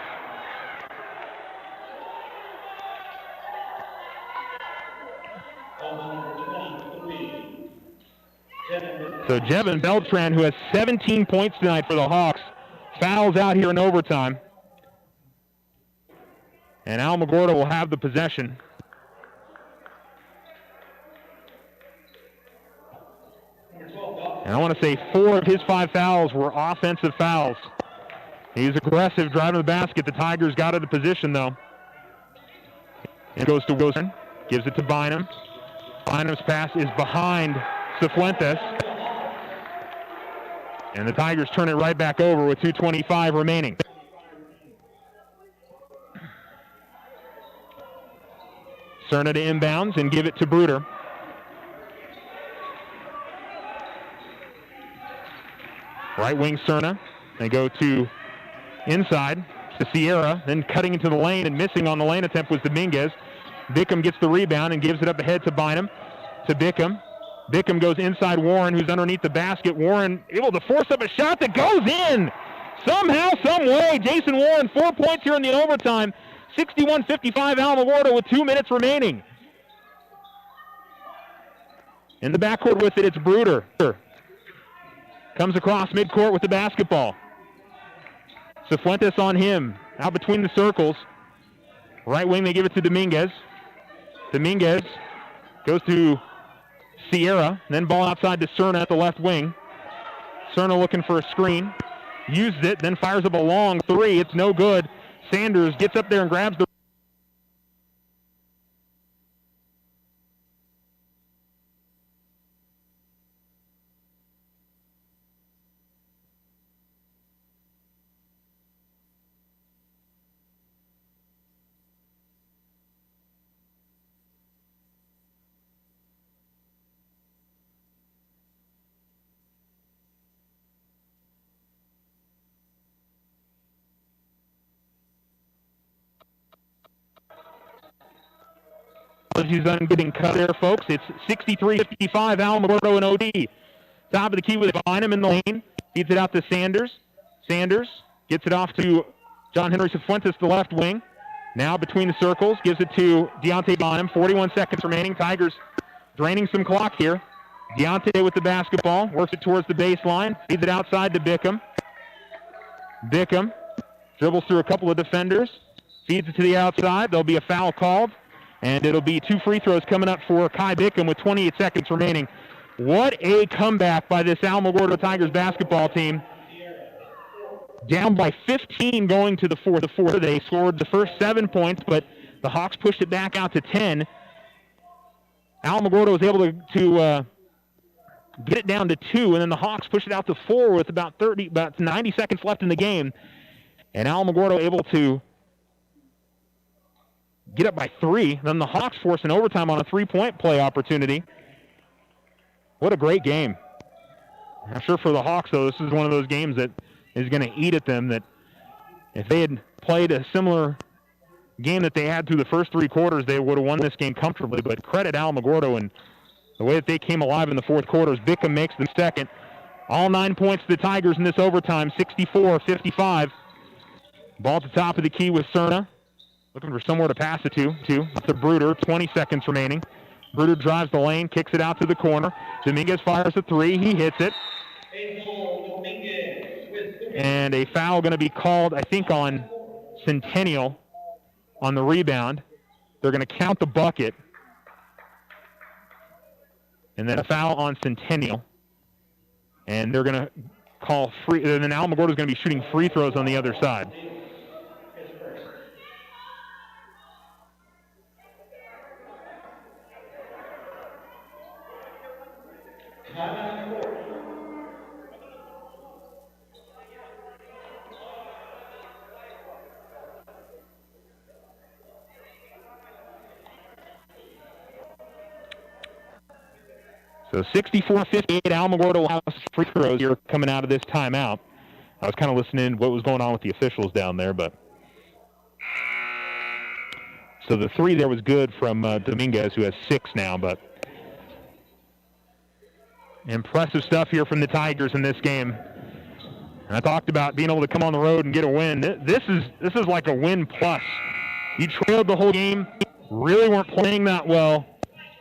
So Jevin Beltran, who has 17 points tonight for the Hawks, fouls out here in overtime. And Alamogordo will have the possession. And I want to say 4 of his 5 fouls were offensive fouls. He's aggressive, driving the basket. The Tigers got out of position, though. It goes to Wilson. Gives it to Bynum. Bynum's pass is behind Cifuentes. And the Tigers turn it right back over with 2:25 remaining. Cerna to inbounds and give it to Bruder. Right wing Cerna. They go to inside to Sierra, then cutting into the lane and missing on the lane attempt was Dominguez. Bickham gets the rebound and gives it up ahead to Bynum. To Bickham. Bickham goes inside Warren, who's underneath the basket. Warren able to force up a shot that goes in. Somehow, some way. Jason Warren, 4 points here in the overtime. 61-55 Alamogordo with 2 minutes remaining. In the backcourt with it, it's Bruder. Comes across midcourt with the basketball. Cifuentes on him. Out between the circles. Right wing, they give it to Dominguez. Dominguez goes to Sierra. Then ball outside to Cerna at the left wing. Cerna looking for a screen. Used it, then fires up a long three. It's no good. Sanders gets up there and grabs the He's done getting cut there, folks. It's 63-55, Alamogordo and OD. Top of the key with Bynum in the lane. Feeds it out to Sanders. Sanders gets it off to John Henry Cifuentes, the left wing. Now between the circles, gives it to Deontay Bynum. 41 seconds remaining. Tigers draining some clock here. Deontay with the basketball. Works it towards the baseline. Feeds it outside to Bickham. Bickham dribbles through a couple of defenders. Feeds it to the outside. There'll be a foul called. And it'll be 2 free throws coming up for Kai Bickham with 28 seconds remaining. What a comeback by this Alamogordo Tigers basketball team. Down by 15 going to the fourth. They scored the first 7 points, but the Hawks pushed it back out to 10. Alamogordo was able to get it down to 2, and then the Hawks pushed it out to 4 with about 90 seconds left in the game. And Alamogordo able to get up by 3. Then the Hawks force an overtime on a 3-point play opportunity. What a great game. I'm sure for the Hawks, though, this is one of those games that is going to eat at them, that if they had played a similar game that they had through the first 3 quarters, they would have won this game comfortably. But credit Alamogordo and the way that they came alive in the fourth quarter as Bickham makes the second. All 9 points to the Tigers in this overtime, 64-55. Ball at the top of the key with Cerna. Looking for somewhere to pass it to Bruder, 20 seconds remaining. Bruder drives the lane, kicks it out to the corner. Dominguez fires a 3. He hits it. And a foul going to be called, I think, on Centennial on the rebound. They're going to count the bucket. And then a foul on Centennial. And they're going to call free. And then Alamogordo is going to be shooting free throws on the other side. So 64-58, Alamogordo has free throws here coming out of this timeout. I was kind of listening to what was going on with the officials down there, but so the 3 there was good from Dominguez, who has 6 now, but impressive stuff here from the Tigers in this game. And I talked about being able to come on the road and get a win. This is like a win plus. You trailed the whole game, really weren't playing that well,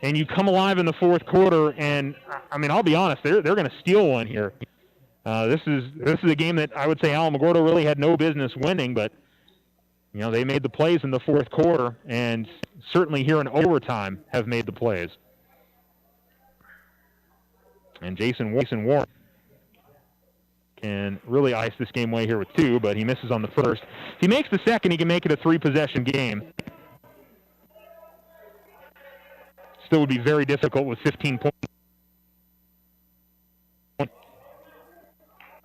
and you come alive in the fourth quarter, and I mean, I'll be honest, they're going to steal one here. This is a game that I would say Alamogordo really had no business winning, but you know, they made the plays in the fourth quarter, and certainly here in overtime have made the plays. And Jason Warren can really ice this game away here with 2, but he misses on the first. If he makes the second, he can make it a 3-possession game. Still would be very difficult with 15 points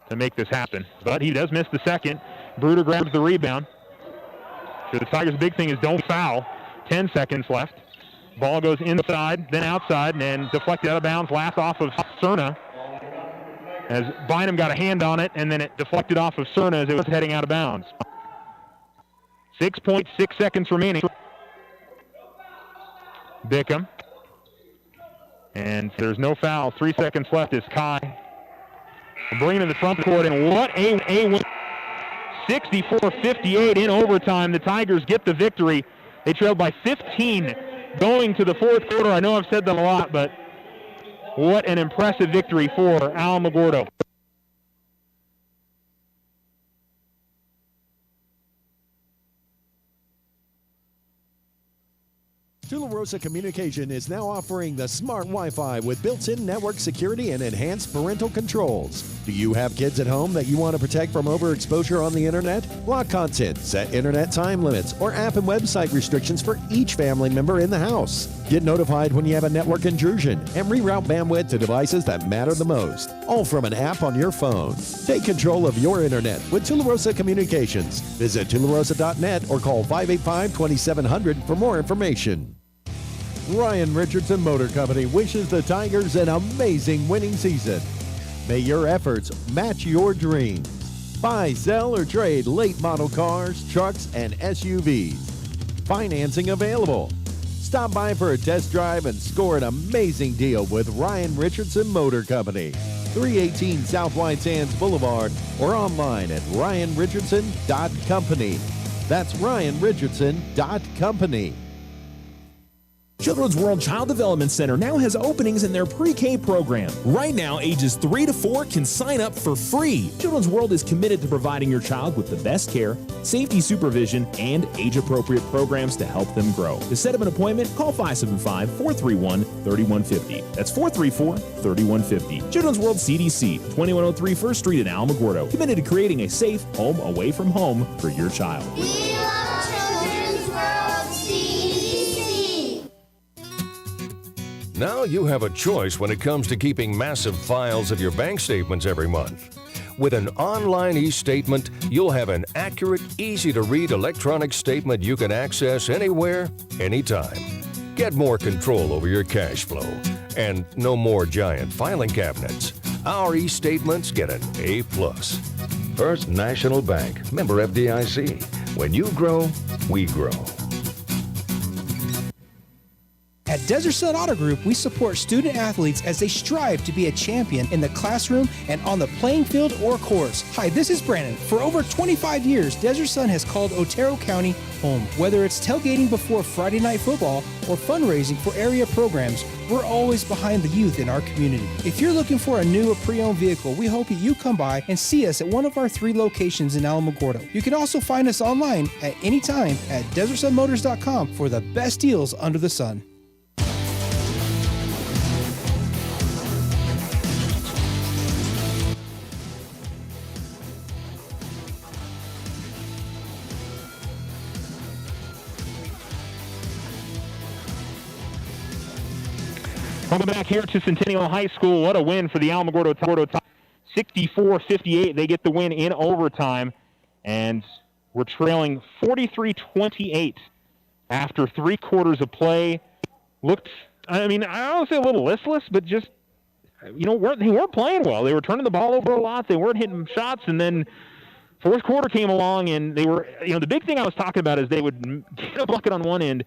to make this happen. But he does miss the second. Bruder grabs the rebound. So the Tigers' big thing is don't foul. 10 seconds left. Ball goes inside, then outside, and deflected out of bounds. Last off of Cerna, as Bynum got a hand on it, and then it deflected off of Cerna as it was heading out of bounds. 6.6 seconds remaining. Bickham. And there's no foul. 3 seconds left is Kai. Bringing to the front court, and what a win. 64-58 in overtime. The Tigers get the victory. They trailed by 15 going to the fourth quarter. I know I've said that a lot, but what an impressive victory for Alamogordo. Tularosa Communication is now offering the smart Wi-Fi with built-in network security and enhanced parental controls. Do you have kids at home that you want to protect from overexposure on the internet? Block content, set internet time limits, or app and website restrictions for each family member in the house. Get notified when you have a network intrusion and reroute bandwidth to devices that matter the most, all from an app on your phone. Take control of your internet with Tularosa Communications. Visit tularosa.net or call 585-2700 for more information. Ryan Richardson Motor Company wishes the Tigers an amazing winning season. May your efforts match your dreams. Buy, sell, or trade late model cars, trucks, and SUVs. Financing available. Stop by for a test drive and score an amazing deal with Ryan Richardson Motor Company. 318 South White Sands Boulevard or online at ryanrichardson.company. That's ryanrichardson.company. Children's World Child Development Center now has openings in their pre-K program. Right now, ages 3 to 4 can sign up for free. Children's World is committed to providing your child with the best care, safety supervision, and age-appropriate programs to help them grow. To set up an appointment, call 575-431-3150. That's 434-3150. Children's World CDC, 2103 First Street in Alamogordo. Committed to creating a safe home away from home for your child. We love Children's World CDC. Now you have a choice when it comes to keeping massive files of your bank statements every month. With an online e-statement, you'll have an accurate, easy-to-read electronic statement you can access anywhere, anytime. Get more control over your cash flow. And no more giant filing cabinets. Our e-statements get an A+. First National Bank, member FDIC. When you grow, we grow. At Desert Sun Auto Group, we support student athletes as they strive to be a champion in the classroom and on the playing field or course. Hi, this is Brandon. For over 25 years, Desert Sun has called Otero County home. Whether it's tailgating before Friday night football or fundraising for area programs, we're always behind the youth in our community. If you're looking for a new or pre-owned vehicle, we hope that you come by and see us at one of our 3 locations in Alamogordo. You can also find us online at any time at DesertSunMotors.com for the best deals under the sun. Welcome back here to Centennial High School. What a win for the Alamogordo Tigers. 64-58. They get the win in overtime, and we're trailing 43-28 after 3 quarters of play. Looked, I mean, I don't want to say a little listless, but just, you know, they weren't playing well. They were turning the ball over a lot. They weren't hitting shots, and then fourth quarter came along, and they were, you know, the big thing I was talking about is they would get a bucket on one end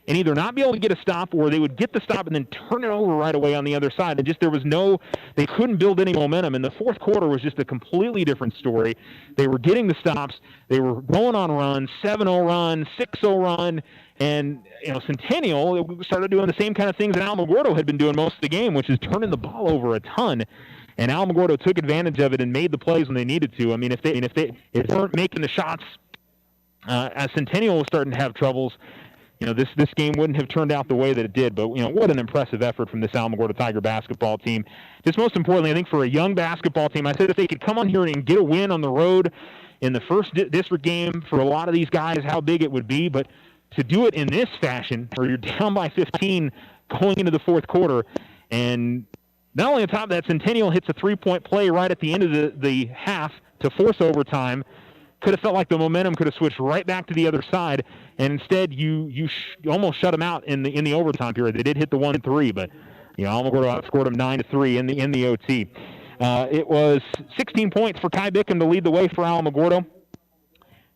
and either not be able to get a stop, or they would get the stop and then turn it over right away on the other side. And just they couldn't build any momentum. And the fourth quarter was just a completely different story. They were getting the stops. They were going on runs, 7-0 run, 6-0 run. And, you know, Centennial started doing the same kind of things that Alamogordo had been doing most of the game, which is turning the ball over a ton. And Alamogordo took advantage of it and made the plays when they needed to. I mean, if they weren't making the shots, as Centennial was starting to have troubles, you know, this game wouldn't have turned out the way that it did. But, you know, what an impressive effort from this Alamogordo Tiger basketball team. Just most importantly, I think for a young basketball team, I said if they could come on here and get a win on the road in the first district game, for a lot of these guys, how big it would be. But to do it in this fashion, where you're down by 15 going into the fourth quarter, and not only on top of that, Centennial hits a 3-point play right at the end of the half to force overtime. Could have felt like the momentum could have switched right back to the other side, and instead you almost shut them out in the overtime period. They did hit the 1-3, but you know, Alamogordo outscored them 9-3 in the OT. It was 16 points for Kai Bickham to lead the way for Alamogordo.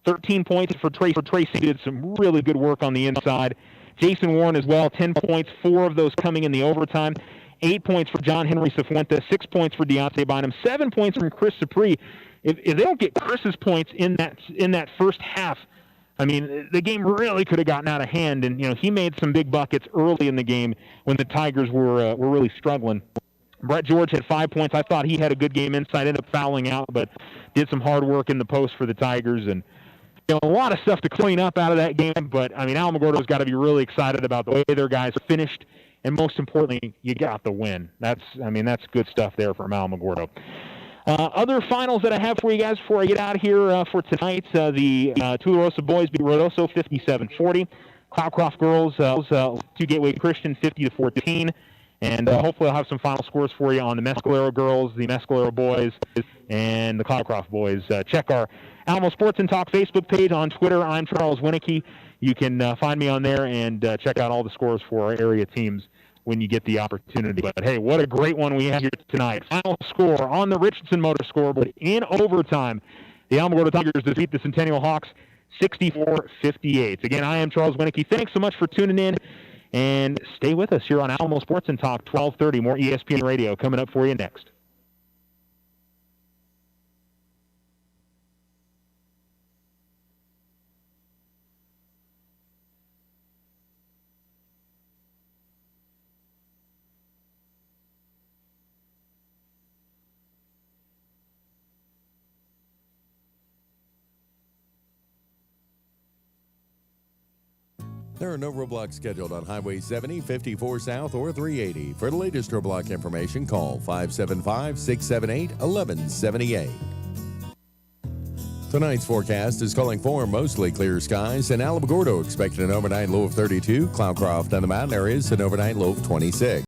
13 points for Tracy. Did some really good work on the inside. Jason Warren as well, 10 points, 4 of those coming in the overtime. 8 points for John Henry Cifuentes, 6 points for Deontay Bynum, 7 points from Chris Supri. If they don't get Chris's points in that first half, I mean, the game really could have gotten out of hand. And you know, he made some big buckets early in the game when the Tigers were really struggling. Brett George had 5 points. I thought he had a good game inside. Ended up fouling out, but did some hard work in the post for the Tigers. And you know, a lot of stuff to clean up out of that game. But I mean, Alamogordo's got to be really excited about the way their guys finished, and most importantly, you got the win. That's good stuff there from Alamogordo. Other finals that I have for you guys before I get out of here for tonight, the Tularosa boys beat Rodoso 57-40. Cloudcroft girls to Gateway Christian 50-14. And hopefully I'll have some final scores for you on the Mescalero girls, the Mescalero boys, and the Cloudcroft boys. Check our Alamo Sports and Talk Facebook page. On Twitter, I'm Charles Winnicky. You can find me on there and check out all the scores for our area teams when you get the opportunity. But hey, what a great one we have here tonight. Final score on the Richardson Motor scoreboard in overtime. The Alamogordo Tigers defeat the Centennial Hawks 64-58. Again, I am Charles Winnicky. Thanks so much for tuning in, and stay with us here on Alamo Sports and Talk 1230. More ESPN Radio coming up for you next. There are no roadblocks scheduled on Highway 70, 54 South, or 380. For the latest roadblock information, call 575-678-1178. Tonight's forecast is calling for mostly clear skies, and Alamogordo expecting an overnight low of 32. Cloudcroft and the mountain areas an overnight low of 26.